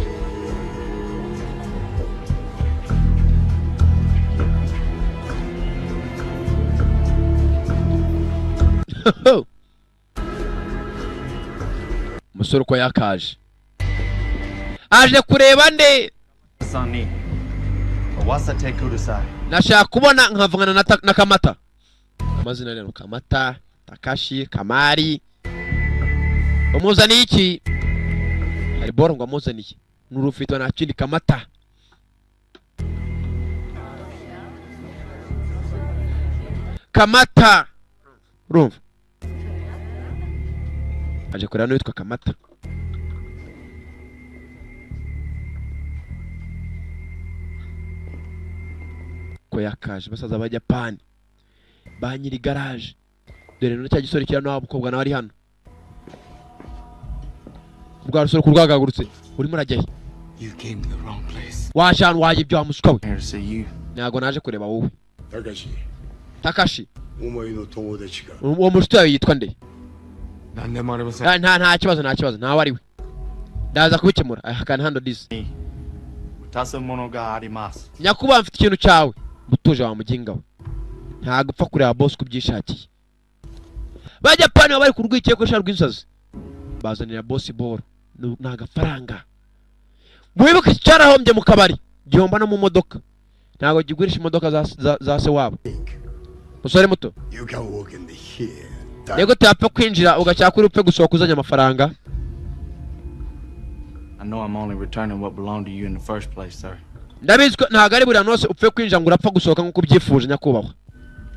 Musoro ko yakaje. Aje kureba nde? Sani. Wasa take kudasai. Nashaka kubona nkavugana na Kamata. Amazina rero Kamata, Takashi, Kamari. Umuzani iki? Ari boro ngo amuzani iki? Nurufito na kindi Kamata. Kamata. Rumva. Aje kureba n'uwitwa Kamata. Ko yakaje basaza ba Japan. Ba nyiri garage. Dore no cya gisore cyane n'abukobwa nawe ari hano. Ubwo rusoro kurwagagurutse. Urimo urajya he? You came to the wrong place. Wajana waje ibyo wamusuka we. Here to see you. Nago naje kureba wowe. Takashi. Takashi. Omae no tomodachi ga. Uwo mushuti yawe yitwa nde? Nandemo arimasen. Nta kibazo ntawe ari we. Ndaza kubikemura. I can handle this. Utasa mono ga arimasu. Nyakuba mfite ikintu cyawe. Butuje wa muginga we. Nta gupfa kureba boss kubyishakiye. Ba Japan bari kurwikiye ko sharwa insazi. Bazanira boss ball. Nagafaranga. Mwibuke cyarahombye mu kabari. Gihomba no mu modoka. Ntago gigurisha imodoka za se wabo. Musore muto. You can walk in the here. Yego tapfa kwinjira ugacyakuri upfe gusohoka uzanya amafaranga. I know I'm only returning what belonged to you in the first place, sir. Ndabizi ko ntago ari buri nose upfe kwinjira ngo urapfa gusohoka nkuko byifuje nyakubahwa.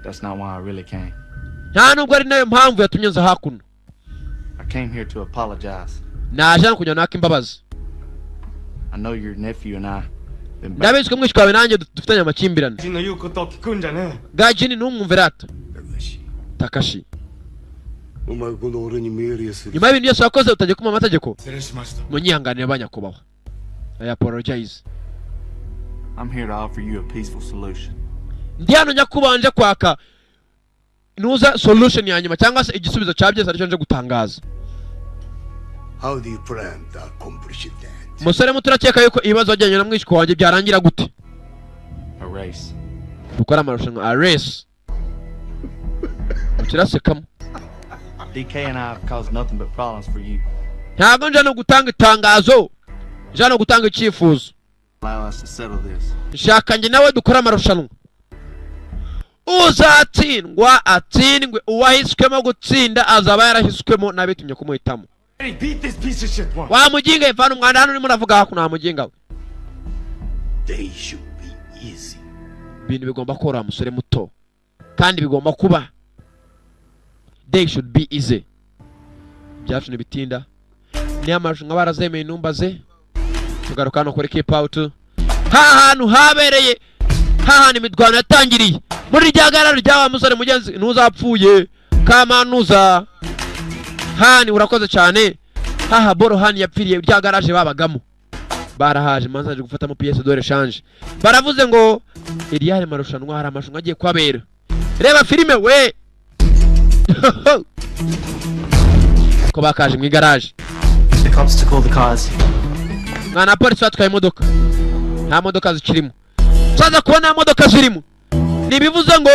That's not why I really came. Nta nubwo ari nayo mpamvu yatumye nza hakuno. I came here to apologize. Naje kujya naka imbabazi. I know your nephew and I been back. Ndabizi ko mwishwawe nanjye dufitanye amakimbirane. Jino yuko tokikunja ne. Gajini numwumverata. Takashi. Omae kono ore ni mieri yasu. Nyuma y'ibintu byose wakoze utajye kuma amategeko. Sereshimashita. Munyihanganire banyakubahwa. I apologize. I'm here to offer you a peaceful solution. Ndi hano nyakubanje kwaka nuza solution ya nyuma cyangwa se igisubizo cyabyeze aricyo nje gutangaza. How do you plan to accomplish that? Musore muturakeka yuko ibibazo ajyanye na mwishiko wanjye byarangira gute? A race. Dukora amarushanwa a race. Ukirasekamo. DK and I have caused nothing but problems for you. Ntago nje no gutanga itangazo. Nje no gutanga icyifuzo. Allow us to settle this. Nshaka nge nawe dukora amarushanwa. Uzatsindwa atsindwe uwahiswemo gutsinda azaba yarahiswemo nabitumye kumuhitamo. Beat this piece of shit one. Wa muginga ivana umwana hano urimo uravuga hakuno ha muginga we. They should be easy. Ibintu bigomba kora musore muto. Kandi bigomba kuba. They should be easy. Byacu nibitinda. Ni amarushanwa barazemeye numbaze. Tugaruka no kuri keep out. Hantu habereye. Hahani midwano yatangiriye. Muri ryagararo ryawa musore mugenzi ntuzapfuye. Kamanuza. Hani urakoze cyane. Haha boro hani yapfiriye rya garage babagamo. Barahaje manzaje gufata mu pièce de rechange. Baravuze ngo iriyare marushanwa hari amarushanwa agiye kwabera. Reba filime we. Ko bakaje mu garage. The cops took all the cars. mwana polisi batwaye imodoka nta modoka zikirimo saza kubona imodoka zirimo nibivuze ngo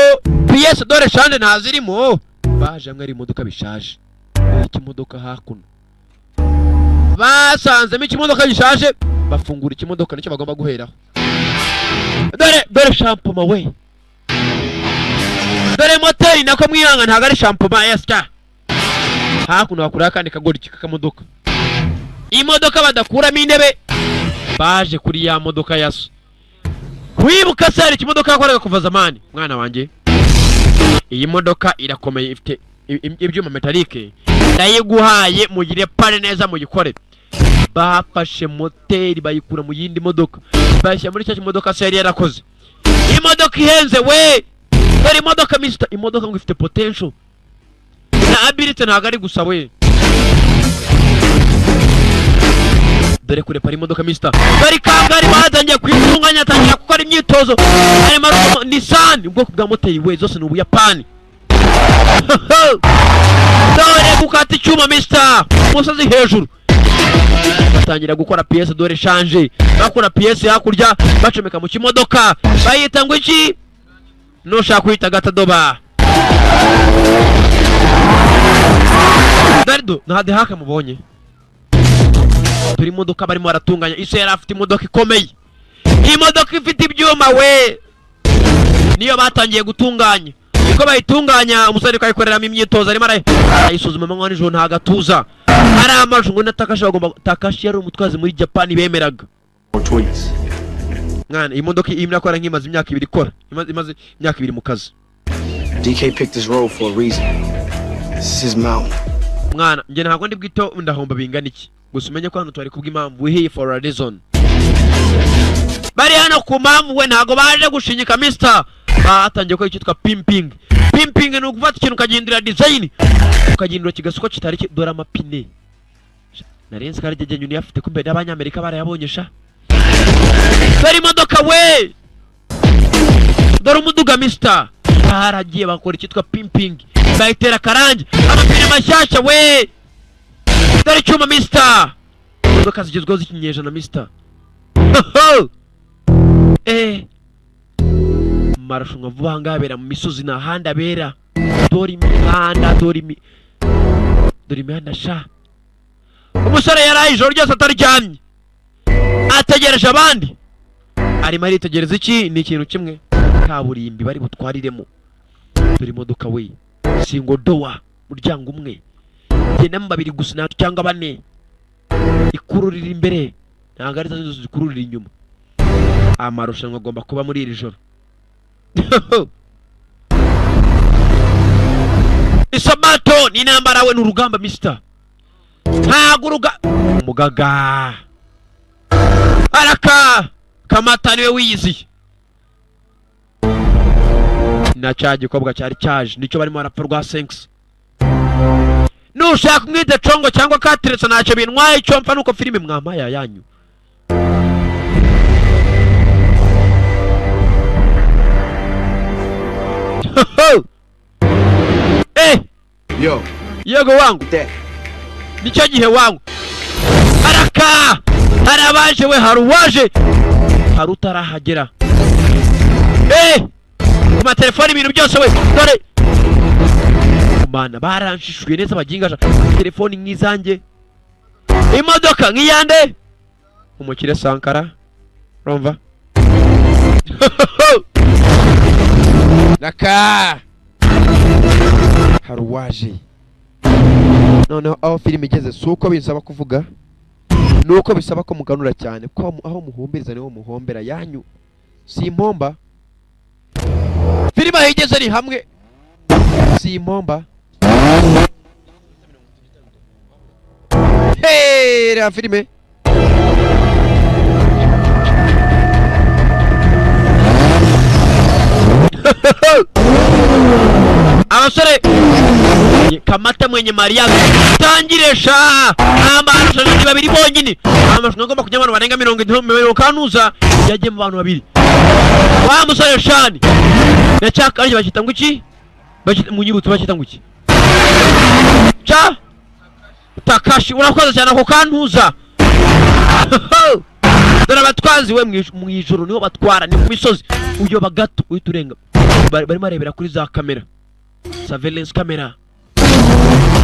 pièce de rechange ntazirimo baje amwe ari imodoka bishaje iki modoka hakuno basanzemo ikimodoka gishaje bafungura ikimodoka nicyo bagomba guheraho dore shampoo we dore moteri nako mwihanga ntago ari shampoo eska hakuno bakura kandi kagoryi kakamodoka imodoka badakuramo intebe baje kuri ya modoka yaso wibuka sari ikimodoka yakoraga kuva zamani mwana wanjye iyi modoka irakomeye ifite ibyuma metalike ndayiguhaye mugire pane neza mugikore bafashe moteri bayikura mu yindi modoka bashyira muri cyo modoka sari yarakoze imodoka ihenze we dore imodoka mister imodoka ngo ifite potential na ability ntago ari gusa we dore kure pari imodoka mister bari kangari batangiye kwitunganya atangira gukora imyitozo arimo Nissan ubwoko bwa moteri we zose ni ubuyapani dore gukata icyuma mister musozi hejuru batangira gukora pièce de rechange bakora pièce hakurya bacomeka mu kimodoka bayita ngo iki nushaka kwita gatadoba Dardo ntade haka mubonye turi imodoka barimo baratunganya ise yari afite imodoka ikomeye imodoka ifite ibyuma we niyo batangiye gutunganya niko bayitunganya umusore kayikoreramo imyitozo arimo arayisuzuma manywa nijoro nta gatuza ari amajwi ngo natakashi bagomba Takashi yari umutwazi muri Japan bemeraga mwana iyi modoka imwe akora nk'imaze imyaka 2 ikora imaze imyaka 2 mu kazi DK picked this road for a reason. This is his mountain. mwana nge ntabwo ndi bwito ndahomba bingana iki gusa umenye ko hano twari kubw'impamvu we here for a reason bari hano ku mpamvu we ntago baje gushinyika mister batangiye ko cyitwa pimping ni ugufata ikintu ukagindira design ukagindira kigasuko kitari dore amapine narenze karije nyuni yafite ko mbere y'abanyamerika barayabonye sha dore imodoka we dore umuduga mister haragiye bakora cyitwa pimping bayitera karangi amapine mashyashya we dore icyuma mister imodoka zigezweho z'ikinyejana mister marushanwa vuba ngabera mu misozi na handa bera dore imihanda dore imihanda sha umusore yaraye ijoro ryose ataryamye ategereje abandi arimo aritegereza iki ni ikintu kimwe kaburimbi bari butwariremo dore imodoka we singo doa muryango umwe genamo 2 gusa cyangwa 4 ikururira imbere ntabwo ari zo zikururira inyuma amarushanwa agomba kuba muri iri joro Isabato ni nambara we n'urugamba mister ntaguruga mugaga araka kamata niwe wiyizi na cyaje kobwa cyari cyaje nicyo barimo barapfa rwa senks nushaka mwite congo cyangwa katiretse ntacyo bintwaye icyo mpfa nuko filime mwamaya yanyu Yo. Yego wangu. Nicyo gihe wangu. Araka! Harabaje we haruwaje. Harutarahagera. Kuma telefone ibintu byose we. Dore. Mana baranshishwe neza bagingasha. Telefone nk'izanjye. Imodoka nk'iyande. Umukire Sankara. Romva. Naka. Haruwaje noneho aho filime igeze suko bisaba kuvuga nuko bisaba ko muganura cyane ko aho muhumbiriza niho muhombera yanyu si impomba filime ahigeze ari hamwe si impomba ra filime abasore kamata mwenye Maria tangiresha amarushanwa ni 2 bonyine amarushanwa ngomba kujya abantu barenga 70 kanuza yaje mu bantu 2 wa musore shani ndachaka ari bakita ngo iki bakita munyibutse bakita ngo iki cha Takashi urakoze cyane ako kantuza dore abatwazi we mu ijoro niho batwara, ni ku misozi uyoba gato uhita urenga. Barimo arebera kuri za kamera, surveillance camera.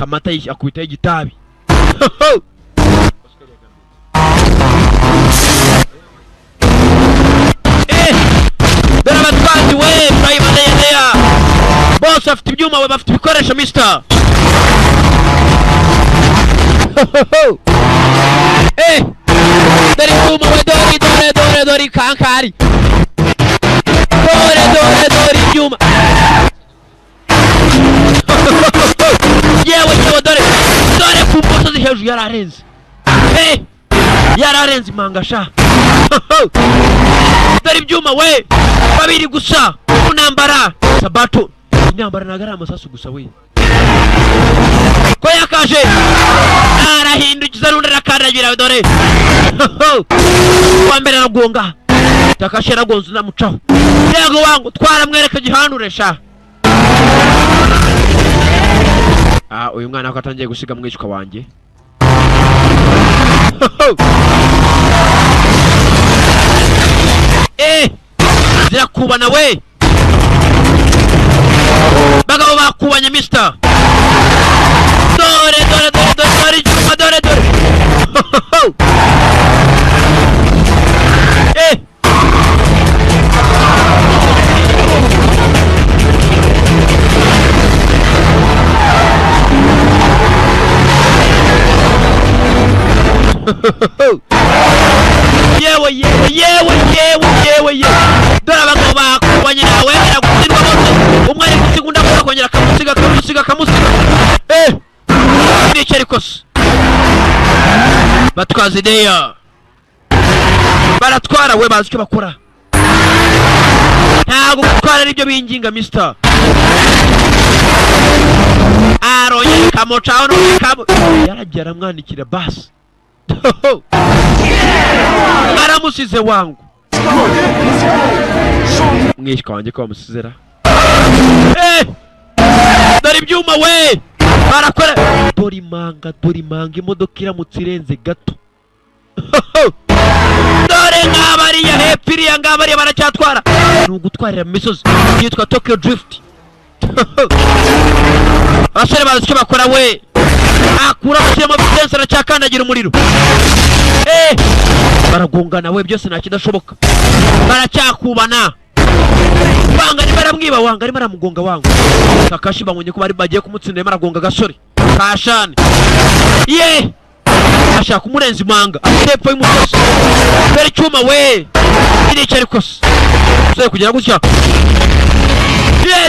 Amata akubitaho igitabi. Dore abatwazi we murayibaneye. Bose afite ibyuma, we bafite ibikoresho mister. Dore ibyuma we, dore kankari. Dore ibyuma. Yewe dore ku musozi hejuru yararenze. Yararenze imanga sha. Dore ibyuma we, babiri gusa unambara sabato. Inambara nagara amasasu gusa we. Ko yakaje arahindukiza n'undi arakandagira dore. Wa mbere aragonga. Takashi aragonze namucaho. Yego wangu twaramwereka gihanure sha. Uyu mwana ko atangiye gusiga mwishwa wanjye. Zirakubana we. Bagabo bakubanye mister. Dore icyuma dore. Yewe. Dore abagabo bakubanye nawe aragutsindwa bose. Umwe ari gusigunda kongera kamusiga. Ni cyarikose. Batwaza ideya. Baratwara we bazi icyo bakora. Ntago gutwara nibyo binginga mister. Aronye kamocaho no kabo. Yaragiye aramwandikira basi. Aramusize wangu. Mwishwa wanjye ko bamusizera. Dore ibyuma we. Barakora. Dore imanga imodoka iramutse irenze gato. Dore ngabariya hepfiriya ngabariya baracyatwara. Ni ugutwarira mu misozi. Yitwa Tokyo Drift. Abasore bazi icyo bakora we. Akura mushyiramo vitesse aracyakandagira umuriro. Baragongana we, byose nta kidashoboka. Baracyakubana. Wanga ni baramwiba, wanga ari baramugonga wangu. Takashi bamwenye ko bari bagiye kumutsinda baragonga gasore. Kashane. Ashaka umurenzi manga. Atepfo y'umusozi. Dore icyuma we. Iri cyarikose. Uzaye kugira gutya.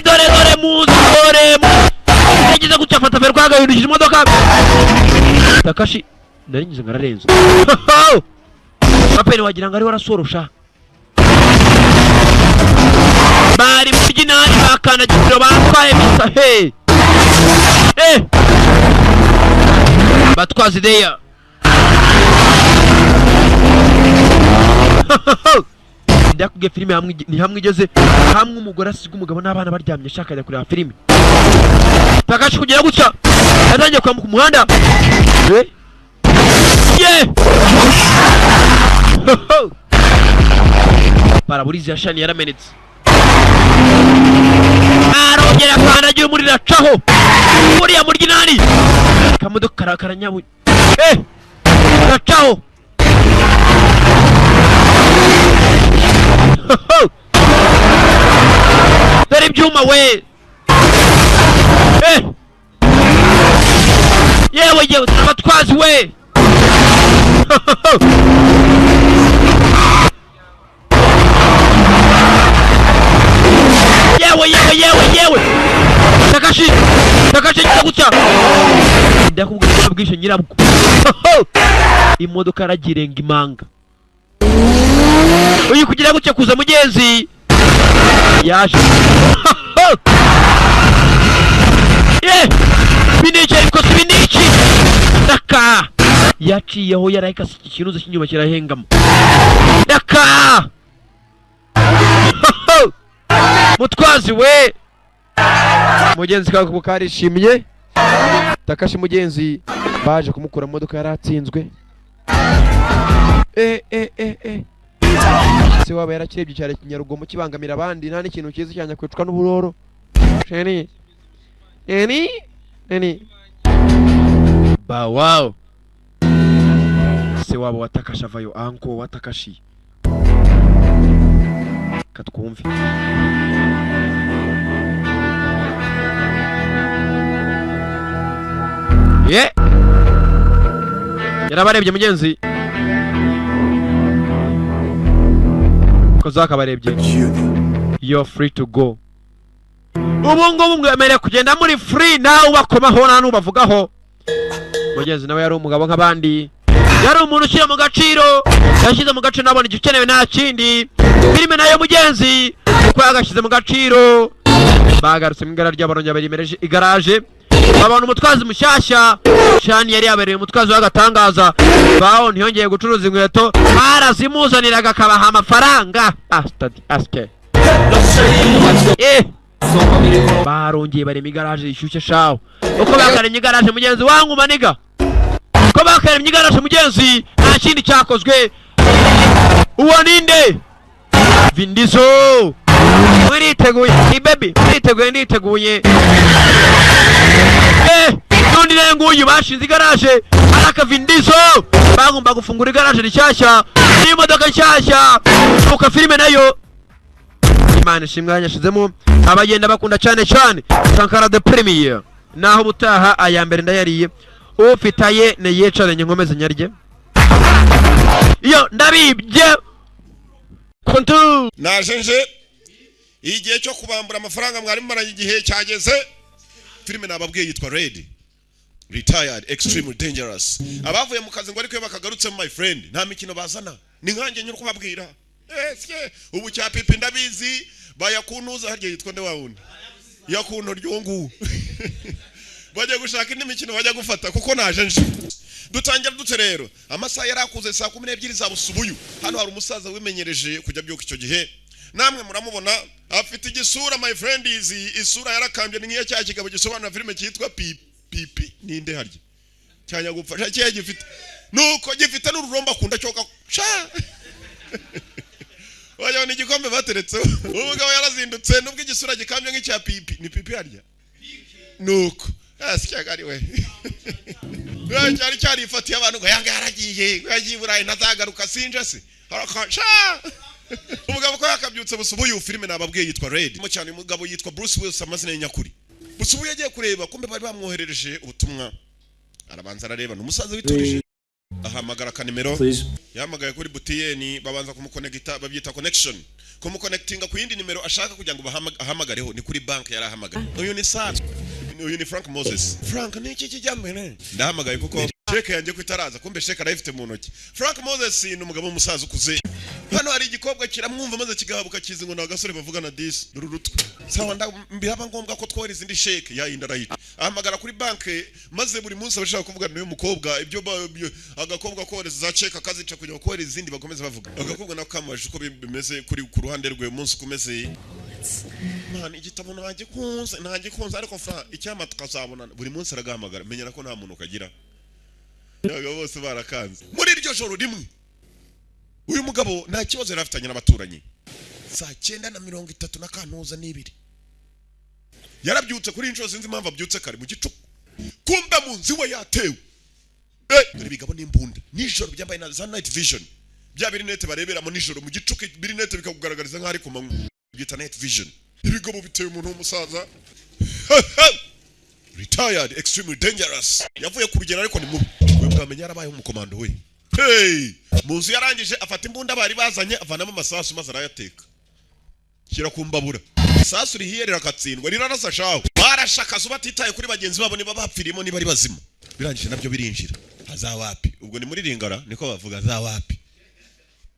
Dore muzi dore. Yagize gutya fata verwa agahindukije imodoka. Takashi naringize ngararenze. Apene wagira ngo ari warasorosha. Bari mu ginani bakandagira batwaye misa. Batwaza ideya. Ndakubwiye filime hamwe igeze hamwe umugore asiga umugabo n'abana baryamye shaka ajya kureba filime. Takashi kugira gutya yatangiye kwambuka umuhanda. Paraburizi ya shani yaramenetse. Arongera kandagira umuriro acaho. Uriya muri ginani. Kamodoka karanyabu. Acaho. Dore ibyuma we. Yewe abatwazi we. Yewe. Takashi gutya. Ndakubwira bwishe nyirabwo. Imodoka aragirenga imanga. Uyu kugira gutya kuza mugenzi. Yaje. Binici. Daka. Yaciyeho yarayika ikiruzo cy'inyuma kirahengamo. Daka. Mutwazi we. Mugenzi kawe kukarishimye. Takashi mugenzi baje kumukura mu modoka yaratsinzwe. se waba yarakirebye cyane kinyarugomo kibangamira abandi nta n'ikintu cyiza cyane kwicwa n'uburoro sheni ba wow se waba watakasha vayo anko watakashi katwumve yarabarebye mugenzi ko zakabarebye you're free to go ubu ngubu mwemereye kugenda muri free nawe ubakomaho nta n'ubavugaho mugenzi nawe yari umugabo nk'abandi yari umuntu ushyira mu gaciro yashyize mu gaciro nabona igikenewe nta kindi filime nayo mugenzi uko yagashyize mu gaciro bagarutse mu igara ry'abaronyi barimereje igaraje babona umutwazi mushyashya cyane yari yabereye umutwazi w'agatangaza baho ntiyongeye gucuruza inkweto barazimuzaniraga akabaha amafaranga aske barongeye barema igaraje rishyushye shaho uko bakaremye igaraje mugenzi wangu maniga uko bakaremye igaraje mugenzi nta kindi cyakozwe uwo ninde Vin Diesel mwiriteguye ni baby nditeguye nundi nenguyu bashinze igaraje araka Vin Diesel bagomba gufungura igaraje rishyashya n'imodoka nshyashya uka filime nayo Imana ishimwe yanyashizemo abagenda bakunda cyane Sankara the Premier naho butaha aya mbere ndayariye ufitaye ne yecaranye nkomeze nyarye iyo ndabibye kontu najenje igihe cyo kubambura amafaranga mwari maranye igihe cyageze filime nababwiye yitwa Red Retired Extremely Dangerous abavuye mu kazi ngo ariko bakagarutse my friend nta mikino bazana ni nkange nyuru kubabwira ubu cya pipi ndabizi bayakunuza harye yitwa nde wawundi yakunto ryongu bajya gushaka indi mikino bajya gufata kuko najenje dutangira dute rero amasaha yarakuze saa 12 za busubuyu hano hari umusaza wimenyereje kujya byuka icyo gihe namwe muramubona afite igisura my friend isura yarakambye niyo cya kigabo gisobanura filime cyitwa pipi ninde harye cyanya gupfasha cye gifite nuko gifite n'ururomba kunda cyoka wajya ni igikombe bateretseho umugabo yarazindutse nubwo igisura gikambye nk'icya pipi ni pipi harya nuko asikagari we cyari ifatiye abantu ngo yanga yaragiye burayi ntazagaruka sinje se harakasha umugabo ko yakabyutse busubuye filime nababwiye yitwa Red mo cyane umugabo yitwa Bruce Willis amazina y'inyakuri busubuye yagiye kureba kumbe bari bamwoherereje ubutumwa arabanza arareba n'umusaza witurije ahamagara ka nimero yahamagaye kuri butiyeni babanza kumuconnecta babyita connection kumuconnectinga ku yindi nimero ashaka kugira ngo bahamagareho ni kuri bank yari ahamagara uyu ni Sat uyu ni Frank Moses Frank ni iki kijyambere ndahamagaye kuko sheke yanjye kwitaraza kumbe sheke arayifite mu ntoki Frank Moses ni umugabo w'umusaza ukuze hano hari igikobwa kiramwumva maze kigahabuka kizi ngo nagasore bavugana disi rurutwe sawa mbiraba ngombwa ko twohereza indi sheke yayinda rayita ahamagara kuri banke maze buri munsi abashaka kuvugana n'uyu mukobwa ibyo agakobwa kohereza za sheke akazica kugira kohereza izindi bakomeze bavuga agakobwa nako kamaje uko bimeze kuri ku ruhande rwe umunsi kumeze man igitabo ntangiye kunza ariko fra icyama tukazabonana buri munsi aragahamagara menyera ko nta muntu ukagira yaga bose barakanze muri iryo joro rimwe uyu mugabo nta kibazo yarafitanye n'abaturanyi saa 9:30 n'akantuza n'ibiri yarabyutse kuri inshuro sinzi impamvu abyutse kare mu gicuku kumbe mu nzi we yatewe dore bigabo n'imbunda nijoro byambaye na za night vision bya birinete barebera mu nijoro mu gicuku birinete bikakugaragariza nk'ari ku manywa byita night vision ibigabo biteye umuntu w'umusaza Retired Extremely Dangerous yavuye ku rugero ariko ni mubi we bwamenye yarabaye umukomando we muzi yarangije afata imbunda bari bazanye avanamo amasasu maze arayateka shyira ku mbabura isasu rihiyerera akatsindwa rirarasa shaho barashakaza batitaye kuri bagenzi babo niba bapfirimo niba ari bazima birangije nabyo birinjira hazawapi ubwo ni muri ringara niko bavuga hazawapi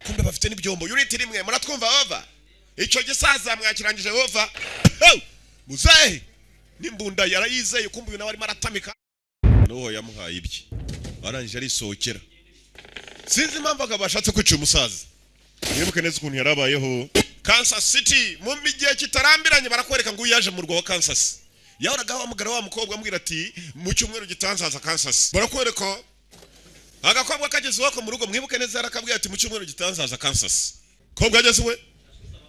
kumbe bafite n'ibyombo unit rimwe muratwumva over icyo gisaza mwakirangije over muzehe n'imbunda yarayizeye kumbe uyu nawe arimo aratamika noho yamuhaye ibye arangije arisohokera sinzi impamvu akabashatse kwica umusaza nibuke neza ukuntu yarabayeho Kansas City mu gihe kitarambiranye barakwereka ngo uyaje mu rwa wa Kansas yahoraga hamagara wa mukobwa ambwira ati mu cyumweru gitanzaza Kansas barakwereka agakobwa kageze wako mu rugo mwibuke neza yarakabwiye ati mu cyumweru gitanzaza Kansas kobwa ageze we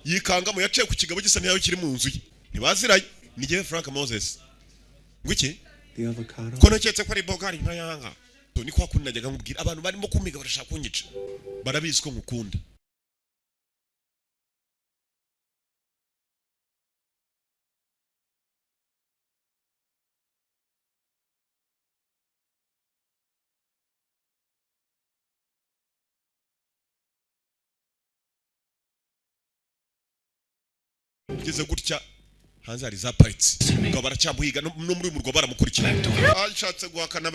yikanga mu yaciye ku kigabo gisa n'iyaho kiri mu nzu ye ntibaziranye ni Jeff Frank Moses ngwiki the avocado ko naketse ko ari bogari nkayanga to ni kwa kunajyaga mubwira abantu barimo kumiga barashaka kunyica barabizi ko ngukunda ngeze gutya hanze hari zaparitse ngo baracyamuhiga no muri mu rwo baramukurikira ashatse guhakana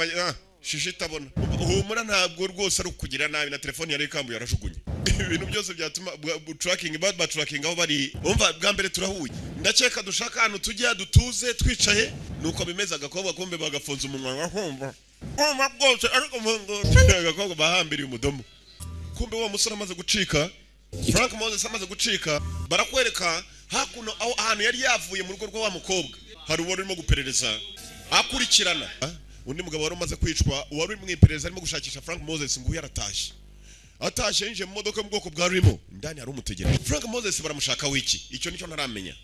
shishitabona humura ntabwo rwose ari kugira nabi na telefone yari ikambuye yarajugunye ibintu byose byatuma tracking bad tracking aho bari umva bwa mbere turahuye ndakeka dushaka hano tujya dutuze twicaye nuko bimeze agakobwa kombe bagafunza umunwa wahomba umva bwose ariko agakobwa bahambiriye umudomo kumbe wa musore amaze gucika Frank Moses amaze gucika barakwereka hakuno aho ahantu yari yavuye mu rugo rwa mukobwa hari uwo urimo guperereza akurikirana undi mugabo wari umaze kwicwa wari mu iperereza arimo gushakisha Frank Moses ngo yaratashye atashye yinje mu modoka mu bwoko bwa Limo ndani hari umutegereje Frank Moses baramushaka wiki icyo nicyo ntaramenya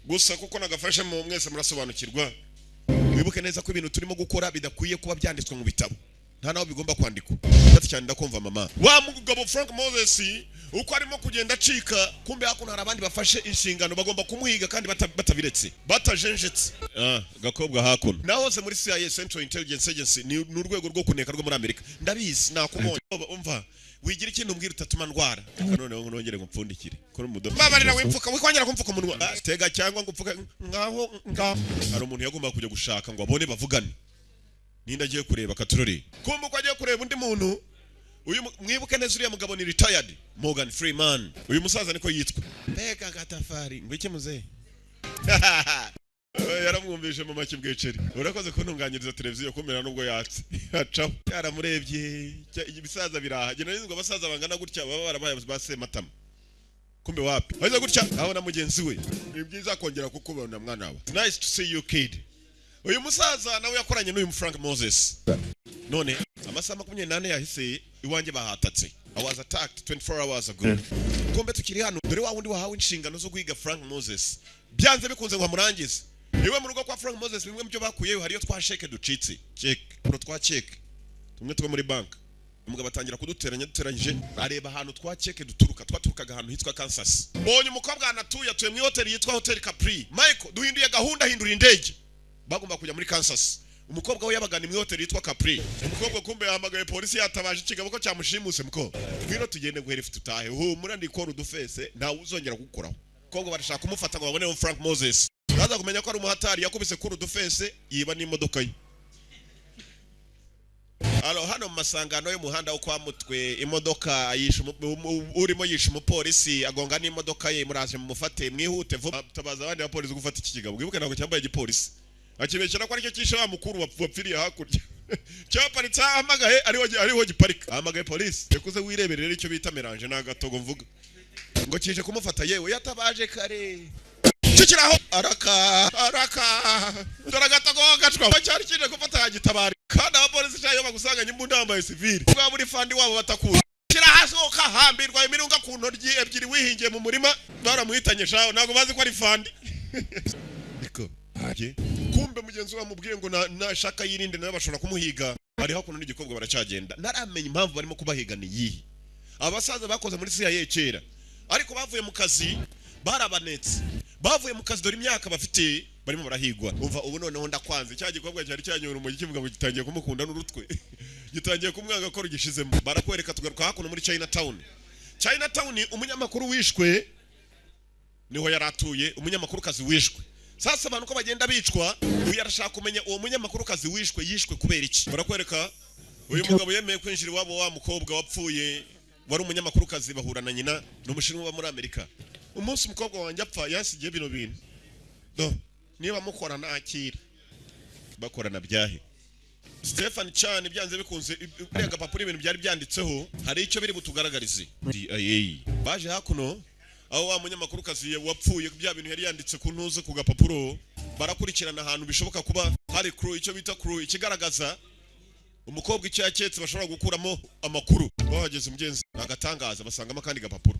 gusa kuko nagafashe mu mwese murasobanukirwa wibuke neza ko ibintu turimo gukora bidakwiye kuba byanditswe mu bitabo nta naho bigomba kwandikwa ndetse cyane ndakumva mama wa mugabo Frank Moses uko arimo kugenda acika kumbe hakuno hari abandi bafashe inshingano bagomba kumuhiga kandi batabiretse batajenjetse gakobwa hakuno nahoze muri CIA Central Intelligence Agency ni urwego rwo kuneka rwo muri Amerika ndabizi nakubonye umva wigira ikintu umbwira utatuma ndwara none nongere ngupfundikire kuri mudomo babarira wimfuka wikwanyara kumfuka umunwa tega cyangwa ngupfuka ngaho hari umuntu yagomba kujya gushaka ngo abone bavugane ninda agiye kureba katurori kumbe ko agiye kureba undi muntu uyu mwibuke neza uriya mugabo ni retired Morgan Freeman uyu musaza niko yitwa mbega gatafari ngo iki muze yaramwumvise mu make bweceri urakoze kuntunganyiriza televiziyo kumera nubwo yatse acaho yaramurebye ibisaza biraha gena ngo abasaza bangana gutya baba barabaye base matama kumbe wapi haza gutya aho na mugenzi we ni byiza kongera kukubona mwana wawe nice to see you kid uyu musaza nawe yakoranye n'uyu Frank Moses none amasaha 28 yahise iwanjye bahatatse I was attacked 24 hours ago kumbe tukiri hano dore wa wundi wahawe inshingano zo kwiga Frank Moses byanze bikunze ngo murangize niwe mu rugo kwa Frank Moses bimwe byo bakuyeyo hariyo twasheke ducitse check pro twa check tumwe two muri bank umugabo atangira kuduteranyije areba ahantu twa check twaturukaga ahantu hitwa Kansas bonye umukobwa atuye mu hotel yitwa Hotel Capri Michael duhinduye gahunda hindura indege bagomba kujya muri Kansas umukobwa we yabagana mu hotel yitwa Capri umukobwa kumbe yahamagaye polisi yatabaje ikigabo ko cyamushimuse mko ngwino tugende guhera tutahe humura ndikora udufese ntawe uzongera gukoraho umukobwa barashaka kumufata ngo babone Frank Moses baza kumenya ko ari umuhatari yakubise kuri udufese yiba n'imodoka ye hano mu masangano y'umuhanda wo kwa Mutwe imodoka urimo yisha umupolisi agonga n'imodoka ye muraje mumufate mwihute vuba tabaza abandi bapolisi gufata iki kigabo wibuke nako cyambaye igipolisi akibekera ko aricyo kishe wa mukuru wapfiriye hakurya cyaparitse ahamagaye ariho giparika ahamagaye polisi yakuze wireberera icyo bita melange n'agatogo mvuga ngo kije kumufata yewe yatabaje kare kikiraho araka doragatogo gacwa cyari kije gufata yagitabari kandi abapolisi cyayo bagusanganye imbunda yambaye civil bwa muri fandi wabo batakuza kira hasi ukahambirwa imirunga ku ntoryi ebyiri wihingiye mu murima baramuhitanye shaho nago bazi ko ari fandi niko haje kumbe mugenzi wa mubwiye ngo nashaka yirinde nawe bashobora kumuhiga ari hakuno n'igikobwa baracyagenda naramenya impamvu barimo kubahiga ni yihe abasaza bakoze muri CIA kera ariko bavuye mu kazi barabanetse bavuye mu kazi dore imyaka bafite barimo barahigwa umva ubu noneho ndakwanze cya gikobwa cyari cyanyura mu kivuga ngo gitangiye kumukunda n'urutwe gitangiye kumwanga ko rugishizemo barakwereka tugaruka hakuno muri Chinatown umunyamakuru wishwe niho yaratuye umunyamakuru kazi wishwe sasa abantu ko bagenda bicwa uyarashaka kumenya uwo munyamakuru kazi yishwe kubera iki barakwereka uyu mugabo yemeye kwinjira iwabo wa mukobwa wapfuye wari umunyamakuru kazi bahura na nyina n'umushinwa wa muri Amerika umunsi umukobwa wanjye apfa yasigiye bino bintu niba mukora nakira bakorana byahe Stefan Chan byanze bikunze urega papuri ibintu byari byanditseho hari icyo biri butugaragarize baje hakuno aho wa munyamakuru kazi wapfuye bya bintu yari yanditse ku ntuze ku gapapuro barakurikirana ahantu bishoboka kuba hari crew icyo bita crew ikigaragaza umukobwa icyo yaketse bashobora gukuramo amakuru bahageze umugenzi agatangaza basangamo kandi gapapuro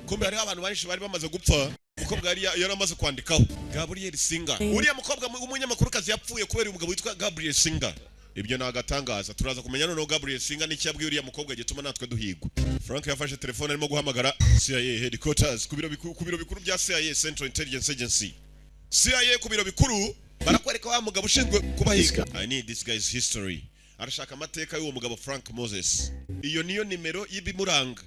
kumbe hari abantu benshi bari bamaze gupfa umukobwa yari amaze kwandikaho Gabriel Singer uriya mukobwa umunyamakuru kazi yapfuye kubera umugabo witwa Gabriel Singer ibyo nagatangaza turaza kumenya noneho Gabriel Singer n'iki yabwiye uriya mukobwa gituma natwe duhigwa Frank yafashe telefone arimo guhamagara CIA headquarters ku biro bikuru bya CIA Central Intelligence Agency CIA ku biro bikuru barakwereka wa mugabo ushinzwe kubahiga I need this guy's history arashaka amateka y'uwo mugabo Frank Moses iyo niyo nimero y'ibimuranga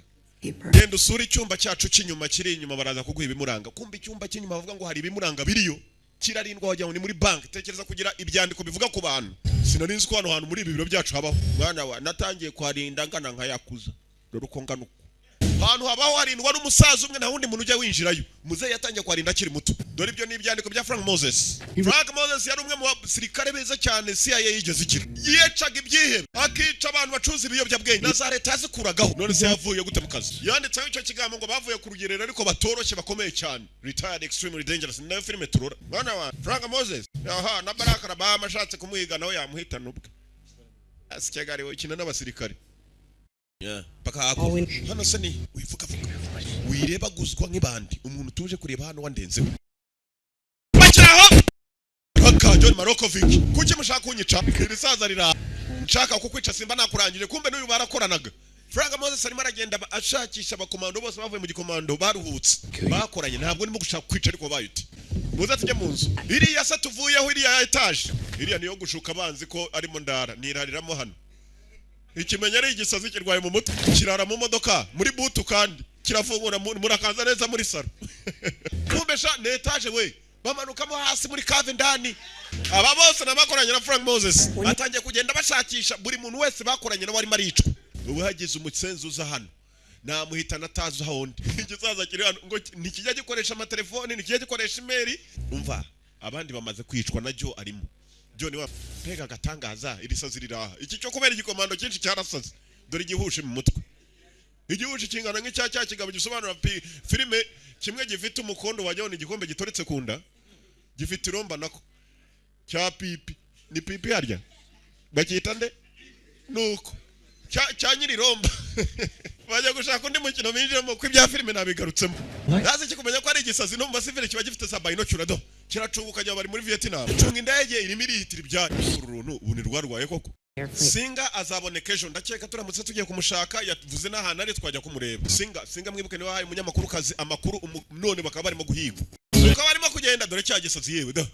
genda usura icyumba cyacu cy'inyuma kiri inyuma baraza kuguha ibimuranga kumbe icyumba cy'inyuma bavuga ngo hari ibimuranga biriyo kirarindwa wajya ni muri bank tekereza kugira ibyandiko bivuga ku bantu sinarinzi ko hano hantu muri ibi biro byacu habaho mwana wa natangiye kwarinda ngana nkayakuza dore uko ngana hantu habaho harindwa n'umusaza umwe nta wundi muntu ujya winjirayo muzehe yatangiye kwarinda akiri muto dore ibyo ni ibyandiko bya Frank Moses yari umwe mu basirikare beza cyane CIA yigeze igira yicaga ibyihebe akica abantu bacuza ibiyobyabwenge na za leta zikuragaho none se yavuye gute mu kazi yanditseho icyo kigambo ngo bavuye ku rugerero ariko batoroshye bakomeye cyane retired extremely dangerous nayo filime turora mwana wa Frank Moses aha na Barack Obama ashatse kumuhiga nawe yamuhitana ubwe asikegariwe ikina n'abasirikare paka hano se ni wivuga wireba guzwa nk'ibandi umuntu tuje kureba hano wandenzeho bakiraho paka John Marokovic kuki mushaka kunyica irisaza rira nshaka kukwica simba nakurangije kumbe n'uyu barakoranaga Frank Moses arimo aragenda ashakisha abakomando bose bavuye mu gikomando baruhutse bakoranye ntabwo ndimo gushaka kwica ariko bayuti muza tujye mu nzu iriya se tuvuyeho iriya etage iriya niyo gushuka abanzi ko arimo ndara nirariramo hano ikimenya ari igisazi kirwaye mu mutwe kirara mu modoka muri butu kandi kirafungura murakaza neza muri saro kumbesha ne etage we bamanukamo hasi muri cave ndani aba bose nabakoranye na Frank Moses atangiye kugenda bashakisha buri muntu wese bakoranye na wari maricwa ubu hagize umutsenzi uza hano namuhitana atazi ahondi igisaza kiri hano ngo ntikijya gikoresha amatelefoni ntikijya gikoresha email umva abandi bamaze kwicwa na Joe arimo John wa pega gatangaza irisazi riraha iki cyo kubera igikomando cyinshi cyarasaze dore igihushe mu mutwe igihushe kingana nk'icya kigabo gisobanura filime kimwe gifite umukondo wajyaho igikombe gitoretse kunda gifite iromba nako cya pipi ni pipi harya bakita nde nuko cya nyiri romba bajya gushaka undi mukino binjiramo ko ibya filime nabigarutsemo nazi kikumenya ko ari igisazi no mu basivile kiba gifite za binoculado kiracunguka jya bari muri Vietnam cunga indege irimo irihitira ibyari uruntu ubu ni rwarwaye koko Singa azaboneka ejo ndakeka turamutse tugiye kumushaka yavuze n'ahantu ari twajya kumureba Singa mwibuke ni wahaye umunyamakuru kazi amakuru none bakaba barimo guhigwa uko barimo kugenda dore cya gisazi yewe da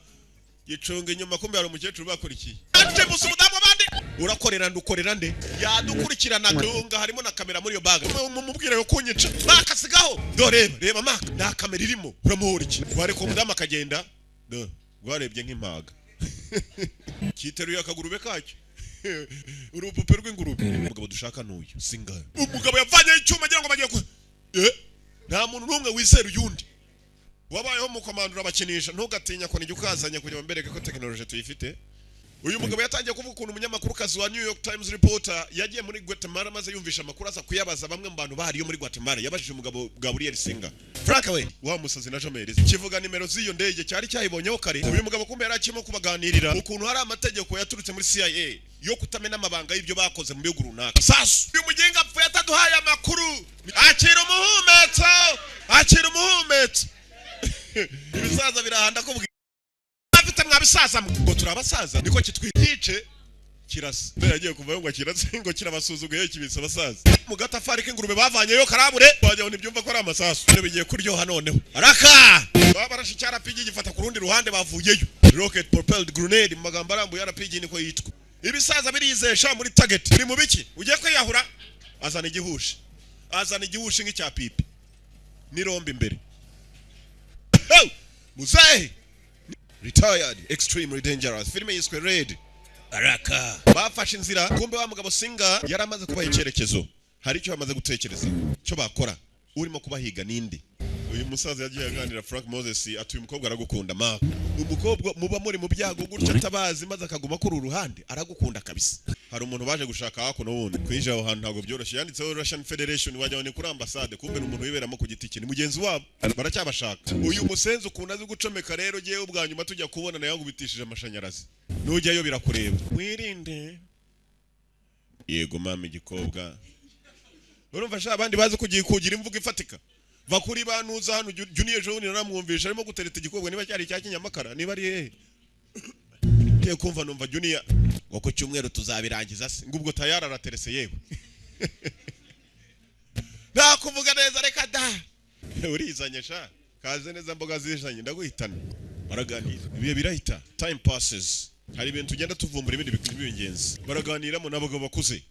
gicunga inyuma kumbe hari umukecuru bakurikiye ate musu mudamu bandi urakorera ndukorera nde yadukurikirana tunga harimo na kamera muri yo bag mumubwire yo kunyica bakasigaho dore reba maka nta kamera irimo uramuhora iki wari ko mudamu akagenda warebye nk'impaga kiteruye akagurube kacyo urupupe rw'ingurube umugabo dushaka n'uyu Singa umugabo yavanye icyuma agira ngo bagiye ku nta muntu n'umwe wizera uyundi wabayeho mu komandura abakinisha ntugatinya ko nijukazanya kujya mbereke ko technology tuyifite uyu mugabo yatangiye kuvuga ukuntu umunyamakuru kazi wa New York Times reporter yagiye muri Guatemala maze yumvisha amakuru aza kuyabaza bamwe mu bantu bahari yo muri Guatemala yabajije umugabo Gabriel Singer Frank we wa musazi na Jomerezi kivuga nimero z'iyo ndege cyari cyayibonyeho kare uyu mugabo kumbe yaracimo kubaganirira ukuntu hari amategeko yaturutse muri CIA yo kutamena amabanga y'ibyo bakoze mu bihugu runaka sasu uyu mugenga apfuye ataduhaye amakuru akira umuhumetso ibisaza birahanda ko afite mwabisaza ngo turabasaza niko kitwiyice kirasa beragiye kuvayo ngo kirase ngo kirabasuzuguye kibisa abasaza mu gatafari k'ingurube bavanyeyo karabure bajyaho nibyumva ko ari amasasu byo bigiye kuryoha noneho araka babarashi cyara pigi gifata ku rundi ruhande bavuyeyo rocket propelled grenade mu magambo arambuye arapigi niko yitwa ibisaza birizesha muri target biri mu biki ugiye kwiyahura azana igihushe nk'icya pipi niromba imbere muzehe retired extremely dangerous filime yiswe Red Araka bafashe inzira kumbe wa mugabo Singa yaramaze kubaha icyerekezo hari icyo bamaze gutekereza cyo bakora urimo kubahiga ninde uyu musaza yagiye aganira Frank Moses atuye umukobwa aragukunda ma umukobwa muba muri mu byago gutya tabazi maze akaguma kuri uruhande aragukunda kabisa hari umuntu baje gushaka hako n'ubundi kwinjira aho hantu ntabwo byoroshye yanditseho Russian Federation wajyaho ni kuri ambassade kumbe n'umuntu wiberamo ku giti kintu mugenzi wabo baracyabashaka uyu musenzi ukuntu azi gucomeka rero giye ubwa nyuma tujya kubona nayo ngubitishije amashanyarazi nujyayo birakureba mwirinde yego mama igikobwa urumva sha abandi bazi kugira imvugo ifatika va kuri banuza hano Junior Joni naramwumvisha arimo gutereta igikobwa niba cyari cya kinyamakara niba ari hehe te kumva numva Junior ngo ku cyumweru tuzabirangiza se ngubwo tayara araterese yewe nta kuvuga neza reka da urizanye sha kaze neza mboga zishanye ndaguhitana baraganira ibiye birahita time passes hari ibintu tugenda tuvumbura ibindi bikuru by'ingenzi baraganiramo n'abagabo bakuze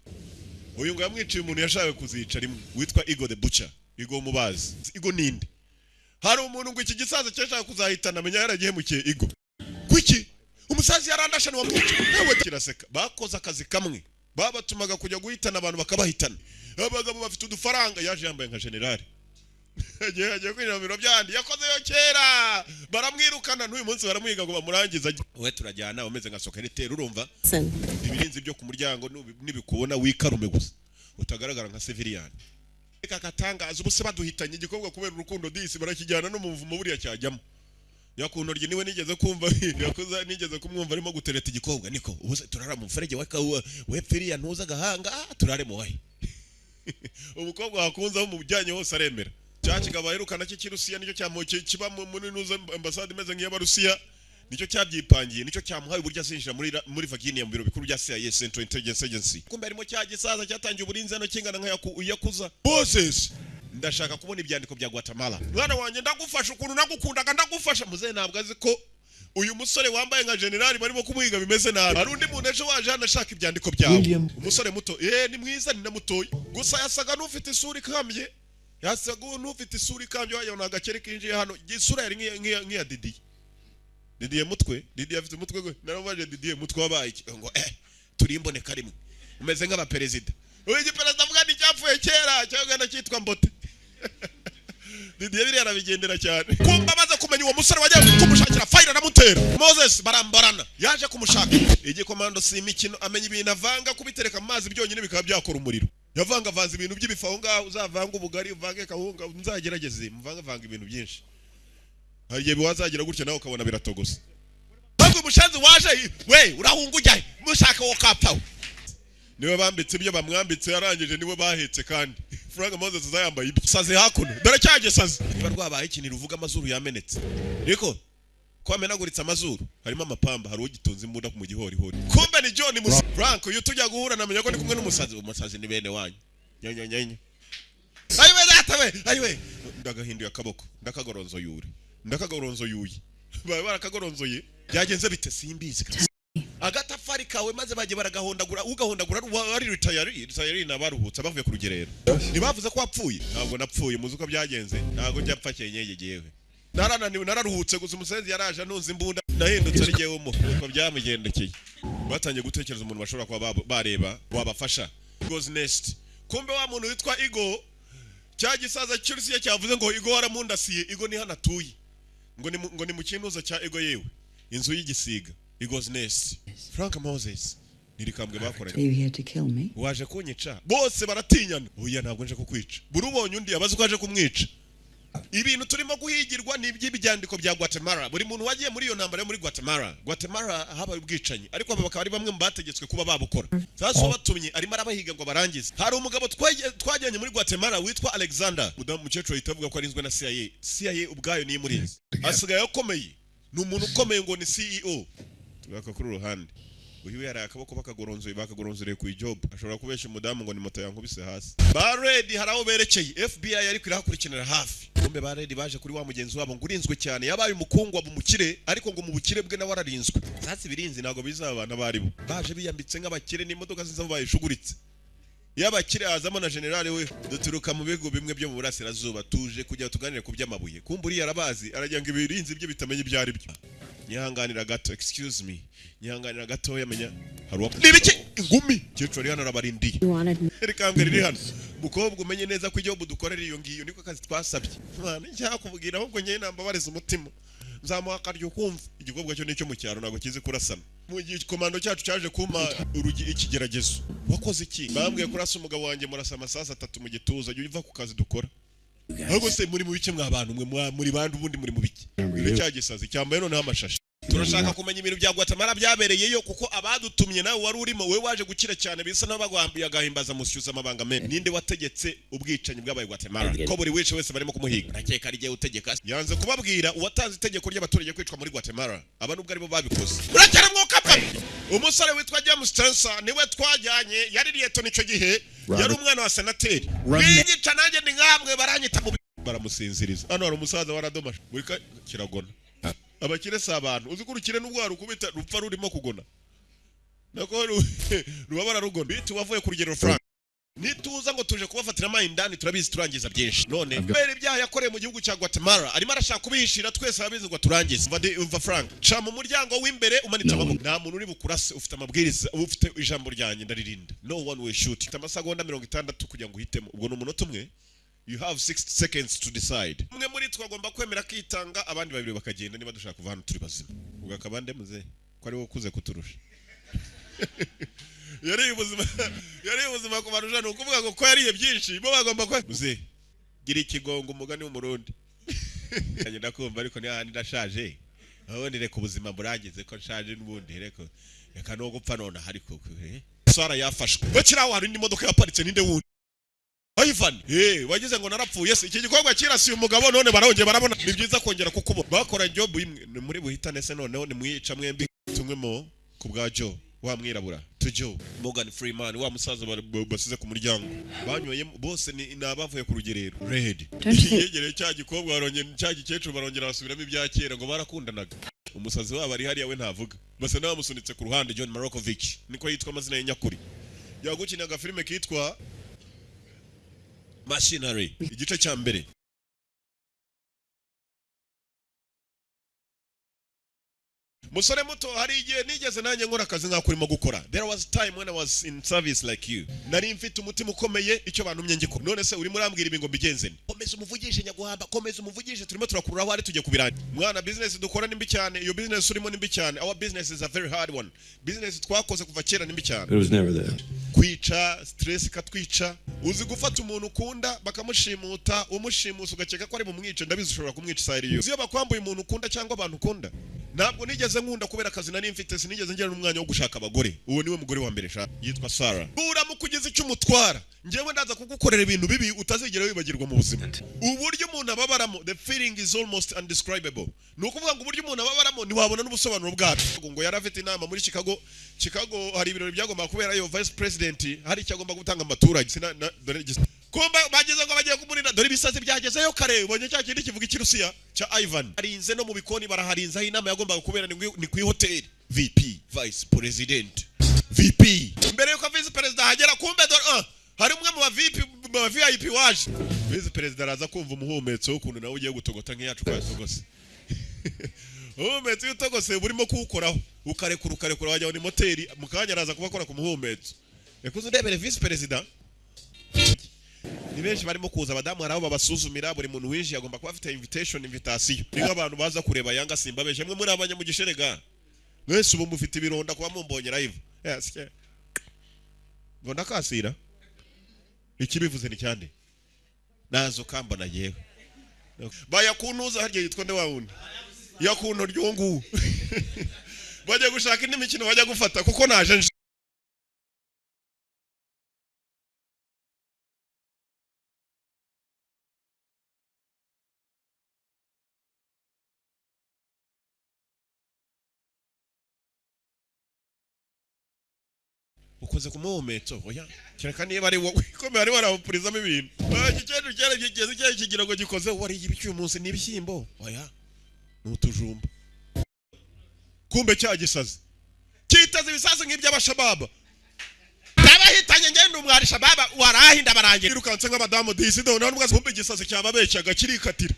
uyu ngo yamwiciye umuntu yashaka kuzica rimwe witwa Igo the Butcher Igo mubazi Igo ninde hari umuntu ngo iki gisaza cyashaka kuzahitana amenya yaragihemukiye Igo kuki umusazi yarandashana wamwica nawe kiraseka bakoze akazi kamwe babatumaga kujya guhitana abantu bakabahitana abagabo bafite udufaranga yaje yambaye nka general agiye kwinjira mu biro byandi yakoze yo kera baramwirukana n'uyu munsi baramwiga ngo bamurangiza we turajyana umeze nka secretary urumva ibirinzi byo ku muryango nibikubona wikarume gusa utagaragara nka civilian eka katangaza ubuse baduhitanye igikobwa kubera urukundo disi barakijyana no mu muvumo buriya cyajyamo yakuntorye niwe nigeze kumva yakoza nigeze kumwumva arimo gutereta igikobwa niko ubuse turara mu mferege we firiya ntuza gahanga turare mu wahe umukobwa wakunzaho mu bijyanye hose aremera cyaci gabaherukana cy'irusiya nicyo cyamuke kiba muri nuza ambassade imeze nk'iy'abarusiya nicyo cyabyipangiye nicyo cyamuhaye uburyo azinjira muri Virginia mu biro bikuru bya CIA Central Intelligence Agency kumbe arimo cyagisaza cyatangiye uburinzi no kingana nka yakuza boses ndashaka kubona ibyandiko bya Guatemala mwana wanjye ndagufasha ukuntu nagukundaga ndagufasha muze ntabwo azi ko uyu musore wambaye nka general barimo kumuhiga bimeze nabi hari undi muntu ejo waje hano ashaka ibyandiko byawe umusore muto ni mwiza ni namutoye gusa yasaga n'ufite isura ikambye yasaga n'ufite isura ikambye wayona agakere kinjiye hano isura yari nk'iya Didier mutwe Didier afite umutwe gwe narabaje Didier mutwe wabaye ngo turi imboneka rimwe umeze nk'aba perezida uyu perezida avuga ni cyapfuye kera cyangwa cyitwa Mbote Didier biri arabigendera cyane kumba baza kumenya uwo musore wagiye kumushakira fire namutera Moses barambarana yaje kumushaka igikomando si imikino amenya ibintu avanga kubitereka mu mazi byonyine bikaba byakora umuriro yavangavanze ibintu by'ibifaho ngaho uzavanga ubugari uvange kahunga nzagerageze mvanga ibintu byinshi hagiye biwazagira gutya nawe ukabona biratogose ahubwo umushanzi waje we urahunga ujyahe mushaka wo kapfaho niwe bambitse ibyo bamwambitse yarangije niwe bahetse kandi Frank Moses zayambaye saze hakuno dore cyaje saze niba rwabaye ikintu uvuga amazuru yamenetse niko kwamenaguritse amazuru harimo amapamba hari ugitunze imbunda mu gihori hori kumbe ni John Frank uyu tujya guhura namenya ko ni kumwe n'umusazi ni bene wanyu nyanyanya ayiwe datawe ayiwe ndagahinduye akaboko ndakagoronzo yuyi barakagororonzoye byagenze bite simbizi agatafari kawe maze bagiye baragahondagura ugahondagura ari retire nabaruhutse bavuye ku rugerero nibavuze ko wapfuye ntabwo napfuye muzi uko byagenze ntabwo njya mpfakeye nyegeyewe narananiwe nararuhutse gusa umusenzi yaraje anunze imbunda nahindutse ari jewe mo uko byamugendekeye batangiye gutekereza umuntu bashobora kuba bareba wabafasha Igo's Nest kumbe wa muntu witwa Igo cyagisaza cy'urusiya cyavuze ngo Igo waramundasiye Igo ni hanatuye ngo ni mu kintuza cya Igo yewe inzu y'igisiga Igo's Nest Frank Moses nirikambwe bakoranye waje kunyica bose baratinyana oya ntabwo nje kukwica burubonye undi abazi ko aje kumwica ibintu turimo guhigirwa ni iby'ibyandiko bya Guatemala buri muntu wagiye muri iyo ntambara yo muri Guatemala habaye ubwicanyi ariko aba bakaba ari bamwe mu bategetswe kuba babukora sasa batumye arimo arabahiga ngo barangize hari umugabo twajyanye muri Guatemala witwa Alexander mudamu mukecuru yitavuga ko arinzwe na CIA ubwayo ni murinzi asigaye akomeye ni umuntu ukomeye ngo ni CEO tugaka kuri ruhande uyu yari akaboko bakagoronzoreye ku job ashobora kubesha umudamu ngo ni moto yankubise hasi ba Red haraho berekeye FBI yari kwirakurikirana hafi kumbe ba Red baje kuri wa mugenzi wabo ngurinzwe cyane yabaye umukungwa mu mukire ariko ngo mu bukire bwe na wararinzwe sasa birinzi nago bizabana baribo baje biyambitse nk'abakire n'imodoka zinza bayishuguritse yabakire azamo na general we duturuka mu bigo bimwe byo mu burasirazuba tuje kujya tuganire ku by'amabuye kumburi yarabazi arajya ngo ibirinzi byo bitamenye ibyari byo nyihanganira gato excuse me nyihanganira gato yamenya haruwa nibiki ingumi cyecuri hano rabarindiye rikambwe riri hano mukobwa umenye neza ko igihugu dukorera iyo ngiyo niko kazi twasabye mwana njya kuvugira ahubwo ngiye nambabariza umutima nzamuha akaryo kumva igikobwa cyo nicyo mu cyaro nago kizi kurasana mu gihe komando cyacu cyaje kuma urugi ikigeragezo wakoze iki bambwiye kurasa umugabo wanjye murasa amasasa 3 mu gituza jye uva ku kazi dukora ahubwo se muri mu bice mwa abantu mwe muri bandu ubundi muri mu biki cyagisazi cyambaye none amashashi turashaka kumenya ibintu bya Guatemala byabereyeyo kuko abadutumye nawe wari urimo we waje gukira cyane bisa n'abagwambiye agahimbaza mushyuza amabanga me ninde wategetse ubwicanyi bw'abaye Guatemala ko buri wice wese barimo kumuhiga nakeka ari giye utegeka yanze kubabwira uwatanze itegeko ry'abaturage kwicwa muri Guatemala aba nubwo aribo babikoze urakera mwoka pa umusore witwa James Tensa niwe twajyanye yari Lieton ico gihe yari umwana wa senateri binyica nanjye ni nkamwe baranyita mu baramusinziriza hano hari umusaza waradomasha buri kiragona abakire sabantu uzikurukire n'ubwaro ukubita rupfa rurimo kugona nako rubabara rugona bitu wavuye ku rugero Frank nituza ngo tuje kubafatira amahindani turabizi turangiza byinshi none bere ibyaha yakoreye mu gihugu cya Guatemala arimo arashaka kubihishira twese abizi ngo turangize umva Frank ca mu muryango w'imbere umanitse amaboko nta muntu uri bukurase ufite amabwiriza ufite ijambo ryanjye ndaririnda no one will shoot amasegonda 60 kugira ngo uhitemo ubwo no munota umwe you have 60 seconds to decide umwe muri twagomba kwemera kwitanga abandi babiri bakagenda niba dushaka kuva hano turi bazima ugakabande muze ko ari wo kuze kuturusha yari ubuzima ku barusha no kuvuga ngo ko yariye byinshi bo bagomba kwa muze gira ikigongo umugani w'umurundi kanye ndakumva ariko ni handi ndashaje aho ndireka ubuzima burangize ko nshaje n'ubundi reka no gupfa none hariko Sara yafashwe bakiraho hari indi modoka yaparitse ninde wundi Ivan wagize ngo narapfuye se iki gikorwa kirasiye umugabo none barongeye barabona ni byiza kongera kukubo bakora job imwe muri buhitane se noneho ni mwica mwembi tumwemo ku bwa Joe wa mwirabura to Joe Morgan Freeman wa musaza basize ku muryango banyoye bose ni nabavuye ku rugerero Red yegereye cya gikobwa barongeye cya gikecuru barongera basubiramo ibyakera ngo barakundanaga umusazi wabo ari hariya we ntavuga base nabamusunitse ku ruhande John Malkovich niko yitwa amazina y'inyakuri yagukinaga filime kitwa Machinery igice cya mbere musore muto hari igihe nigeze nanjye nkora akazi nkakurimo gukora there was time when I was in service like you nari mfite umutima ukomeye icyo bantumye ngikora none se urimo urambwira ibingo mbigenze komeza umuvugishe nyaguhamba komeza umuvugishe turimo turakururaho ari tujye kubiranya mwana business dukora nimbi cyane iyo business urimo nimbi cyane our business is a very hard one business twakoze kuva kera nimbi cyane it was never there kwica stress katwica uzi gufata umuntu ukunda bakamushimuta umushimusa ugakeka ko ari bumwice ndabizi ushobora kumwica isari yo uzi bakwambuye umuntu ukunda cyangwa abantu ukunda ntabwo nigeze nkunda kubera akazi nari mfite sinigeze ngera n'umwanya wo gushaka abagore uwo niwe mugore wa mbere yitwa Sarah uramukugeza icyo umutwara ngewe ndaza kugukorera ibintu bibi utazigera wibagirwa mu buzima uburyo umuntu ababaramo the feeling is almost undescribable nukuvuga ngo uburyo umuntu ababaramo ntiwabona n'ubusobanuro bwabyo ngo yarafite inama muri Chicago hari ibirori byagomba kubera yo vice president hari cyagomba gutanga amaturage kumba bageze ngo bagiye kumurinda dore ibisazi byagezeyo kare ubonye cya kindi kivuga ikirusiya cya Ivan arinze no mu bikoni baraharinza aho inama yagombaga kubera ni ku hotel VP vice president VP mbere yuko vice president hagera kumbe hari umwe mu ba VIP waje vice president araza kumva umuhumetso ukuntu nawe ugiye gutogota nk'iyacu kwa sogose umuhumetso utogose burimo kuwukoraho ukarekura wajya ni moteri mukanya araza kubakora ku muhumetso ekuze ndebere vice president ni benshi barimo kuza abadamu haraho babasuzumira buri muntu winjiye agomba kuba afite invitation ni nk'abantu baza kureba Yanga Simba beshe mwe muri abanya mu gisherega mwese ubu mufite ibironda kuba mumbonye live ngo ndakasira ikibivuze ni cyande nazo kambona yewe bayakuntuza harya yitwa nde wawundi yakunto ryungu bajya gushaka indi mikino bajya gufata kuko naje ukoze kumuhumetso oya kereka niba ari wowe komeye ari warapurizamo ibintu igicendo cyane gigeze cyane kigira ngo gikoze wari ibiki uyu munsi n'ibishyimbo oya n'utujumba kumbe cya gisazi kitaze ibisazi nk'iby'abashababa abahitanye ngende umwari shababa warahinda barangira irukanse nk'abadamu disido none ubwo kumbe gisazi cyababeshyaga kirikatira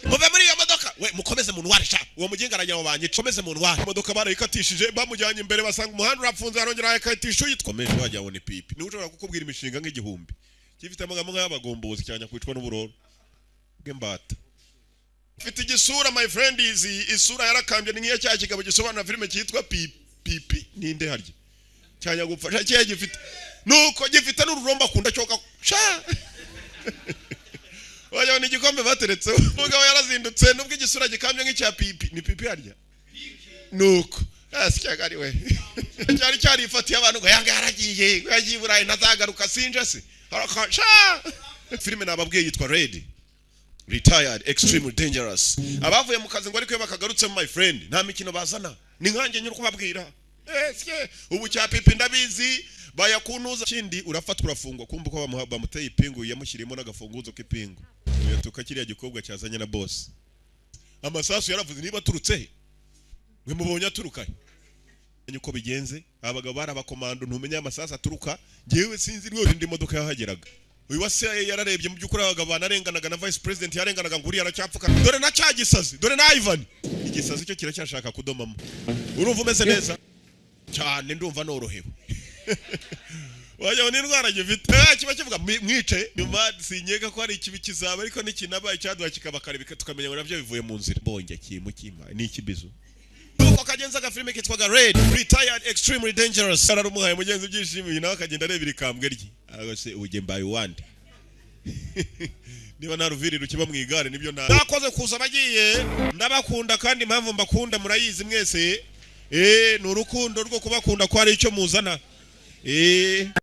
muve muri iyo modoka we mukomeze muntu warisha uwo muginga arajyaho banyikomeze muntu wari modoka barayikatishije bamujyanye imbere basanga umuhanda urapfunze arongera ayakatisha uyitwomeje wajyaho ni pipi ni ushobora kukubwira imishinga nk'igihumbi gifite amagambo nk'abagombozi cyanya kwicwa n'uburoro bw'imbata mfite igisura my friend isura yarakambye ni nk'iya cya kigabo gisobanura filime cyitwa pipi ninde harya cyanya gupfasha cye gifite nuko gifite n'ururomba kunda cyoka sha wajya ni igikombe bateretse umugabo yarazindutse nubwo igisura gikambye nk'icya pipi ni pipi harya nuko asyaga ari we cyari cyarifatiye abantu ngo yanga yagiye burayi ntazagaruka sinje se harakasha filime nababwiye yitwa Red Retired Extremely Dangerous abavuye mu kazi ngo ariko bakagarutse my friend nta mikino bazana ni nkanjye nyuko babwira ubu cya pipi ndabizi bayakunuza kindi urafatwa urafungwa kumva ko bamuteye ipingu yamushyirimo n'agafunguzo k'ipingu tuka kiriya gikobwa cyazanye na boss amasasu yaravuze niba turutse mwe mubonye aturuka uko bigenze abagabo barabakomando ntumenya amasasu aturuka ngewe sinzi rwose ndi modoka yahageraga uyu wase yararebye mu byukuri abagabo banarenganaga na vice president yarenganaga nguri yaracyapfuka dore na cyagisazi dore na Ivan igisazi cyo kiracyashaka kudomamo urumva umeze neza cyane ndumva norohewe wajya n'indwara gifite kiba kivuga mwice nyuma sinyega ko ari ikibi kizaba ariko nikinaba icyaduha kikabakaribika tukamenya ngo navyo bivuye mu nzira bonge kimukima ni ikibizo uko kagenza agafilime kitwaga Red Retired Extremely Dangerous ararumuhaye mugenzi byishimiye nawe akagenda arebira ikambwe rye agose uje mbaye wandi niba naruviri rukiba mu igare nibyo nakoze kuza bagiye ndabakunda kandi impamvu mbakunda murayizi mwese ni urukundo rwo kubakunda ko ari icyo muzana